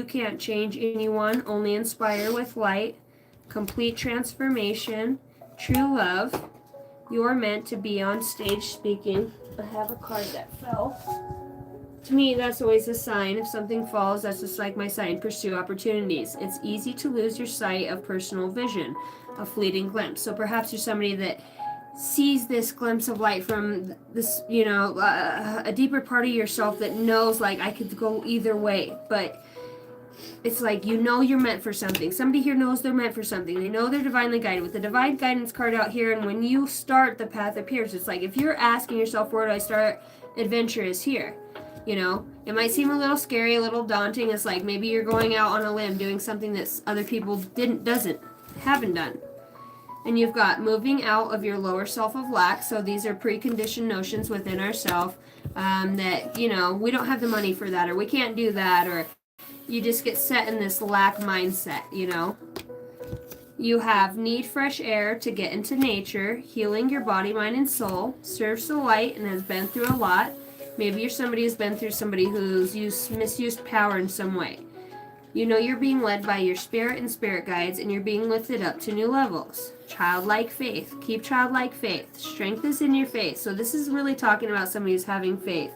S3: can't change anyone, only inspire with light, complete transformation, true love. You're meant to be on stage speaking. I have a card that fell. To me, that's always a sign. If something falls, that's just like my sign. Pursue opportunities. It's easy to lose your sight of personal vision, a fleeting glimpse. So perhaps you're somebody that sees this glimpse of light from this, a deeper part of yourself that knows, like, I could go either way, but it's like, you're meant for something. Somebody here knows they're meant for something. They know they're divinely guided with the divine guidance card out here. And when you start, the path appears. It's like, if you're asking yourself, where do I start? Adventure is here. You know, it might seem a little scary, a little daunting. It's like maybe you're going out on a limb doing something that other people haven't done. And you've got moving out of your lower self of lack. So these are preconditioned notions within ourself that, you know, we don't have the money for that, or we can't do that, or you just get set in this lack mindset, you know. You have need fresh air to get into nature, healing your body, mind, and soul, serves the light and has been through a lot. Maybe you're somebody who's been through somebody who's misused power in some way. You know you're being led by your spirit and spirit guides, and you're being lifted up to new levels. Childlike faith. Keep childlike faith. Strength is in your faith. So this is really talking about somebody who's having faith.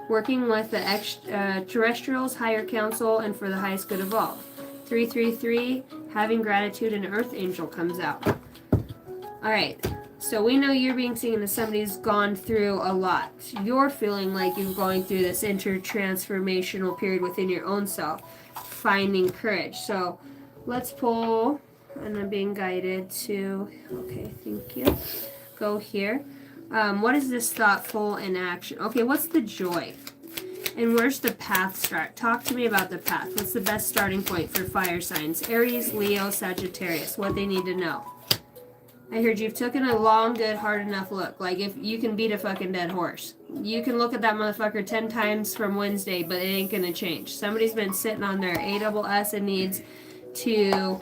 S3: Working with the terrestrials, higher council, and for the highest good of all. 333, having gratitude, and earth angel comes out. All right. So we know you're being seen as somebody who's gone through a lot. You're feeling like you're going through this intertransformational period within your own self, finding courage. So let's pull, and I'm being guided to, okay, thank you. Go here. What is this thoughtful in action? Okay, what's the joy? And where's the path start? Talk to me about the path. What's the best starting point for fire signs? Aries, Leo, Sagittarius. What they need to know. I heard you've taken a long, good, hard enough look. Like, if you can beat a fucking dead horse. You can look at that motherfucker 10 times from Wednesday, but it ain't gonna change. Somebody's been sitting on their ASS and needs to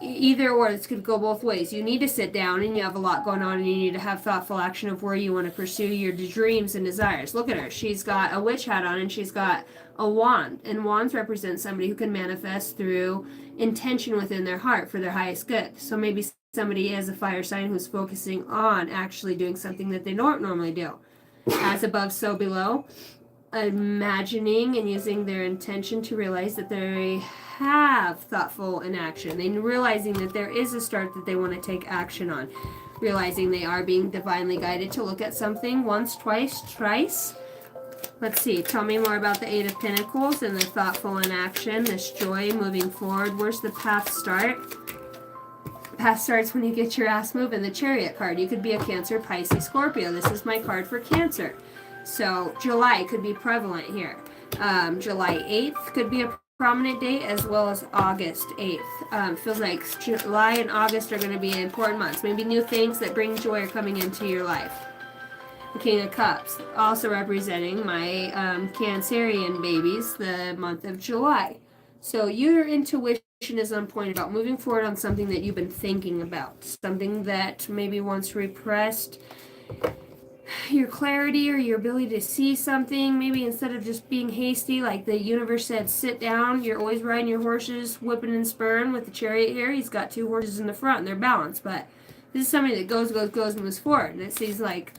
S3: either or. This could go both ways. You need to sit down and you have a lot going on and you need to have thoughtful action of where you want to pursue your dreams and desires. Look at her. She's got a witch hat on and she's got a wand. And wands represent somebody who can manifest through intention within their heart for their highest good. So maybe somebody is a fire sign who's focusing on actually doing something that they don't normally do. As above, so below. Imagining and using their intention to realize that they have thoughtful in action. And realizing that there is a start that they want to take action on. Realizing they are being divinely guided to look at something once, twice, thrice. Let's see. Tell me more about the Eight of Pentacles and the thoughtful in action. This joy moving forward. Where's the path start? Path starts when you get your ass moving. The Chariot card. You could be a Cancer, Pisces, Scorpio. This is my card for Cancer. So July could be prevalent here. July 8th could be a prominent date, as well as August 8th. Feels like July and August are going to be important months. Maybe new things that bring joy are coming into your life. The King of Cups, also representing my Cancerian babies, the month of July. So your intuition is on point about moving forward on something that you've been thinking about, something that maybe once repressed. Your clarity or your ability to see something, maybe instead of just being hasty, like the universe said, sit down. You're always riding your horses, whipping and spurring. With the Chariot here, he's got two horses in the front and they're balanced, but this is somebody that goes and moves forward. And it seems like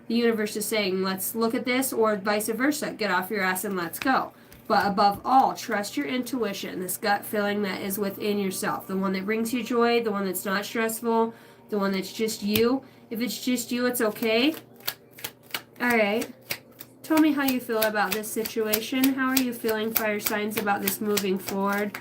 S3: the universe is saying, let's look at this, or vice versa, get off your ass and let's go. But above all, trust your intuition, this gut feeling that is within yourself, the one that brings you joy, the one that's not stressful, the one that's just you. If it's just you, it's okay. All right. Tell me how you feel about this situation. How are you feeling, fire signs, about this moving forward?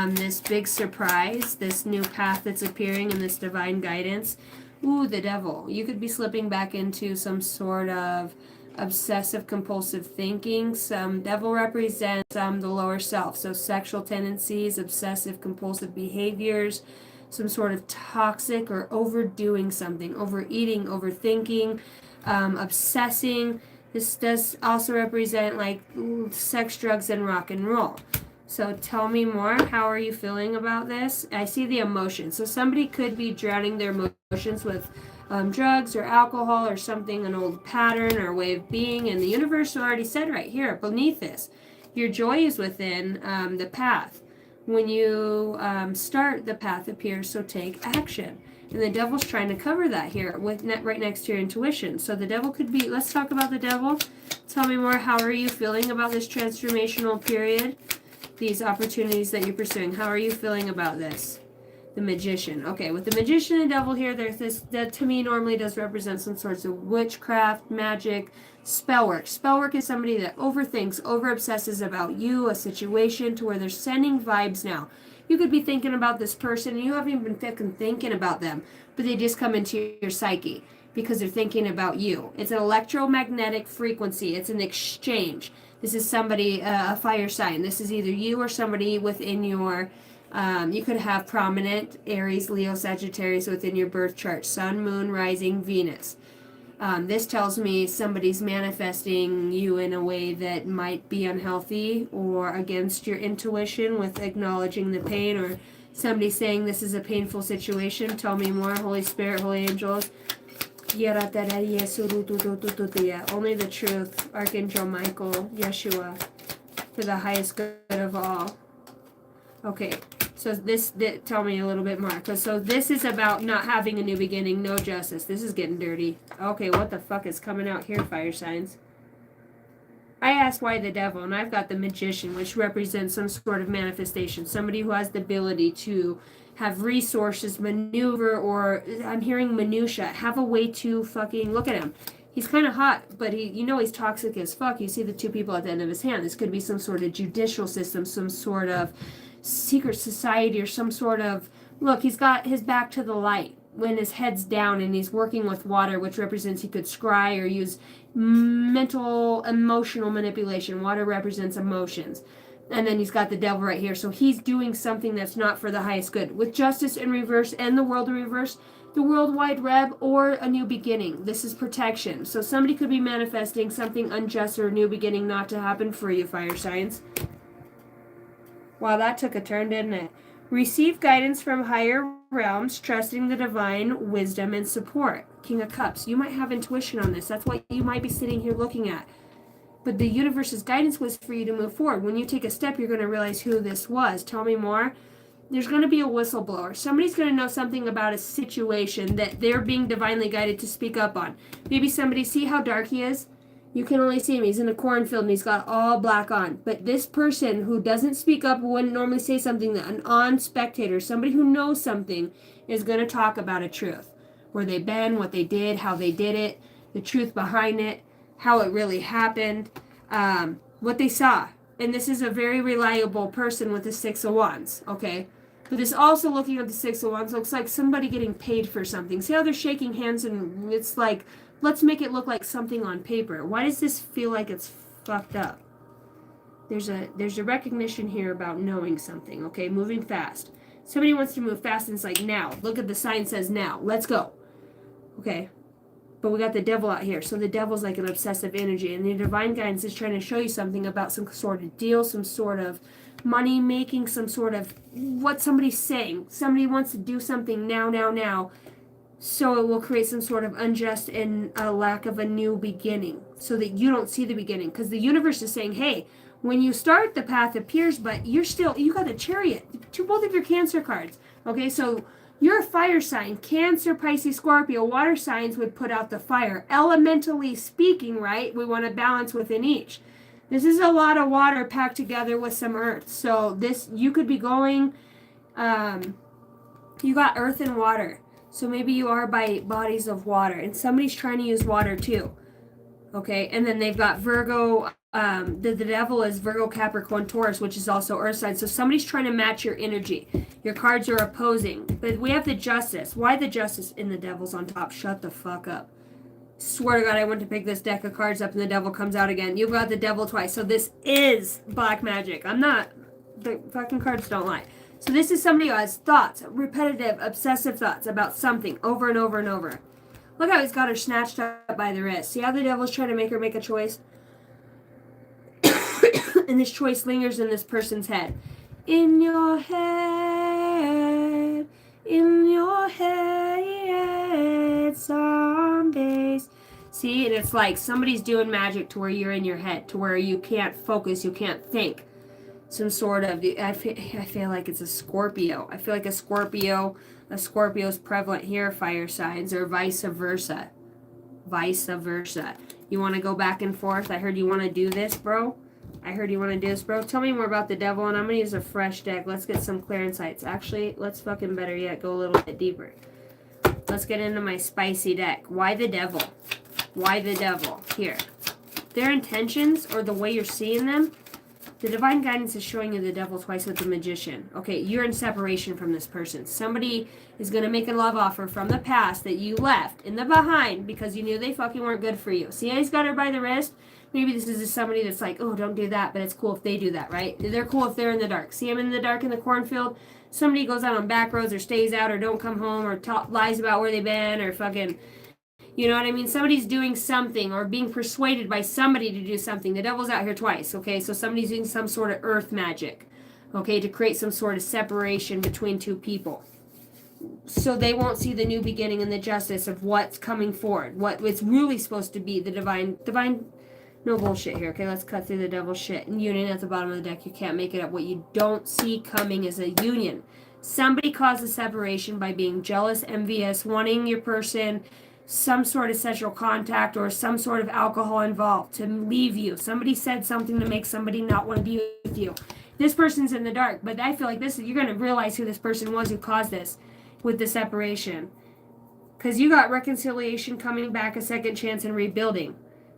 S3: This big surprise, this new path that's appearing, and this divine guidance. Ooh, the Devil. You could be slipping back into some sort of obsessive compulsive thinking. Some Devil represents the lower self. So sexual tendencies, obsessive compulsive behaviors, some sort of toxic or overdoing something, overeating, overthinking. Obsessing. This does also represent like sex, drugs, and rock and roll. So tell me more. How are you feeling about this? I see the emotion. So somebody could be drowning their emotions with drugs or alcohol or something, an old pattern or way of being. And the universe already said right here beneath this, your joy is within the path. When you start, the path appears, so take action. And the Devil's trying to cover that here with right next to your intuition. So the Devil could be, let's talk about the Devil. Tell me more. How are you feeling about this transformational period? These opportunities that you're pursuing. How are you feeling about this? The Magician. Okay, with the Magician and Devil here, there's this that to me normally does represent some sorts of witchcraft, magic, spell work. Spell work is somebody that overthinks, over-obsesses about you, a situation, to where they're sending vibes now. You could be thinking about this person and you haven't even been thinking about them, but they just come into your psyche. because they're thinking about you. It's an electromagnetic frequency. It's an exchange. This is somebody, a fire sign. This is either you or somebody within your, you could have prominent Aries, Leo, Sagittarius within your birth chart. Sun, Moon, Rising, Venus. This tells me somebody's manifesting you in a way that might be unhealthy or against your intuition with acknowledging the pain, or somebody saying this is a painful situation. Tell me more, Holy Spirit, Holy Angels. Only the truth, Archangel Michael, Yeshua, for the highest good of all. Okay, so tell me a little bit more. So this is about not having a new beginning, no justice. This is getting dirty. Okay, what the fuck is coming out here, fire signs? I asked why the devil, and I've got the magician, which represents some sort of manifestation. Somebody who has the ability to have resources, maneuver, or I'm hearing minutia, have a way to fucking, look at him. He's kind of hot, but he's toxic as fuck. You see the two people at the end of his hand. This could be some sort of judicial system, some sort of secret society, or some sort of, look, he's got his back to the light when his head's down, and he's working with water, which represents he could scry or use mental, emotional manipulation. Water represents emotions. And then he's got the devil right here. So he's doing something that's not for the highest good. With justice in reverse and the world in reverse, the worldwide reb or a new beginning. This is protection. So somebody could be manifesting something unjust or a new beginning not to happen for you, fire signs. Wow, that took a turn, didn't it? Receive guidance from higher realms, trusting the divine wisdom and support. King of Cups. You might have intuition on this. That's what you might be sitting here looking at. But the universe's guidance was for you to move forward. When you take a step, you're going to realize who this was. Tell me more. There's going to be a whistleblower. Somebody's going to know something about a situation that they're being divinely guided to speak up on. Maybe somebody, see how dark he is? You can only see him. He's in a cornfield and he's got all black on. But this person who doesn't speak up, wouldn't normally say something, that an on-spectator, somebody who knows something, is going to talk about a truth. Where they've been, what they did, how they did it, the truth behind it, how it really happened, what they saw. And this is a very reliable person with the Six of Wands, okay? But this also, looking at the Six of Wands, looks like somebody getting paid for something. See how they're shaking hands, and it's like, let's make it look like something on paper. Why does this feel like it's fucked up? There's a recognition here about knowing something, okay? Moving fast. Somebody wants to move fast, and it's like, now. Look at the sign says now. Let's go. Okay? But we got the devil out here. So the devil's like an obsessive energy. And the divine guidance is trying to show you something about some sort of deal, some sort of money making, some sort of what somebody's saying. Somebody wants to do something now. So it will create some sort of unjust and a lack of a new beginning. So that you don't see the beginning. Because the universe is saying, hey, when you start, the path appears, but you got the Chariot. Both of your Cancer cards. Okay, so you're a fire sign. Cancer, Pisces, Scorpio, water signs would put out the fire. Elementally speaking, right? We want to balance within each. This is a lot of water packed together with some earth. So this, you could be going, you got earth and water. So maybe you are by bodies of water. And somebody's trying to use water too. Okay, and then they've got Virgo. The devil is Virgo, Capricorn, Taurus, which is also earth sign. So somebody's trying to match your energy. Your cards are opposing. But we have the justice. Why the justice? In the devil's on top. Shut the fuck up. Swear to God, I went to pick this deck of cards up and the devil comes out again. You've got the devil twice. So this is black magic. I'm not. The fucking cards don't lie. So this is somebody who has thoughts, repetitive, obsessive thoughts about something over and over and over. Look how he's got her snatched up by the wrist. See how the devil's trying to make her make a choice? And this choice lingers in this person's head. In your head, some days. See, and it's like somebody's doing magic to where you're in your head, to where you can't focus, you can't think. Some sort of, I feel like it's a Scorpio. I feel like a Scorpio's prevalent here, fire signs, or vice versa. Vice versa. You want to go back and forth? I heard you want to do this, bro. Tell me more about the devil, and I'm going to use a fresh deck. Let's get some clear insights. Actually, let's fucking better yet, go a little bit deeper. Let's get into my spicy deck. Why the devil? Why the devil? Here. Their intentions, or the way you're seeing them, The divine guidance is showing you the devil twice with the magician. Okay, you're in separation from this person. Somebody is going to make a love offer from the past that you left in the behind because you knew they fucking weren't good for you. See how he's got her by the wrist? Maybe this is just somebody that's like, oh, don't do that, but it's cool if they do that, right? They're cool if they're in the dark. See him in the dark in the cornfield? Somebody goes out on back roads or stays out or don't come home or lies about where they've been or fucking... You know what I mean? Somebody's doing something or being persuaded by somebody to do something. The devil's out here twice, okay? So somebody's doing some sort of earth magic, okay, to create some sort of separation between two people. So they won't see the new beginning and the justice of what's coming forward, what it's really supposed to be, the divine, no bullshit here, okay? Let's cut through the devil's shit. And union at the bottom of the deck, you can't make it up. What you don't see coming is a union. Somebody causes separation by being jealous, envious, wanting your person... some sort of sexual contact or some sort of alcohol involved to leave you. Somebody said something to make somebody not want to be with you. This person's in the dark, but I feel like you're going to realize who this person was who caused this with the separation. Because you got reconciliation, coming back, a second chance, and rebuilding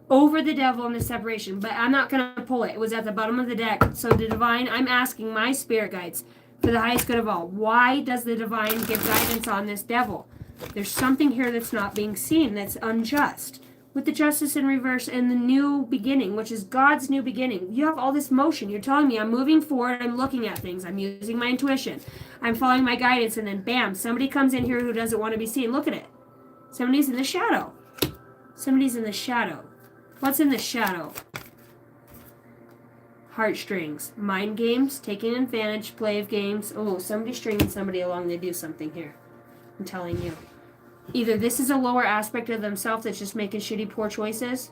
S3: over the devil and the separation. But I'm not going to pull it. It was at the bottom of the deck. So the divine, I'm asking my spirit guides for the highest good of all. Why does the divine give guidance on this devil? There's something here that's not being seen, that's unjust. With the justice in reverse and the new beginning, which is God's new beginning. You have all this motion. You're telling me I'm moving forward, I'm looking at things, I'm using my intuition, I'm following my guidance, and then bam, somebody comes in here who doesn't want to be seen. Look at it. Somebody's in the shadow. Somebody's in the shadow. What's in the shadow? Heartstrings. Mind games, taking advantage, play of games. Oh, somebody's stringing somebody along to do something here. I'm telling you. Either this is a lower aspect of themselves that's just making shitty, poor choices.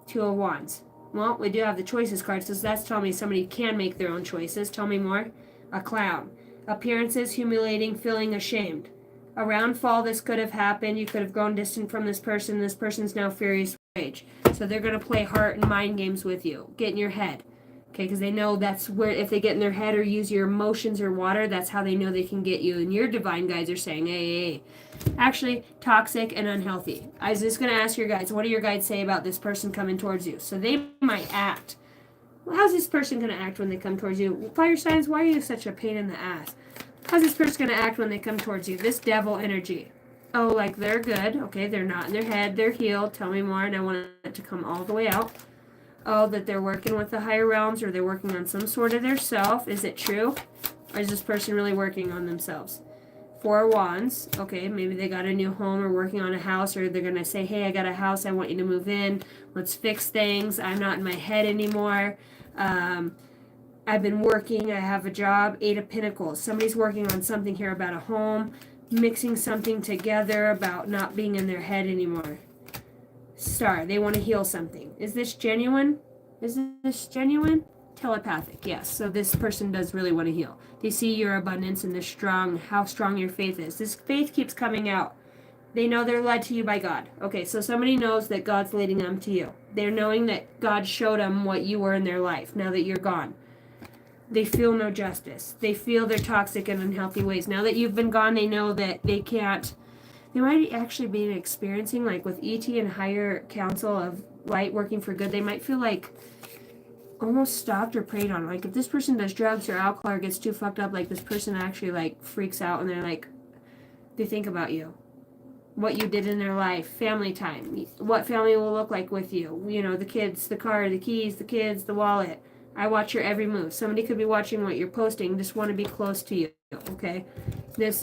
S3: Two of Wands. Well, we do have the choices card, so that's telling me somebody can make their own choices. Tell me more. A clown. Appearances, humiliating, feeling ashamed. Around fall, this could have happened. You could have grown distant from this person. This person's now furious rage. So they're going to play heart and mind games with you. Get in your head. Okay, because they know that's where, if they get in their head or use your emotions or water, that's how they know they can get you. And your divine guides are saying, hey. Actually, toxic and unhealthy. I was just going to ask your guides, what do your guides say about this person coming towards you? So they might act. Well, how's this person going to act when they come towards you? Fire signs, why are you such a pain in the ass? How's this person going to act when they come towards you? This devil energy. Oh, like they're good. Okay, they're not in their head. They're healed. Tell me more, and I want it to come all the way out. Oh, that they're working with the higher realms, or they're working on some sort of their self. Is it true? Or is this person really working on themselves? Four of Wands. Okay, maybe they got a new home or working on a house, or they're going to say, hey, I got a house. I want you to move in. Let's fix things. I'm not in my head anymore. I've been working. I have a job. Eight of Pentacles. Somebody's working on something here about a home, mixing something together about not being in their head anymore. Star, they want to heal something. Is this genuine? Is this genuine? Telepathic, yes. So this person does really want to heal. They see your abundance and how strong your faith is. This faith keeps coming out. They know they're led to you by God. Okay, so somebody knows that God's leading them to you. They're knowing that God showed them what you were in their life now that you're gone. They feel no justice. They feel their toxic and unhealthy ways. Now that you've been gone, they know that they can't. They might actually be experiencing, like with ET and higher council of light working for good, they might feel like almost stopped or preyed on. Like if this person does drugs or alcohol or gets too fucked up, like this person actually like freaks out and they're like, they think about you. What you did in their life, family time, what family will look like with you. You know, the kids, the car, the keys, the kids, the wallet. I watch your every move. Somebody could be watching what you're posting, just want to be close to you, okay?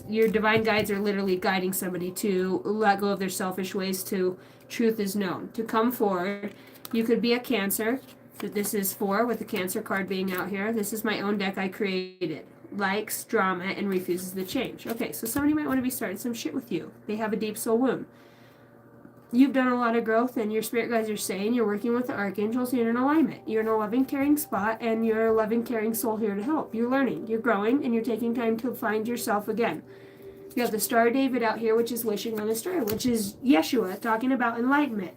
S3: Your divine guides are literally guiding somebody to let go of their selfish ways to truth is known. To come forward, you could be a Cancer, that this is for, with the Cancer card being out here. This is my own deck I created. Likes drama and refuses the change. Okay, so somebody might want to be starting some shit with you. They have a deep soul wound. You've done a lot of growth, and your spirit guides are saying you're working with the archangels, you're in alignment. You're in a loving, caring spot, and you're a loving, caring soul here to help. You're learning, you're growing, and you're taking time to find yourself again. You have the Star of David out here, which is wishing on a star, which is Yeshua talking about enlightenment.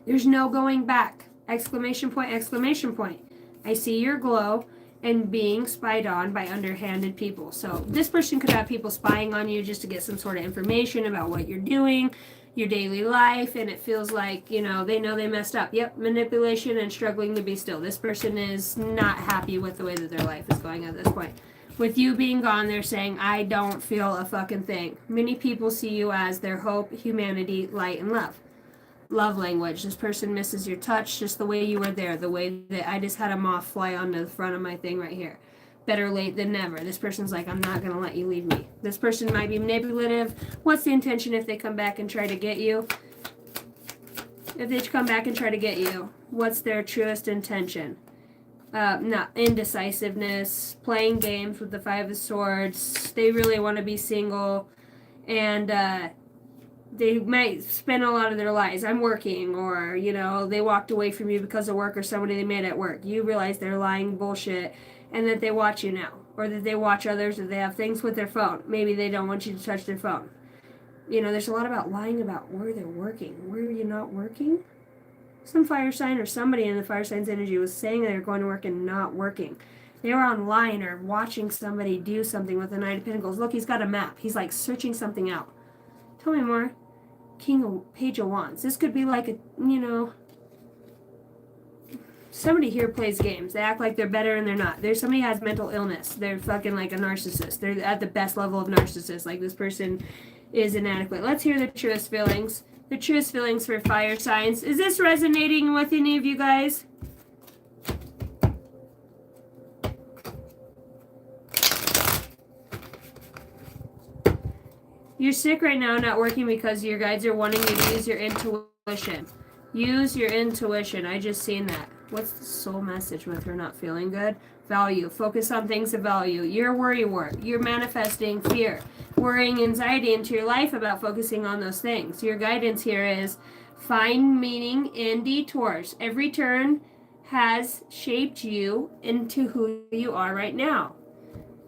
S3: There's no going back. Exclamation point, exclamation point. I see your glow and being spied on by underhanded people. So this person could have people spying on you just to get some sort of information about what you're doing, your daily life, and it feels like, you know they messed up. Yep, manipulation and struggling to be still. This person is not happy with the way that their life is going at this point. With you being gone, they're saying, I don't feel a fucking thing. Many people see you as their hope, humanity, light, and love. Love language. This person misses your touch, just the way you were there, the way that I just had a moth fly onto the front of my thing right here. Better late than never. This person's like, I'm not going to let you leave me. This person might be manipulative. What's the intention if they come back and try to get you? If they come back and try to get you, what's their truest intention? Not indecisiveness, playing games with the Five of Swords. They really want to be single, and they might spend a lot of their lives, I'm working, or, you know, they walked away from you because of work or somebody they met at work. You realize they're lying bullshit, and that they watch you now, or that they watch others, or they have things with their phone. Maybe they don't want you to touch their phone. You know, there's a lot about lying about where they're working. Where are you not working? Some fire sign or somebody in the fire sign's energy was saying they're going to work and not working. They were online or watching somebody do something with the Knight of Pentacles. Look, he's got a map. He's like searching something out. Tell me more. Page of Wands. This could be like a, you know, somebody here plays games. They act like they're better and they're not. There's somebody who has mental illness. They're fucking like a narcissist. They're at the best level of narcissist. Like, this person is inadequate. Let's hear the truest feelings. The truest feelings for fire signs. Is this resonating with any of you guys? You're sick right now, not working because your guides are wanting you to use your intuition. Use your intuition. I just seen that. What's the soul message with her not feeling good? Value. Focus on things of value. You're worry wart. You're manifesting fear, worrying, anxiety into your life about focusing on those things. Your guidance here is find meaning in detours. Every turn has shaped you into who you are right now.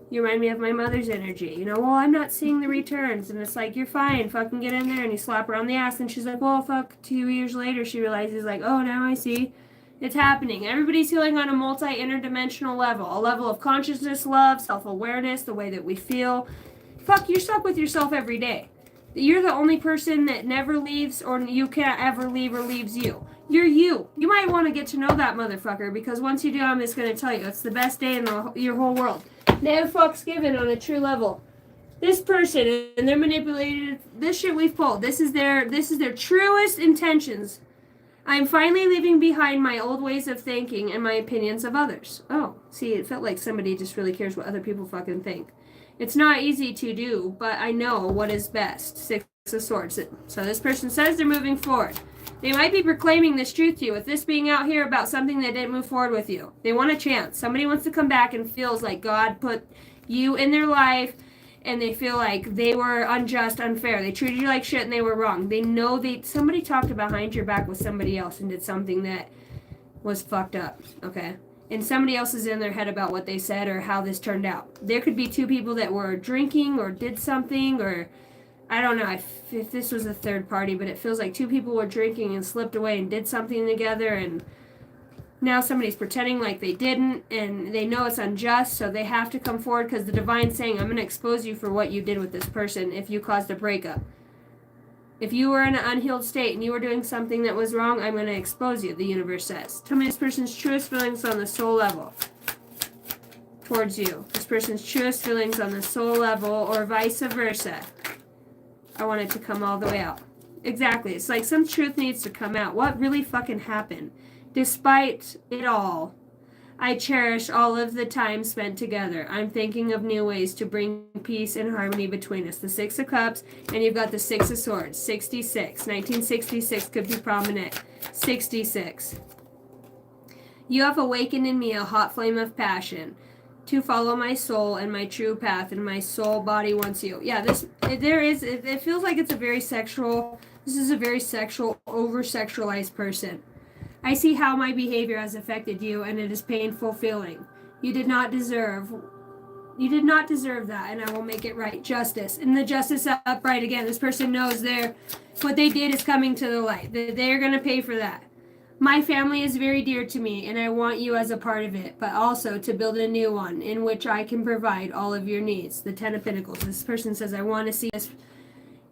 S3: You remind me of my mother's energy. You know, well, I'm not seeing the returns. And it's like, you're fine. Fucking get in there. And you slap her on the ass. And she's like, well, fuck. 2 years later, she realizes, like, oh, now I see. It's happening. Everybody's healing on a multi-interdimensional level. A level of consciousness, love, self-awareness, the way that we feel. Fuck, you're stuck with yourself every day. You're the only person that never leaves, or you can't ever leave or leaves you. You're you. You might want to get to know that motherfucker, because once you do, I'm just going to tell you, it's the best day in your whole world. No fucks given on a true level. This person, and they're manipulated. This shit we've pulled. This is their truest intentions. I'm finally leaving behind my old ways of thinking and my opinions of others. Oh, see, it felt like somebody just really cares what other people fucking think. It's not easy to do, but I know what is best. Six of Swords. So this person says they're moving forward. They might be proclaiming this truth to you, with this being out here about something that didn't move forward with you. They want a chance. Somebody wants to come back and feels like God put you in their life, and they feel like they were unjust, unfair. They treated you like shit and they were wrong. They know somebody talked behind your back with somebody else and did something that was fucked up, okay? And somebody else is in their head about what they said or how this turned out. There could be two people that were drinking or did something, or I don't know if this was a third party, but it feels like two people were drinking and slipped away and did something together, and now somebody's pretending like they didn't, and they know it's unjust, so they have to come forward because the divine's saying, I'm going to expose you for what you did with this person if you caused a breakup. If you were in an unhealed state and you were doing something that was wrong, I'm going to expose you, the universe says. Tell me this person's truest feelings on the soul level towards you. This person's truest feelings on the soul level, or vice versa. I want it to come all the way out. Exactly. It's like some truth needs to come out. What really fucking happened? Despite it all, I cherish all of the time spent together. I'm thinking of new ways to bring peace and harmony between us. The Six of Cups, and you've got the Six of Swords. 66. 1966 could be prominent. 66. You have awakened in me a hot flame of passion to follow my soul and my true path, and my soul body wants you. Yeah, it feels like it's a very sexual, this is a very sexual, over-sexualized person. I see how my behavior has affected you, and it is painful feeling. You did not deserve that, and I will make it right. Justice. And the justice upright again. This person knows what they did is coming to the light. They're going to pay for that. My family is very dear to me, and I want you as a part of it, but also to build a new one in which I can provide all of your needs. The Ten of Pentacles. This person says, I want to see this.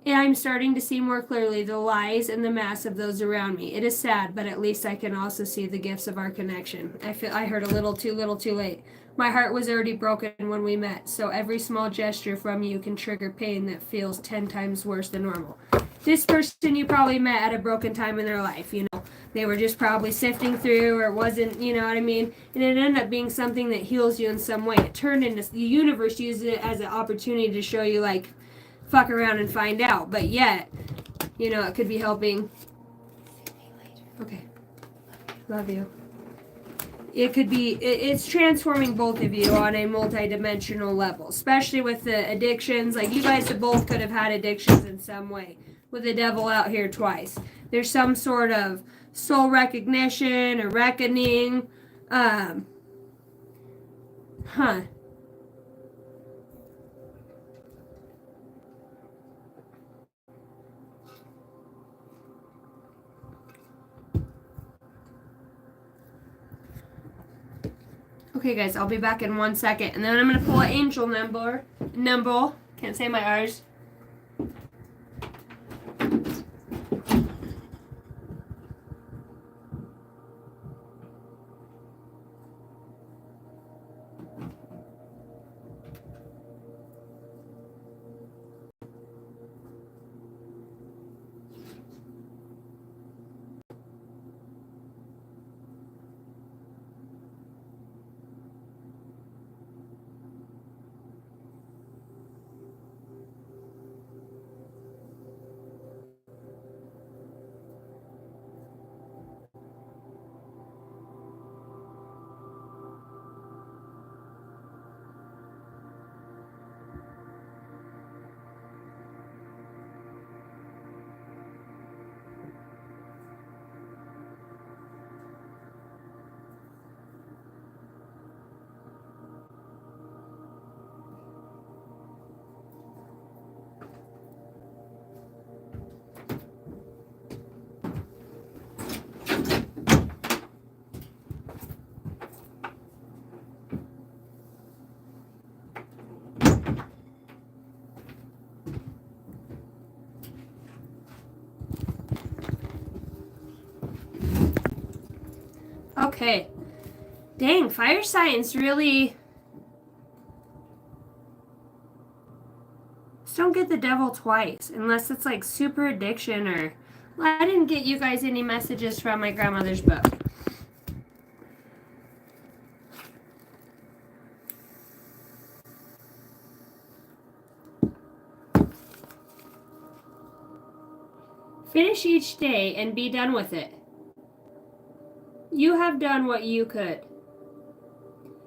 S3: And I'm starting to see more clearly the lies and the mass of those around me. It is sad, but at least I can also see the gifts of our connection. I feel I heard a little too late. My heart was already broken when we met, so every small gesture from you can trigger pain that feels 10 times worse than normal. This person you probably met at a broken time in their life, you know. They were just probably sifting through, or it wasn't, you know what I mean? And it ended up being something that heals you in some way. It turned into, the universe used it as an opportunity to show you, like, fuck around and find out. But yet, you know, it could be helping. Okay. Love you. It could be, it's transforming both of you on a multi-dimensional level, especially with the addictions. Like, you guys both could have had addictions in some way, with the devil out here twice. There's some sort of soul recognition or reckoning. Okay, guys, I'll be back in 1 second, and then I'm gonna pull an angel number. Can't say my R's. Okay. Dang, fire signs really... Just don't get the devil twice, unless it's like super addiction or... I didn't get you guys any messages from my grandmother's book. Finish each day and be done with it. You have done what you could.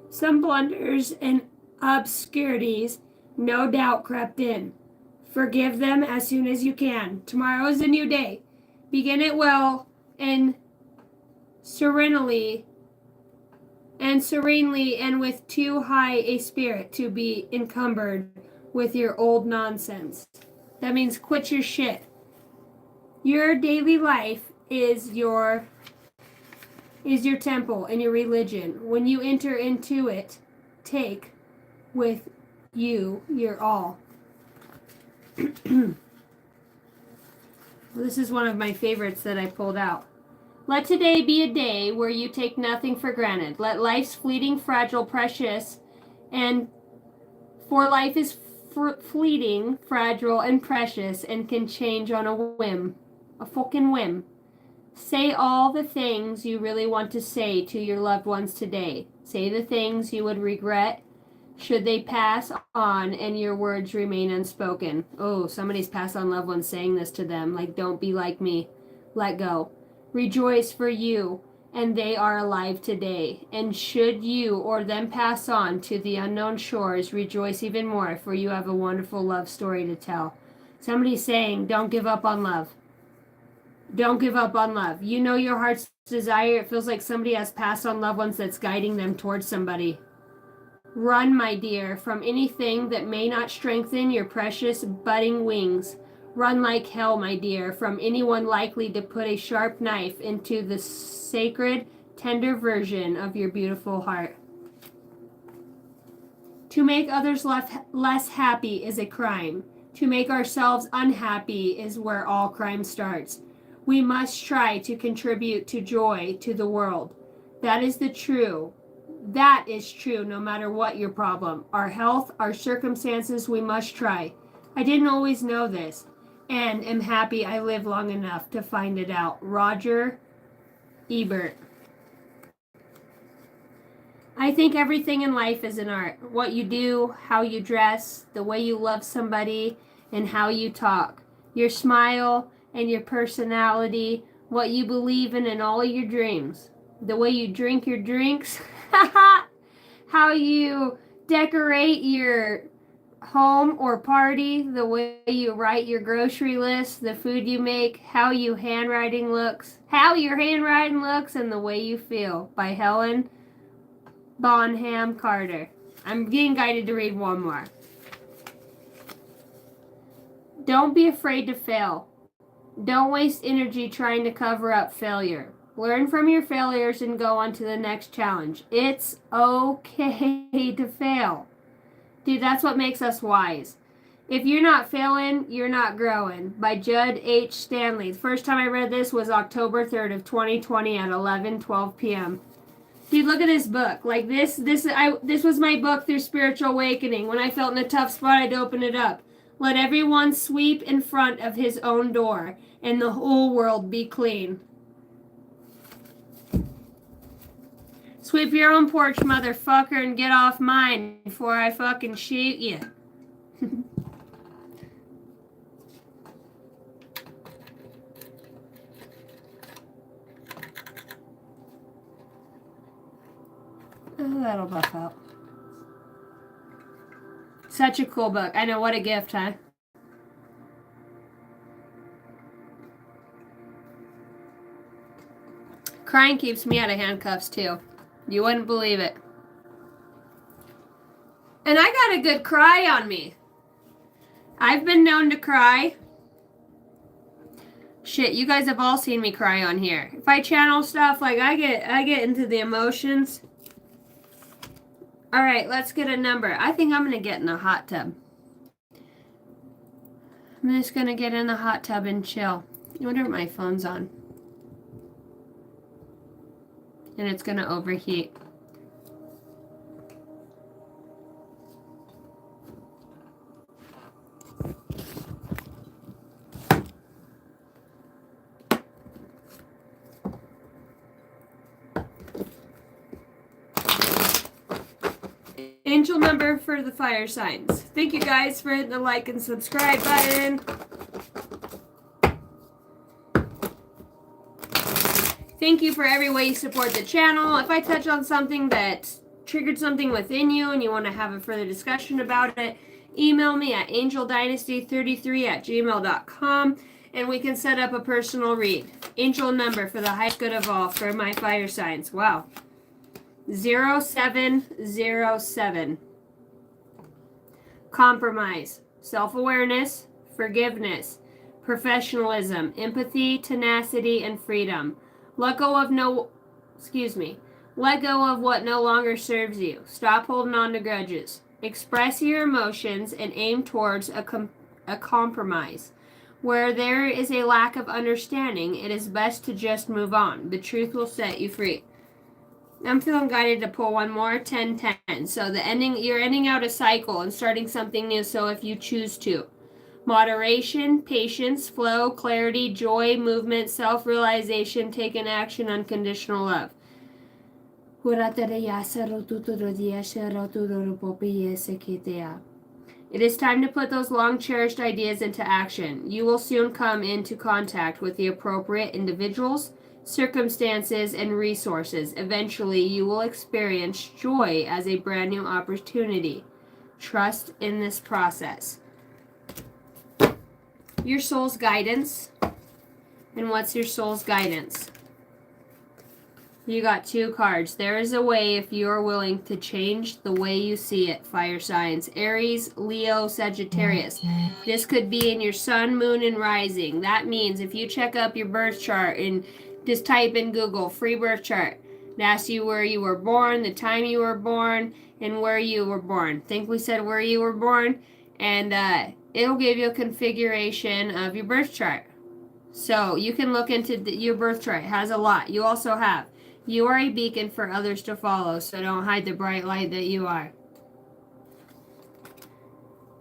S3: Some blunders and obscurities no doubt crept in. Forgive them as soon as you can. Tomorrow is a new day. Begin it well and serenely and with too high a spirit to be encumbered with your old nonsense. That means quit your shit. Your daily life is your temple and your religion. When you enter into it, take with you your all. This is one of my favorites that I pulled out. Let today be a day where you take nothing for granted. Let life's fleeting, fragile, precious, and for life is fleeting, fragile, and precious, and can change on a whim. A fucking whim. Say all the things you really want to say to your loved ones today. Say the things you would regret should they pass on and your words remain unspoken. Oh, somebody's passed on loved ones saying this to them. Like, don't be like me. Let go. Rejoice for you, and they are alive today. And should you or them pass on to the unknown shores, rejoice even more, for you have a wonderful love story to tell. Somebody's saying, don't give up on love. Don't give up on love. You know your heart's desire. It feels like somebody has passed on loved ones that's guiding them towards somebody. Run, my dear, from anything that may not strengthen your precious budding wings. Run like hell, my dear, from anyone likely to put a sharp knife into the sacred, tender version of your beautiful heart. To make others less happy is a crime. To make ourselves unhappy is where all crime starts. We must try to contribute to joy to the world. That is true no matter what your problem. Our health, our circumstances, we must try. I didn't always know this, and am happy I lived long enough to find it out. Roger Ebert. I think everything in life is an art. What you do, how you dress, the way you love somebody, and how you talk. Your smile and your personality, what you believe in and all your dreams. The way you drink your drinks, how you decorate your home or party, the way you write your grocery list, the food you make, how your handwriting looks, and the way you feel, by Helen Bonham Carter. I'm being guided to read one more. Don't be afraid to fail. Don't waste energy trying to cover up failure. Learn from your failures and go on to the next challenge. It's okay to fail. Dude, that's what makes us wise. If you're not failing, you're not growing. By Judd H. Stanley. The first time I read this was October 3rd of 2020 at 11:12 p.m. Dude, look at this book. Like this was my book through spiritual awakening. When I felt in a tough spot, I'd open it up. Let everyone sweep in front of his own door, and the whole world be clean. Sweep your own porch, motherfucker, and get off mine before I fucking shoot you. Oh, that'll buff out. Such a cool book. I know, what a gift, huh? Crying keeps me out of handcuffs, too. You wouldn't believe it. And I got a good cry on me. I've been known to cry. Shit, you guys have all seen me cry on here. If I channel stuff, like I get into the emotions. All right, let's get a number. I think I'm going to get in the hot tub. I'm just going to get in the hot tub and chill. I wonder if my phone's on. And it's going to overheat. Angel number for the fire signs. Thank you guys for hitting the like and subscribe button. Thank you for every way you support the channel. If I touch on something that triggered something within you and you want to have a further discussion about it, email me at angeldynasty33@gmail.com and we can set up a personal read. Angel number for the highest good of all for my fire signs. Wow. 0707. Compromise, self-awareness, forgiveness, professionalism, empathy, tenacity, and freedom. Let go of what no longer serves you. Stop holding on to grudges. Express your emotions and aim towards a compromise. Where there is a lack of understanding, it is best to just move on. The truth will set you free. I'm feeling guided to pull one more, 10-10. So you're ending out a cycle and starting something new, so if you choose to. Moderation, patience, flow, clarity, joy, movement, self-realization, taking action, unconditional love. It is time to put those long-cherished ideas into action. You will soon come into contact with the appropriate individuals, circumstances, and resources. Eventually, you will experience joy as a brand new opportunity. Trust in this process. Your soul's guidance. And what's your soul's guidance? You got 2 cards. There is a way if you are willing to change the way you see it. Fire signs. Aries, Leo, Sagittarius. This could be in your sun, moon, and rising. That means if you check up your birth chart and just type in Google, free birth chart. It asks you where you were born, the time you were born, and where you were born. Think we said where you were born? and it'll give you a configuration of your birth chart. So you can look into your birth chart. It has a lot. You also have, you are a beacon for others to follow, so don't hide the bright light that you are.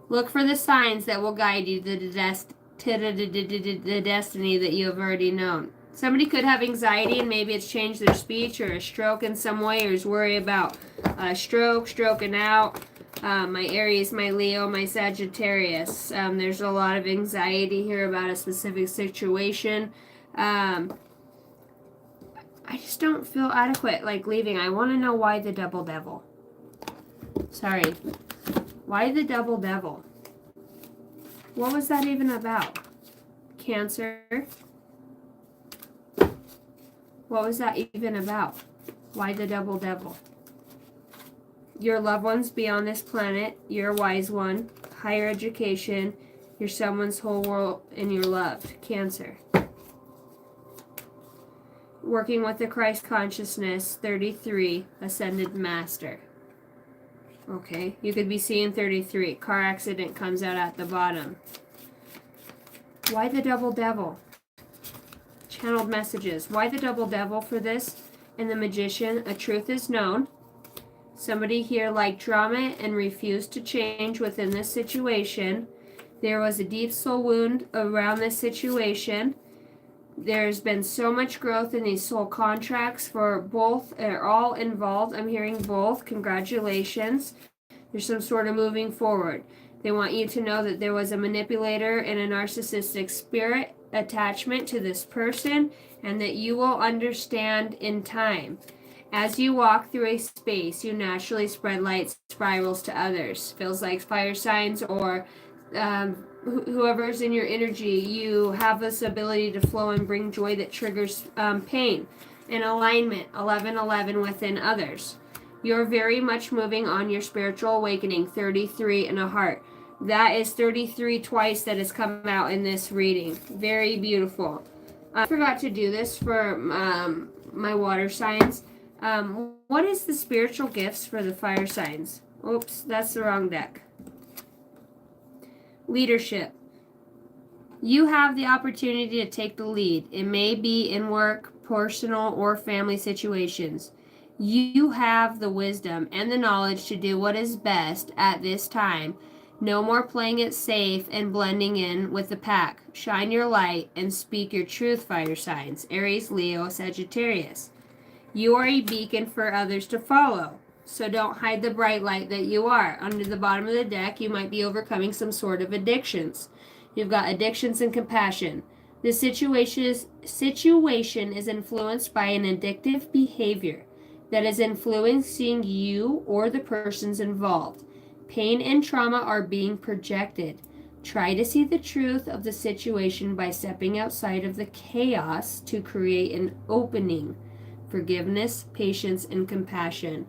S3: Look for the signs that will guide you to the destiny that you have already known. Somebody could have anxiety and maybe it's changed their speech or a stroke in some way, or is worried about a stroking out. My Aries, my Leo, my Sagittarius. There's a lot of anxiety here about a specific situation. I just don't feel adequate like leaving. I want to know why the double devil. Sorry. Why the double devil? What was that even about? Cancer. What was that even about? Why the double devil? Your loved ones beyond this planet, you're a wise one, higher education, you're someone's whole world and you're loved. Cancer. Working with the Christ consciousness, 33, ascended master. Okay, you could be seeing 33. Car accident comes out at the bottom. Why the double devil? Channeled messages. Why the double devil for this? And the magician, a truth is known. Somebody here liked drama and refused to change within this situation. There was a deep soul wound around this situation. There's been so much growth in these soul contracts for both, or all involved. I'm hearing both. Congratulations. There's some sort of moving forward. They want you to know that there was a manipulator and a narcissistic spirit attachment to this person, and that you will understand in time. As you walk through a space, you naturally spread light spirals to others. Feels like fire signs or whoever's in your energy, you have this ability to flow and bring joy that triggers pain. In alignment, 1111 within others. You're very much moving on your spiritual awakening, 33 in a heart. That is 33 twice that has come out in this reading. Very beautiful. I forgot to do this for my water signs. What is the spiritual gifts for the fire signs? Oops, that's the wrong deck. Leadership. You have the opportunity to take the lead. It may be in work, personal, or family situations. You have the wisdom and the knowledge to do what is best at this time. No more playing it safe and blending in with the pack. Shine your light and speak your truth, fire signs. Aries, Leo, Sagittarius. You are a beacon for others to follow. So don't hide the bright light that you are. Under the bottom of the deck, you might be overcoming some sort of addictions. You've got addictions and compassion. The situation is influenced by an addictive behavior that is influencing you or the persons involved. Pain and trauma are being projected. Try to see the truth of the situation by stepping outside of the chaos to create an opening. Forgiveness, patience, and compassion.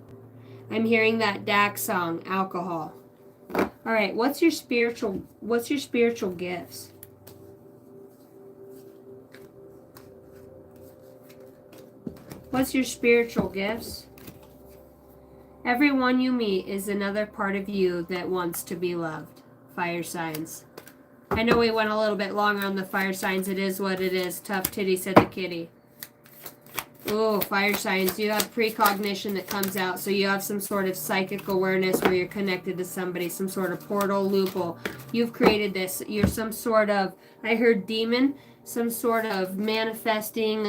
S3: I'm hearing that DAC song, Alcohol. All right, what's your spiritual gifts? What's your spiritual gifts? Everyone you meet is another part of you that wants to be loved. Fire signs. I know we went a little bit longer on the fire signs. It is what it is. Tough titty, said the kitty. Oh, fire signs. You have precognition that comes out. So you have some sort of psychic awareness where you're connected to somebody. Some sort of portal, loophole. You've created this. You're some sort of, I heard demon. Some sort of manifesting,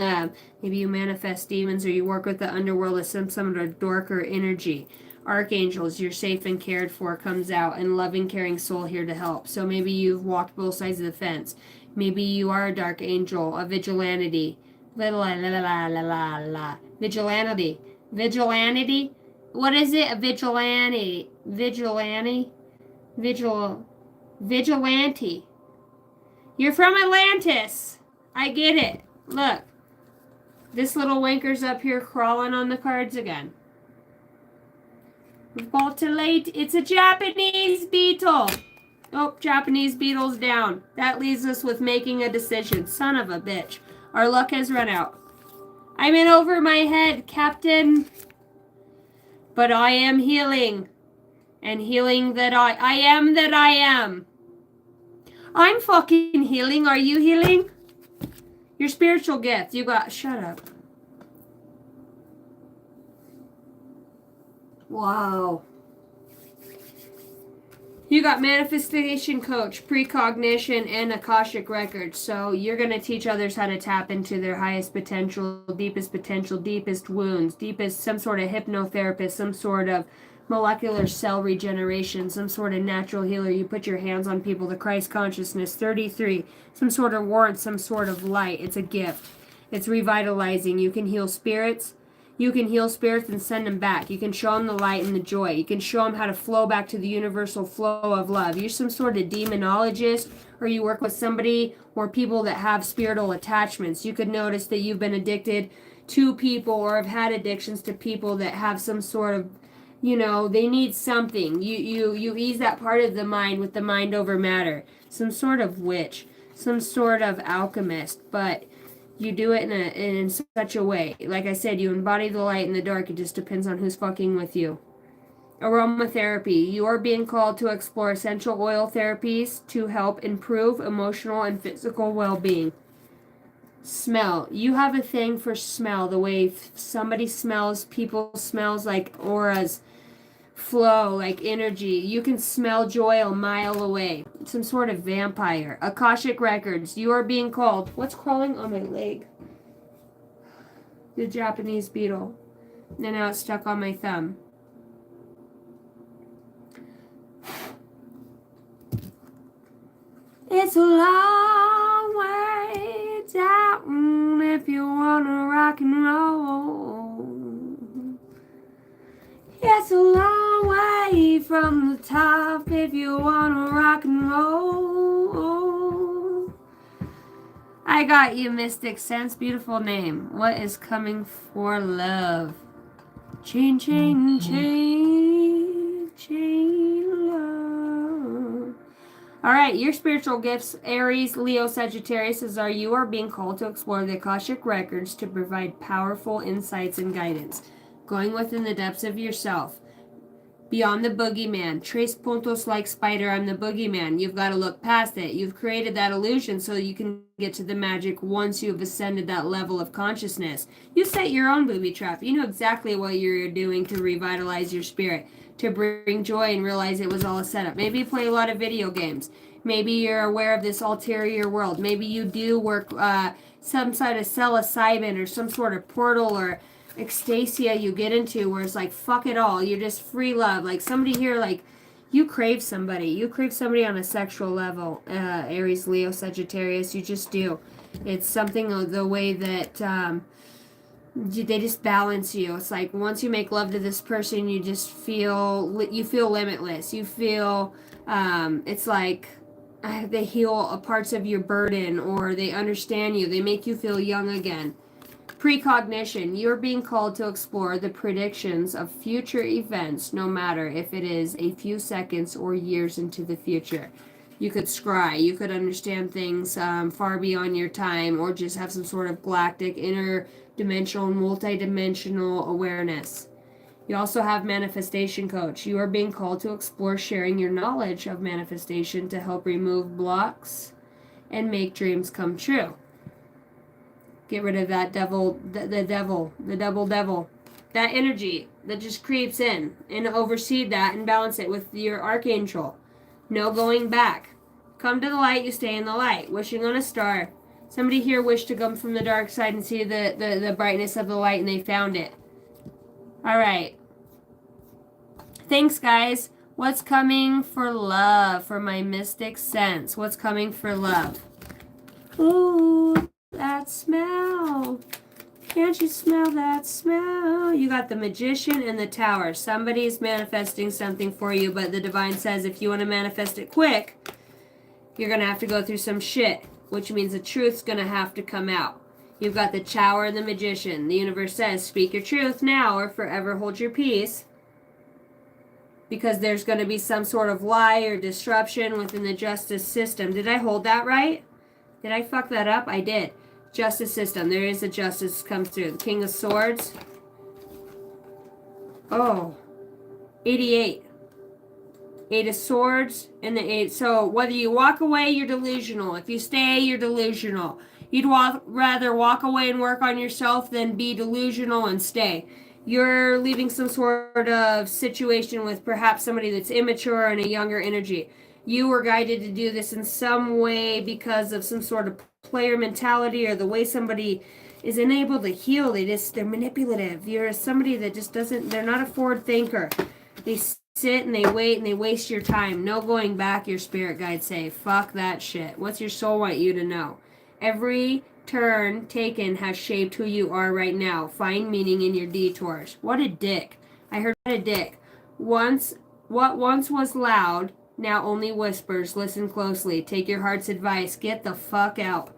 S3: maybe you manifest demons or you work with the underworld as some sort of darker energy. Archangels, you're safe and cared for, comes out, and loving, caring soul here to help. So maybe you've walked both sides of the fence. Maybe you are a dark angel, a vigilante. Vigilante. Vigilante? What is it? A vigilante. Vigilante? Vigilante. You're from Atlantis. I get it. Look. This little wanker's up here crawling on the cards again. Voltilate. It's a Japanese beetle. Oh, Japanese beetle's down. That leaves us with making a decision. Son of a bitch. Our luck has run out. I'm in over my head, Captain. But I am healing. And healing that I am that I am. I'm fucking healing. Are you healing? Your spiritual gift. You got... Shut up. Wow. You got manifestation coach, precognition, and Akashic records. So you're going to teach others how to tap into their highest potential, deepest wounds, deepest, some sort of hypnotherapist, some sort of molecular cell regeneration, some sort of natural healer. You put your hands on people, the Christ consciousness, 33, some sort of warmth, some sort of light. It's a gift. It's revitalizing. You can heal spirits. You can heal spirits and send them back. You can show them the light and the joy. You can show them how to flow back to the universal flow of love. You're some sort of demonologist, or you work with somebody or people that have spiritual attachments. You could notice that you've been addicted to people or have had addictions to people that have some sort of, you know, they need something. You ease that part of the mind with the mind over matter. Some sort of witch, some sort of alchemist, but you do it in such a way. Like I said, you embody the light in the dark. It just depends on who's fucking with you. Aromatherapy. You are being called to explore essential oil therapies to help improve emotional and physical well-being. Smell. You have a thing for smell. The way somebody smells, people smells like auras flow, like energy. You can smell joy a mile away. Some sort of vampire. Akashic records. You are being called. What's crawling on my leg? The Japanese beetle. And now it's stuck on my thumb. It's a long way down if you wanna rock and roll. It's a long way from the top if you wanna rock and roll. I got you, Mystic Sense. Beautiful name. What is coming for love? Chain, chain, chain, chain love. All right, your spiritual gifts, Aries, Leo, Sagittarius, are you are being called to explore the Akashic records to provide powerful insights and guidance. Going within the depths of yourself. Beyond the boogeyman. Tres puntos like spider, I'm the boogeyman. You've got to look past it. You've created that illusion so you can get to the magic once you've ascended that level of consciousness. You set your own booby trap. You know exactly what you're doing to revitalize your spirit, to bring joy and realize it was all a setup. Maybe you play a lot of video games. Maybe you're aware of this ulterior world. Maybe you do work some sort of psilocybin or some sort of portal or ecstasia you get into where it's like fuck it all, you're just free love. Like somebody here, like you crave somebody on a sexual level. Aries, Leo, Sagittarius, you just do. It's something of the way that they just balance you. It's like once you make love to this person, you just feel limitless. You feel it's like they heal parts of your burden, or they understand you, they make you feel young again. Precognition. You're being called to explore the predictions of future events, no matter if it is a few seconds or years into the future. You could scry. You could understand things far beyond your time, or just have some sort of galactic, interdimensional, multidimensional awareness. You also have manifestation coach. You are being called to explore sharing your knowledge of manifestation to help remove blocks and make dreams come true. Get rid of that devil, the devil, that energy that just creeps in, and oversee that and balance it with your archangel. No going back. Come to the light, you stay in the light. Wishing on a star. Somebody here wished to come from the dark side and see the brightness of the light, and they found it. All right. Thanks, guys. What's coming for love for my mystic sense? What's coming for love? Ooh. That smell. Can't you smell that smell? You got the Magician and the Tower. Somebody's manifesting something for you, but the Divine says if you want to manifest it quick, you're going to have to go through some shit, which means the truth's going to have to come out. You've got the Tower and the Magician. The universe says speak your truth now or forever hold your peace, because there's going to be some sort of lie or disruption within the justice system. Did I hold that right? Did I fuck that up? I did. Justice system. There is a justice comes through. The King of Swords. Oh. 88. Eight of Swords and the Eight. So whether you walk away, you're delusional. If you stay, you're delusional. You'd rather walk away and work on yourself than be delusional and stay. You're leaving some sort of situation with perhaps somebody that's immature and a younger energy. You were guided to do this in some way because of some sort of player mentality or the way somebody is unable to heal. They're manipulative. You're somebody that just doesn't, they're not a forward thinker. They sit and they wait and they waste your time. No going back, your spirit guides say. Fuck that shit. What's your soul want you to know? Every turn taken has shaped who you are right now. Find meaning in your detours. What a dick. I heard what a dick. What once was loud now only whispers. Listen closely. Take your heart's advice. Get the fuck out.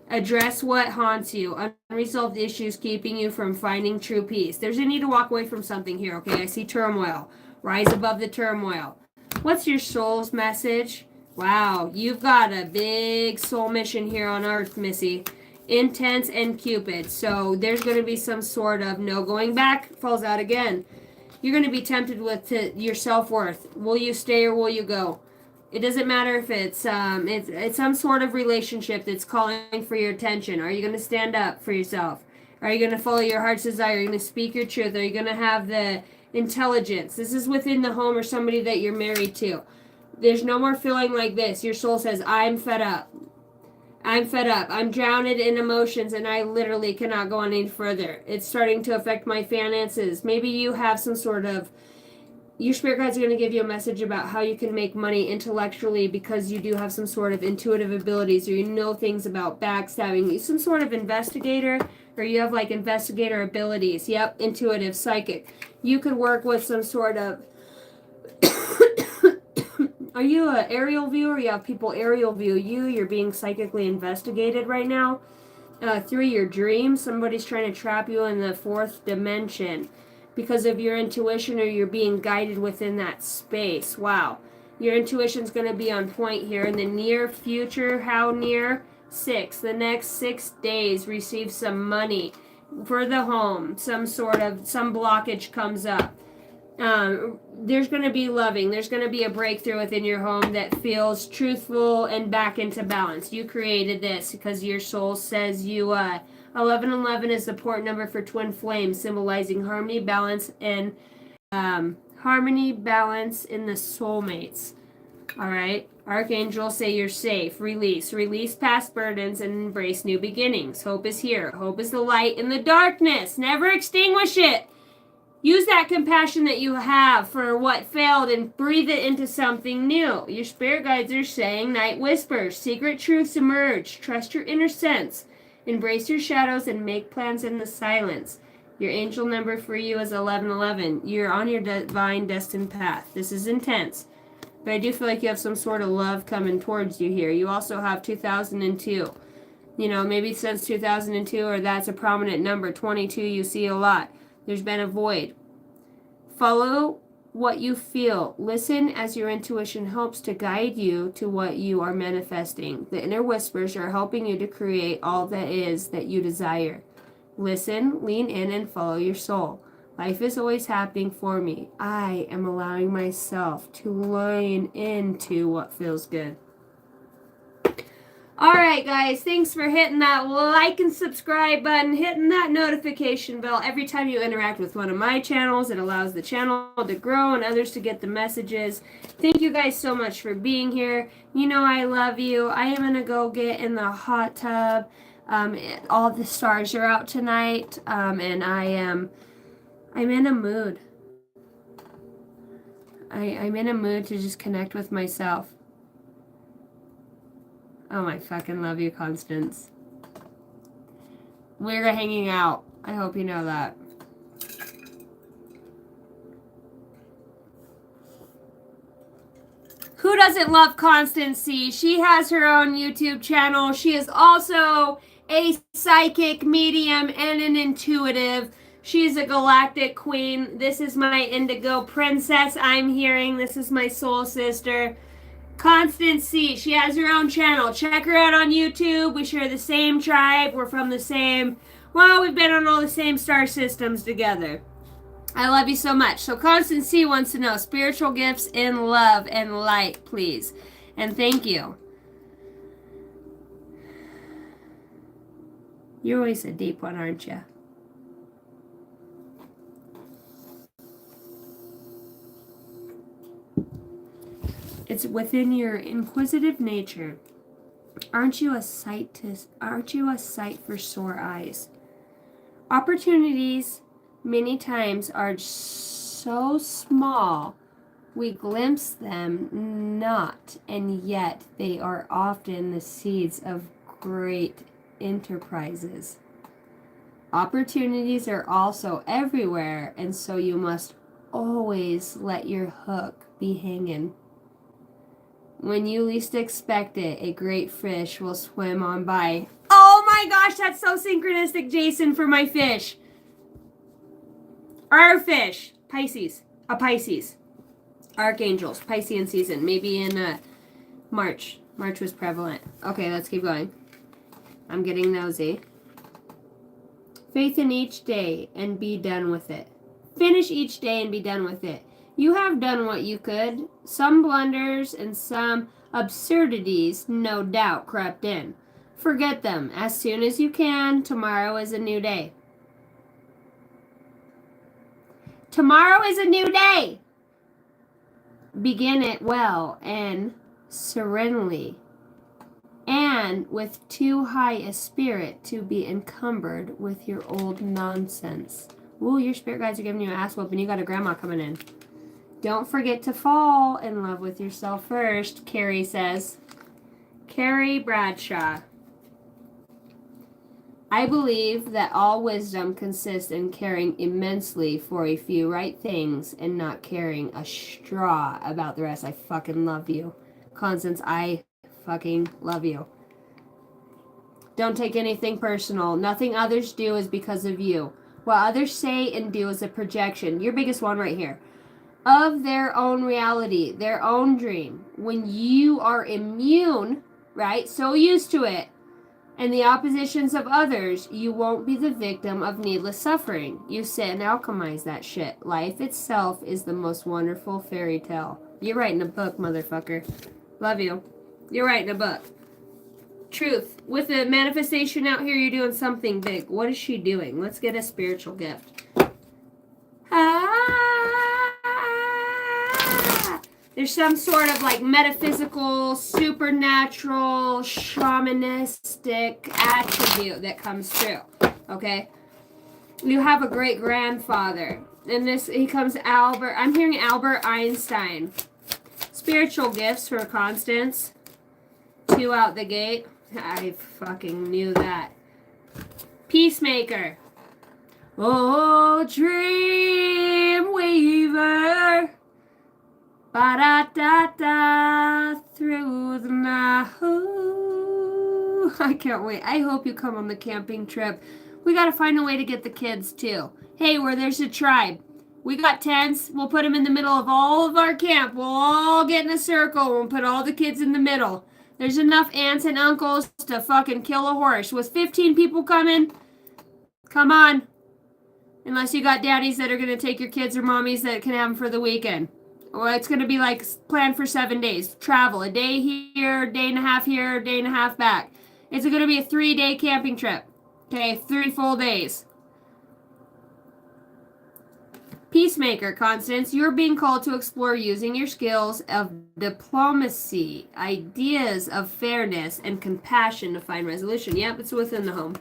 S3: Address what haunts you. Unresolved issues keeping you from finding true peace. There's a need to walk away from something here, okay? I see turmoil. Rise above the turmoil. What's your soul's message? Wow, you've got a big soul mission here on Earth, Missy. Intense and Cupid. So there's going to be some sort of no going back. Falls out again. You're going to be tempted with your self-worth. Will you stay or will you go? It doesn't matter if it's some sort of relationship that's calling for your attention. Are you going to stand up for yourself? Are you going to follow your heart's desire? Are you going to speak your truth? Are you going to have the intelligence? This is within the home or somebody that you're married to. There's no more feeling like this. Your soul says, I'm fed up. I'm fed up. I'm drowned in emotions and I literally cannot go on any further. It's starting to affect my finances. Maybe you have some sort of, your spirit guides are going to give you a message about how you can make money intellectually because you do have some sort of intuitive abilities or you know things about backstabbing. You're some sort of investigator or you have like investigator abilities. Yep, intuitive, psychic. You could work with some sort of are you an aerial view or you have people aerial view you? You're being psychically investigated right now through your dreams. Somebody's trying to trap you in the fourth dimension because of your intuition or you're being guided within that space. Wow. Your intuition's going to be on point here in the near future. How near? 6. The next 6 days receive some money for the home. Some blockage comes up. There's going to be loving. There's going to be a breakthrough within your home that feels truthful and back into balance. You created this because your soul says you, 1111 is the port number for twin flames, symbolizing harmony, balance, and harmony, balance in the soulmates. All right. Archangel say you're safe. Release past burdens and embrace new beginnings. Hope is here. Hope is the light in the darkness. Never extinguish it. Use that compassion that you have for what failed and breathe it into something new. Your spirit guides are saying night whispers, secret truths emerge. Trust your inner sense. Embrace your shadows and make plans in the silence. Your angel number for you is 1111. You're on your divine destined path. This is intense. But I do feel like you have some sort of love coming towards you here. You also have 2002. You know, maybe since 2002 or that's a prominent number. 22 you see a lot. There's been a void. Follow what you feel. Listen as your intuition helps to guide you to what you are manifesting. The inner whispers are helping you to create all that is that you desire. Listen, lean in, and follow your soul. Life is always happening for me. I am allowing myself to lean into what feels good. Alright guys, thanks for hitting that like and subscribe button, hitting that notification bell. Every time you interact with one of my channels, it allows the channel to grow and others to get the messages. Thank you guys so much for being here. You know I love you. I am going to go get in the hot tub. All the stars are out tonight, and I'm in a mood. I'm in a mood to just connect with myself. Oh, I fucking love you, Constance. We're hanging out. I hope you know that. Who doesn't love Constance C? She has her own YouTube channel. She is also a psychic medium and an intuitive. She's a galactic queen. This is my indigo princess I'm hearing. This is my soul sister. Constance C. She has her own channel. Check her out on YouTube. We share the same tribe. We're from the same, well, we've been on all the same star systems together. I love you so much. So Constance C wants to know spiritual gifts in love and light, please. And thank you. You're always a deep one, aren't you? It's within your inquisitive nature. Aren't you a sight for sore eyes? Opportunities many times are so small we glimpse them not, and yet they are often the seeds of great enterprises. Opportunities are also everywhere, and so you must always let your hook be hanging. When you least expect it, a great fish will swim on by. Oh my gosh, that's so synchronistic, Jason, for my fish. Our fish. Pisces. A Pisces. Archangels. Piscean season. Maybe in March. March was prevalent. Okay, let's keep going. I'm getting nosy. Faith in each day and be done with it. Finish each day and be done with it. You have done what you could. Some blunders and some absurdities, no doubt, crept in. Forget them as soon as you can. Tomorrow is a new day. Tomorrow is a new day. Begin it well and serenely, and with too high a spirit to be encumbered with your old nonsense. Ooh, your spirit guides are giving you an ass whooping. You got a grandma coming in. Don't forget to fall in love with yourself first, Carrie says. Carrie Bradshaw. I believe that all wisdom consists in caring immensely for a few right things and not caring a straw about the rest. I fucking love you. Constance, I fucking love you. Don't take anything personal. Nothing others do is because of you. What others say and do is a projection. Your biggest one right here. Of their own reality, their own dream. When you are immune, right, so used to it, and the oppositions of others, you won't be the victim of needless suffering. You sit and alchemize that shit. Life itself is the most wonderful fairy tale. You're writing a book, motherfucker. Love you. You're writing a book. Truth. With the manifestation out here, you're doing something big. What is she doing? Let's get a spiritual gift. There's some sort of like metaphysical, supernatural, shamanistic attribute that comes through. Okay? You have a great grandfather. And he comes Albert. I'm hearing Albert Einstein. Spiritual gifts for Constance. 2 out the gate. I fucking knew that. Peacemaker. Oh, dream weaver. Ba-da-da-da, through the night. I can't wait. I hope you come on the camping trip. We got to find a way to get the kids, too. Hey, where there's a tribe. We got tents. We'll put them in the middle of all of our camp. We'll all get in a circle. We'll put all the kids in the middle. There's enough aunts and uncles to fucking kill a horse. With 15 people coming, come on. Unless you got daddies that are going to take your kids or mommies that can have them for the weekend. Well, it's going to be like planned for 7 days. Travel. A day here, a day and a half here, a day and a half back. It's going to be a 3-day camping trip. Okay, 3 full days. Peacemaker, Constance, you're being called to explore using your skills of diplomacy, ideas of fairness, and compassion to find resolution. Yep, it's within the home.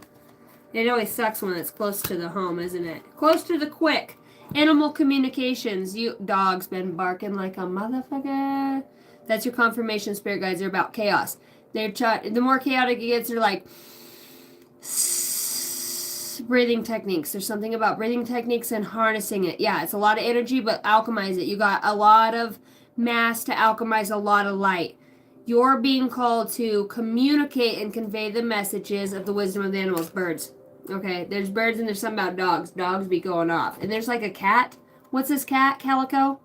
S3: It always sucks when it's close to the home, isn't it? Close to the quick. Animal communications. Dog's been barking like a motherfucker. That's your confirmation, spirit guides. They're about chaos. The more chaotic it gets, they're like breathing techniques. There's something about breathing techniques and harnessing it. Yeah, it's a lot of energy, but alchemize it. You got a lot of mass to alchemize a lot of light. You're being called to communicate and convey the messages of the wisdom of the animals. Birds. Okay, there's birds and there's something about dogs. Dogs be going off. And there's like a cat. What's this cat? Calico?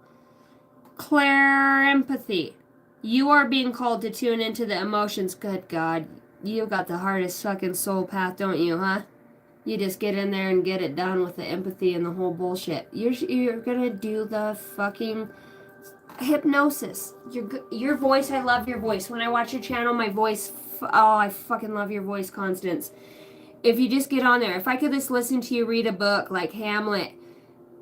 S3: Clairempathy. You are being called to tune into the emotions. Good God. You got the hardest fucking soul path, don't you, huh? You just get in there and get it done with the empathy and the whole bullshit. You're gonna do the fucking hypnosis. Your voice, I love your voice. When I watch your channel, my voice, I fucking love your voice, Constance. If you just get on there, if I could just listen to you read a book like Hamlet,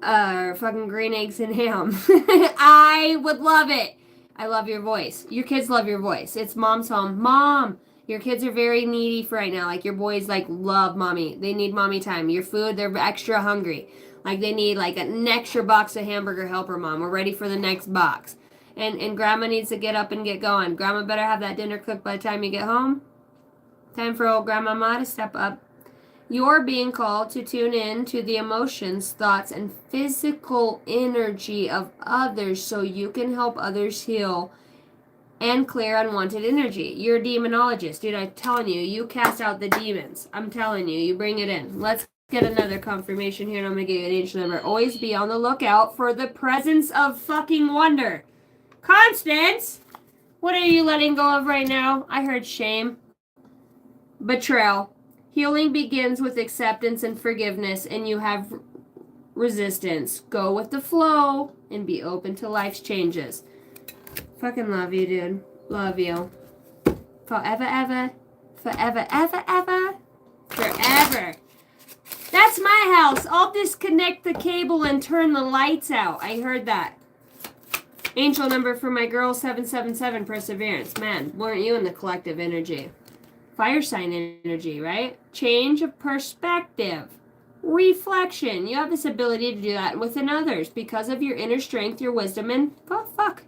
S3: or fucking Green Eggs and Ham, I would love it. I love your voice. Your kids love your voice. It's mom's home. Mom, your kids are very needy for right now. Like your boys like love mommy. They need mommy time. Your food, they're extra hungry. Like they need like an extra box of hamburger helper, mom. We're ready for the next box. And grandma needs to get up and get going. Grandma better have that dinner cooked by the time you get home. Time for old grandmama to step up. You're being called to tune in to the emotions, thoughts, and physical energy of others so you can help others heal and clear unwanted energy. You're a demonologist. Dude, I'm telling you, you cast out the demons. I'm telling you, you bring it in. Let's get another confirmation here, and I'm going to give you an angel number. Always be on the lookout for the presence of fucking wonder. Constance, what are you letting go of right now? I heard shame. Betrayal. Healing begins with acceptance and forgiveness, and you have resistance. Go with the flow and be open to life's changes. Fucking love you, dude. Love you. Forever, ever. Forever, ever, ever. Forever. That's my house. I'll disconnect the cable and turn the lights out. I heard that. Angel number for my girl, 777, Perseverance. Man, weren't you in the collective energy? Fire sign energy, right? Change of perspective. Reflection. You have this ability to do that within others because of your inner strength, your wisdom, and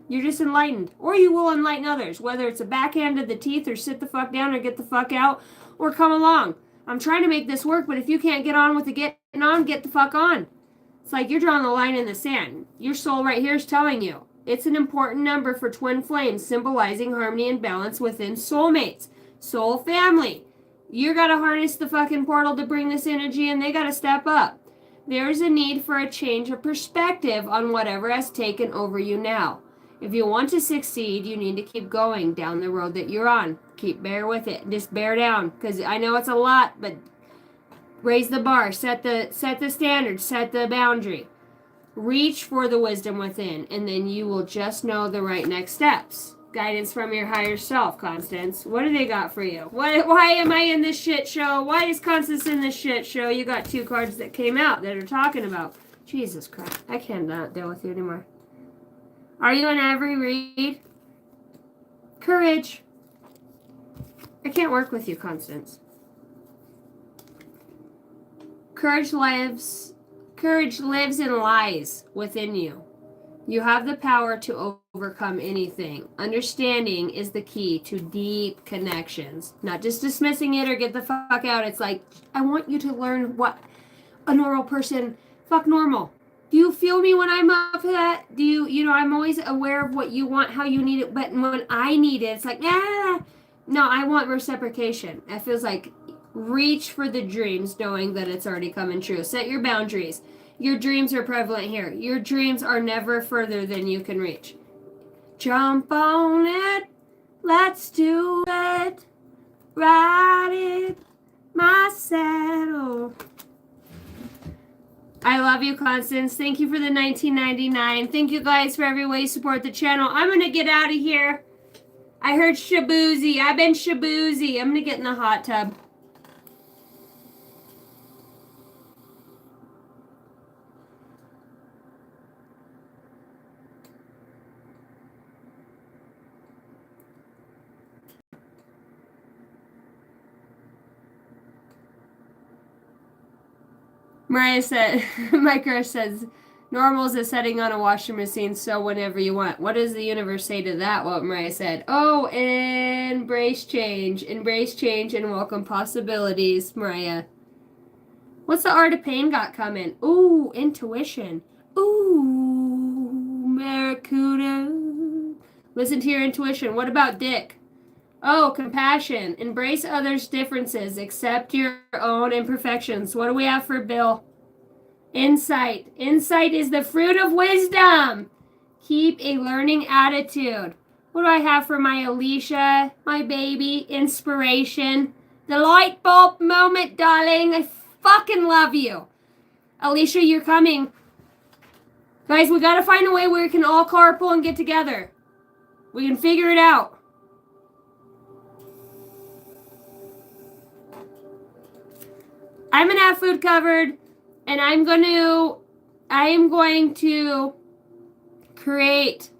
S3: you're just enlightened. Or you will enlighten others, whether it's a backhand of the teeth or sit the fuck down or get the fuck out or come along. I'm trying to make this work, but if you can't get on with the getting on, get the fuck on. It's like you're drawing the line in the sand. Your soul right here is telling you. It's an important number for twin flames, symbolizing harmony and balance within soulmates. Soul family. You gotta harness the fucking portal to bring this energy and they gotta step up. There's a need for a change of perspective on whatever has taken over you now. If you want to succeed, you need to keep going down the road that you're on. Bear with it. Just bear down. Because I know it's a lot, but raise the bar. Set the standard. Set the boundary. Reach for the wisdom within, and then you will just know the right next steps. Guidance from your higher self, Constance. What do they got for you? Why am I in this shit show? Why is Constance in this shit show? You got 2 cards that came out that are talking about. Jesus Christ. I cannot deal with you anymore. Are you in every read? Courage. I can't work with you, Constance. Courage lives and lies within you. You have the power to overcome anything. Understanding is the key to deep connections. Not just dismissing it or get the fuck out. It's like, I want you to learn what a normal person, fuck normal. Do you feel me when I'm up for that? Do you, I'm always aware of what you want, how you need it. But when I need it, it's like, no, I want reciprocation. It feels like reach for the dreams knowing that it's already coming true. Set your boundaries. Your dreams are prevalent here. Your dreams are never further than you can reach. Jump on it. Let's do it. Ride it. My saddle. I love you, Constance. Thank you for the $19.99. Thank you guys for every way you support the channel. I'm going to get out of here. I heard shaboozy. I've been shaboozy. I'm going to get in the hot tub. Mariah said, my crush says, normal is a setting on a washing machine, so whenever you want. What does the universe say to that? What Mariah said. Oh, embrace change, and welcome possibilities, Mariah. What's the art of pain got coming? Ooh, intuition. Ooh, Barracuda. Listen to your intuition. What about Dick? Oh, compassion. Embrace others' differences. Accept your own imperfections. What do we have for Bill? Insight. Insight is the fruit of wisdom. Keep a learning attitude. What do I have for my Alicia, my baby? Inspiration. The light bulb moment, darling. fucking love you. Alicia, you're coming. Guys, we gotta find a way where we can all carpool and get together. We can figure it out. I'm gonna have food covered, and I am going to create.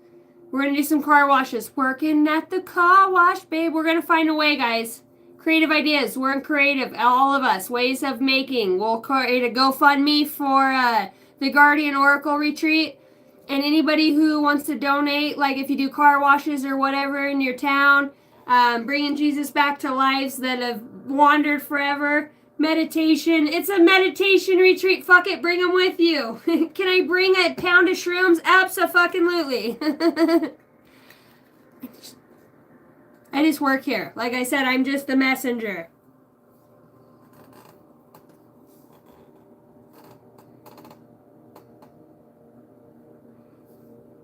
S3: We're gonna do some car washes. Working at the car wash, babe. We're gonna find a way, guys. Creative ideas. We're in creative, all of us. Ways of making. We'll create a GoFundMe for the Guardian Oracle Retreat. And anybody who wants to donate, like if you do car washes or whatever in your town, bringing Jesus back to lives that have wandered forever. Meditation. It's a meditation retreat. Fuck it. Bring them with you. Can I bring a pound of shrooms? Abso-fucking-lutely. I just work here. Like I said, I'm just the messenger.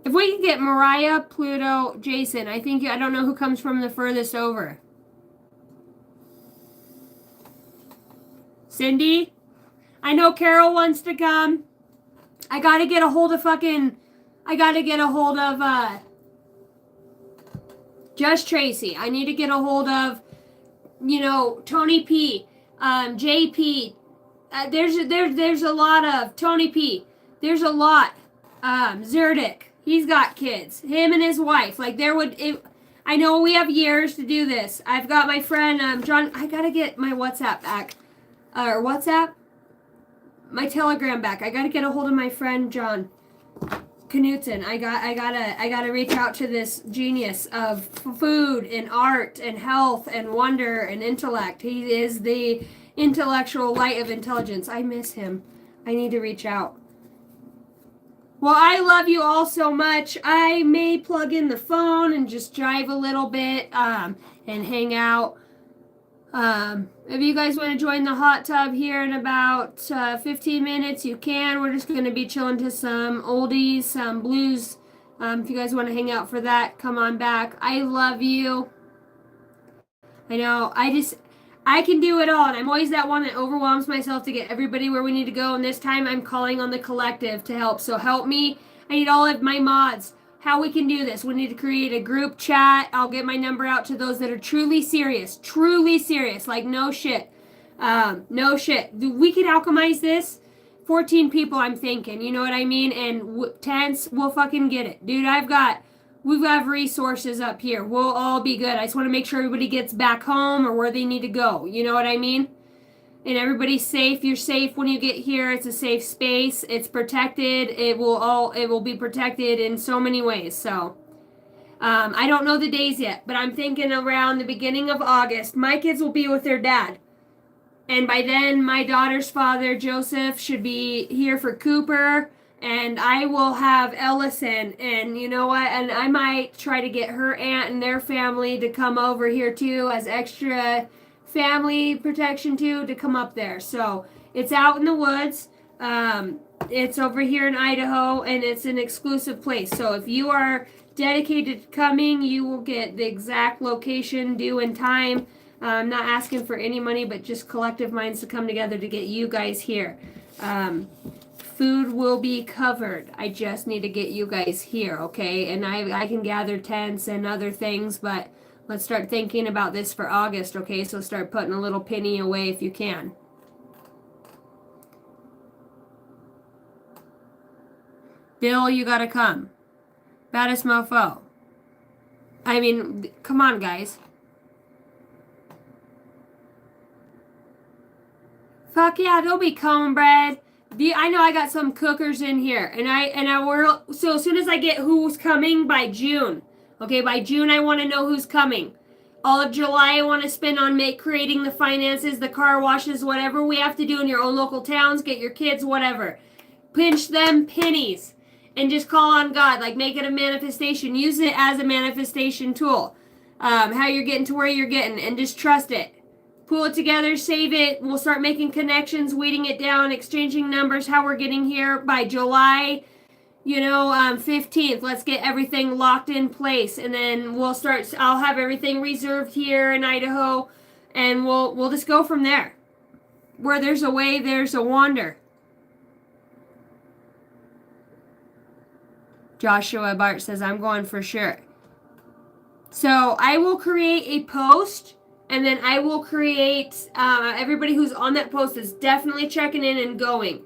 S3: If we can get Mariah, Pluto, Jason, I don't know who comes from the furthest over. Cindy? I know Carol wants to come. I gotta get a hold of Just Tracy. I need to get a hold of, Tony P, JP. There's a lot of Tony P. There's a lot. Zerdik. He's got kids. Him and his wife. I know we have years to do this. I've got my friend John. I gotta get my WhatsApp back. My Telegram back. I gotta get a hold of my friend John Knutson. I gotta reach out to this genius of food and art and health and wonder and intellect. He is the intellectual light of intelligence. I miss him. I need to reach out. Well, I love you all so much. I may plug in the phone and just drive a little bit and hang out. If you guys want to join the hot tub here in about 15 minutes, you can. We're just going to be chilling to some oldies, some blues. If you guys want to hang out for that, come on back. I love you. I know. I can do it all, and I'm always that one that overwhelms myself to get everybody where we need to go, and this time I'm calling on the collective to help. So help me. I need all of my mods. How we can do this. We need to create a group chat. I'll get my number out to those that are truly serious, like no shit. No shit. We can alchemize this. 14 people, I'm thinking, you know what I mean? And tents, we'll fucking get it. Dude, we have resources up here. We'll all be good. I just want to make sure everybody gets back home or where they need to go. You know what I mean? And everybody's safe. You're safe when you get here. It's a safe space. It's protected. It will be protected in so many ways. So, I don't know the days yet, but I'm thinking around the beginning of August, my kids will be with their dad. And by then, my daughter's father, Joseph, should be here for Cooper. And I will have Ellison. And you know what? And I might try to get her aunt and their family to come over here too as extra family protection too, to come up there. So it's out in the woods. It's over here in Idaho, and it's an exclusive place. So if you are dedicated to coming, you will get the exact location, due and time. I'm not asking for any money, but just collective minds to come together to get you guys here. Food will be covered. I just need to get you guys here, okay? And I can gather tents and other things, but let's start thinking about this for August, okay? So start putting a little penny away if you can. Bill, you gotta come. Baddest mofo. I mean, come on, guys. Fuck yeah, there'll be cornbread. I know I got some cookers in here, so as soon as I get who's coming by June, okay, by June I want to know who's coming. All of July I want to spend on creating the finances, the car washes, whatever we have to do in your own local towns, get your kids, whatever. Pinch them pennies and just call on God, like make it a manifestation. Use it as a manifestation tool. How you're getting to where you're getting, and just trust it. Pull it together, save it. We'll start making connections, weeding it down, exchanging numbers, how we're getting here by July, 15th. Let's get everything locked in place, and then I'll have everything reserved here in Idaho, and we'll just go from there. where there's a way, there's a wander. Joshua Bart says, I'm going for sure. So I will create a post, and then I will create, everybody who's on that post is definitely checking in and going.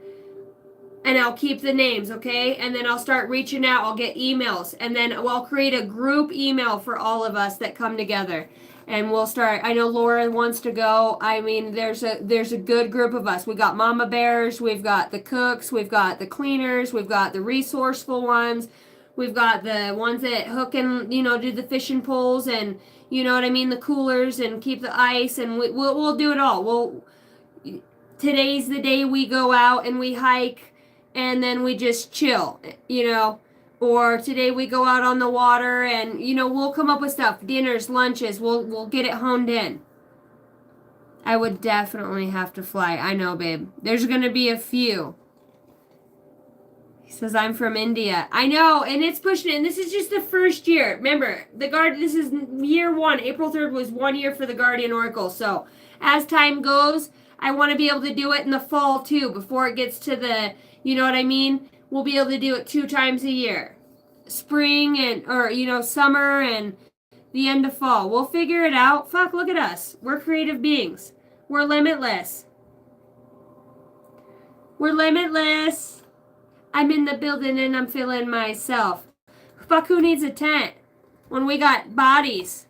S3: And I'll keep the names, okay? And then I'll start reaching out. I'll get emails. And then I'll create a group email for all of us that come together. And we'll start. I know Laura wants to go. I mean, there's a good group of us. We got mama bears. We've got the cooks. We've got the cleaners. We've got the resourceful ones. We've got the ones that hook and, do the fishing poles and, you know what I mean, the coolers and keep the ice. And we'll do it all. Today's the day we go out and we hike. And then we just chill, or today we go out on the water and, we'll come up with stuff, dinners, lunches, we'll get it honed in. I would definitely have to fly. I know, babe. There's going to be a few. He says, I'm from India. I know, and it's pushing it, and this is just the first year. Remember, this is year 1. April 3rd was 1 year for the Guardian Oracle. So as time goes, I want to be able to do it in the fall, too, before it gets to the... You know what I mean? We'll be able to do it 2 times a year. Spring or summer and the end of fall. We'll figure it out. Fuck, look at us. We're creative beings. We're limitless. We're limitless. I'm in the building and I'm feeling myself. Fuck, who needs a tent when we got bodies?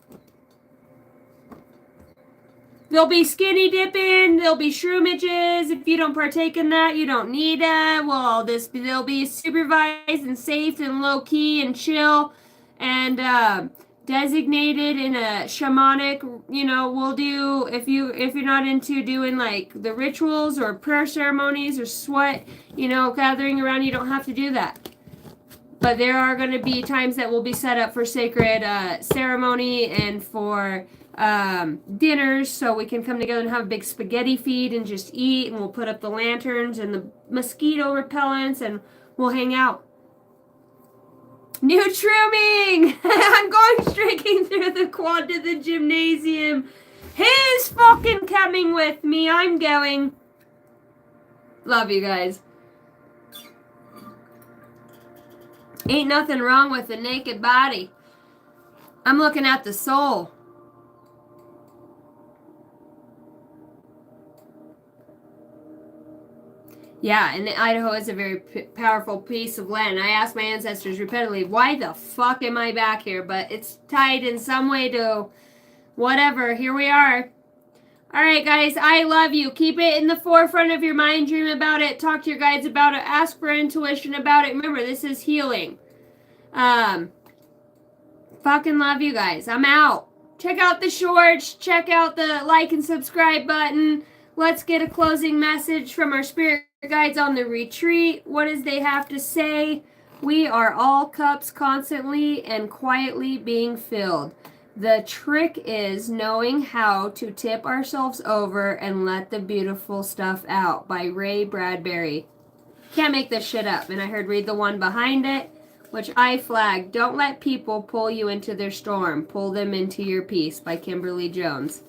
S3: There'll be skinny dipping. There'll be shroomages. If you don't partake in that, you don't need it. They'll be supervised and safe and low key and chill, and designated in a shamanic. We'll do if you're not into doing like the rituals or prayer ceremonies or sweat, gathering around. You don't have to do that. But there are going to be times that will be set up for sacred ceremony and for dinners, so we can come together and have a big spaghetti feed and just eat, and we'll put up the lanterns and the mosquito repellents and we'll hang out. New trooming! I'm going streaking through the quad to the gymnasium. Who's fucking coming with me? I'm going. Love you guys. Ain't nothing wrong with a naked body. I'm looking at the soul. Yeah, and Idaho is a very powerful piece of land. I asked my ancestors repeatedly, why the fuck am I back here? But it's tied in some way to whatever. Here we are. All right, guys, I love you. Keep it in the forefront of your mind. Dream about it. Talk to your guides about it. Ask for intuition about it. Remember, this is healing. Fucking love you guys. I'm out. Check out the shorts. Check out the like and subscribe button. Let's get a closing message from our spirit guides on the retreat. What does they have to say? We are all cups constantly and quietly being filled. The trick is knowing how to tip ourselves over and let the beautiful stuff out, by Ray Bradbury. Can't make this shit up. And I heard read the one behind it, which I flagged. Don't let people pull you into their storm. Pull them into your peace, by Kimberly Jones.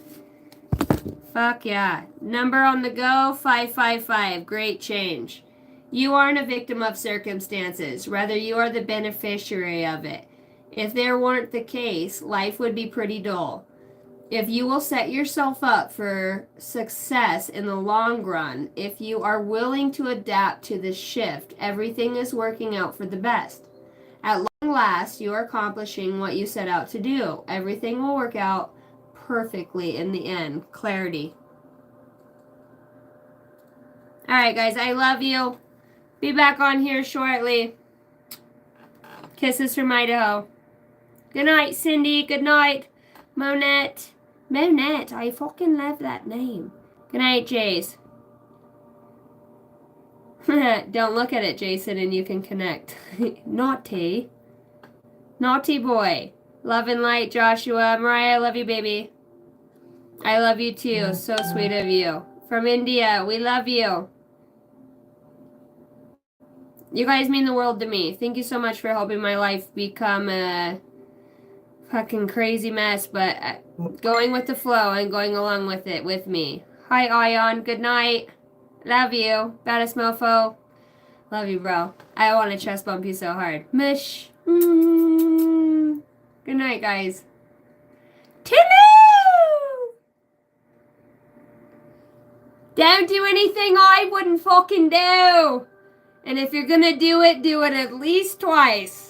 S3: Fuck yeah. Number on the go, 555. Great change. You aren't a victim of circumstances. Rather, you are the beneficiary of it. If there weren't the case, life would be pretty dull. If you will set yourself up for success in the long run, if you are willing to adapt to this shift, everything is working out for the best. At long last, you are accomplishing what you set out to do. Everything will work out perfectly in the end. Clarity. All right, guys, I love you. Be back on here shortly. Kisses from Idaho. Good night, Cindy. Good night, Monette. Monette, I fucking love that name. Good night, Jace. Don't look at it, Jason, and you can connect. Naughty. Naughty boy. Love and light, Joshua. Mariah, I love you, baby. I love you too. So sweet of you. From India, we love you. You guys mean the world to me. Thank you so much for helping my life become a fucking crazy mess, but going with the flow and going along with it with me. Hi, Ion. Good night. Love you. Baddest mofo. Love you, bro. I want to chest bump you so hard. Mish. Good night, guys. Toodaloo! Don't do anything I wouldn't fucking do. And if you're gonna do it at least twice.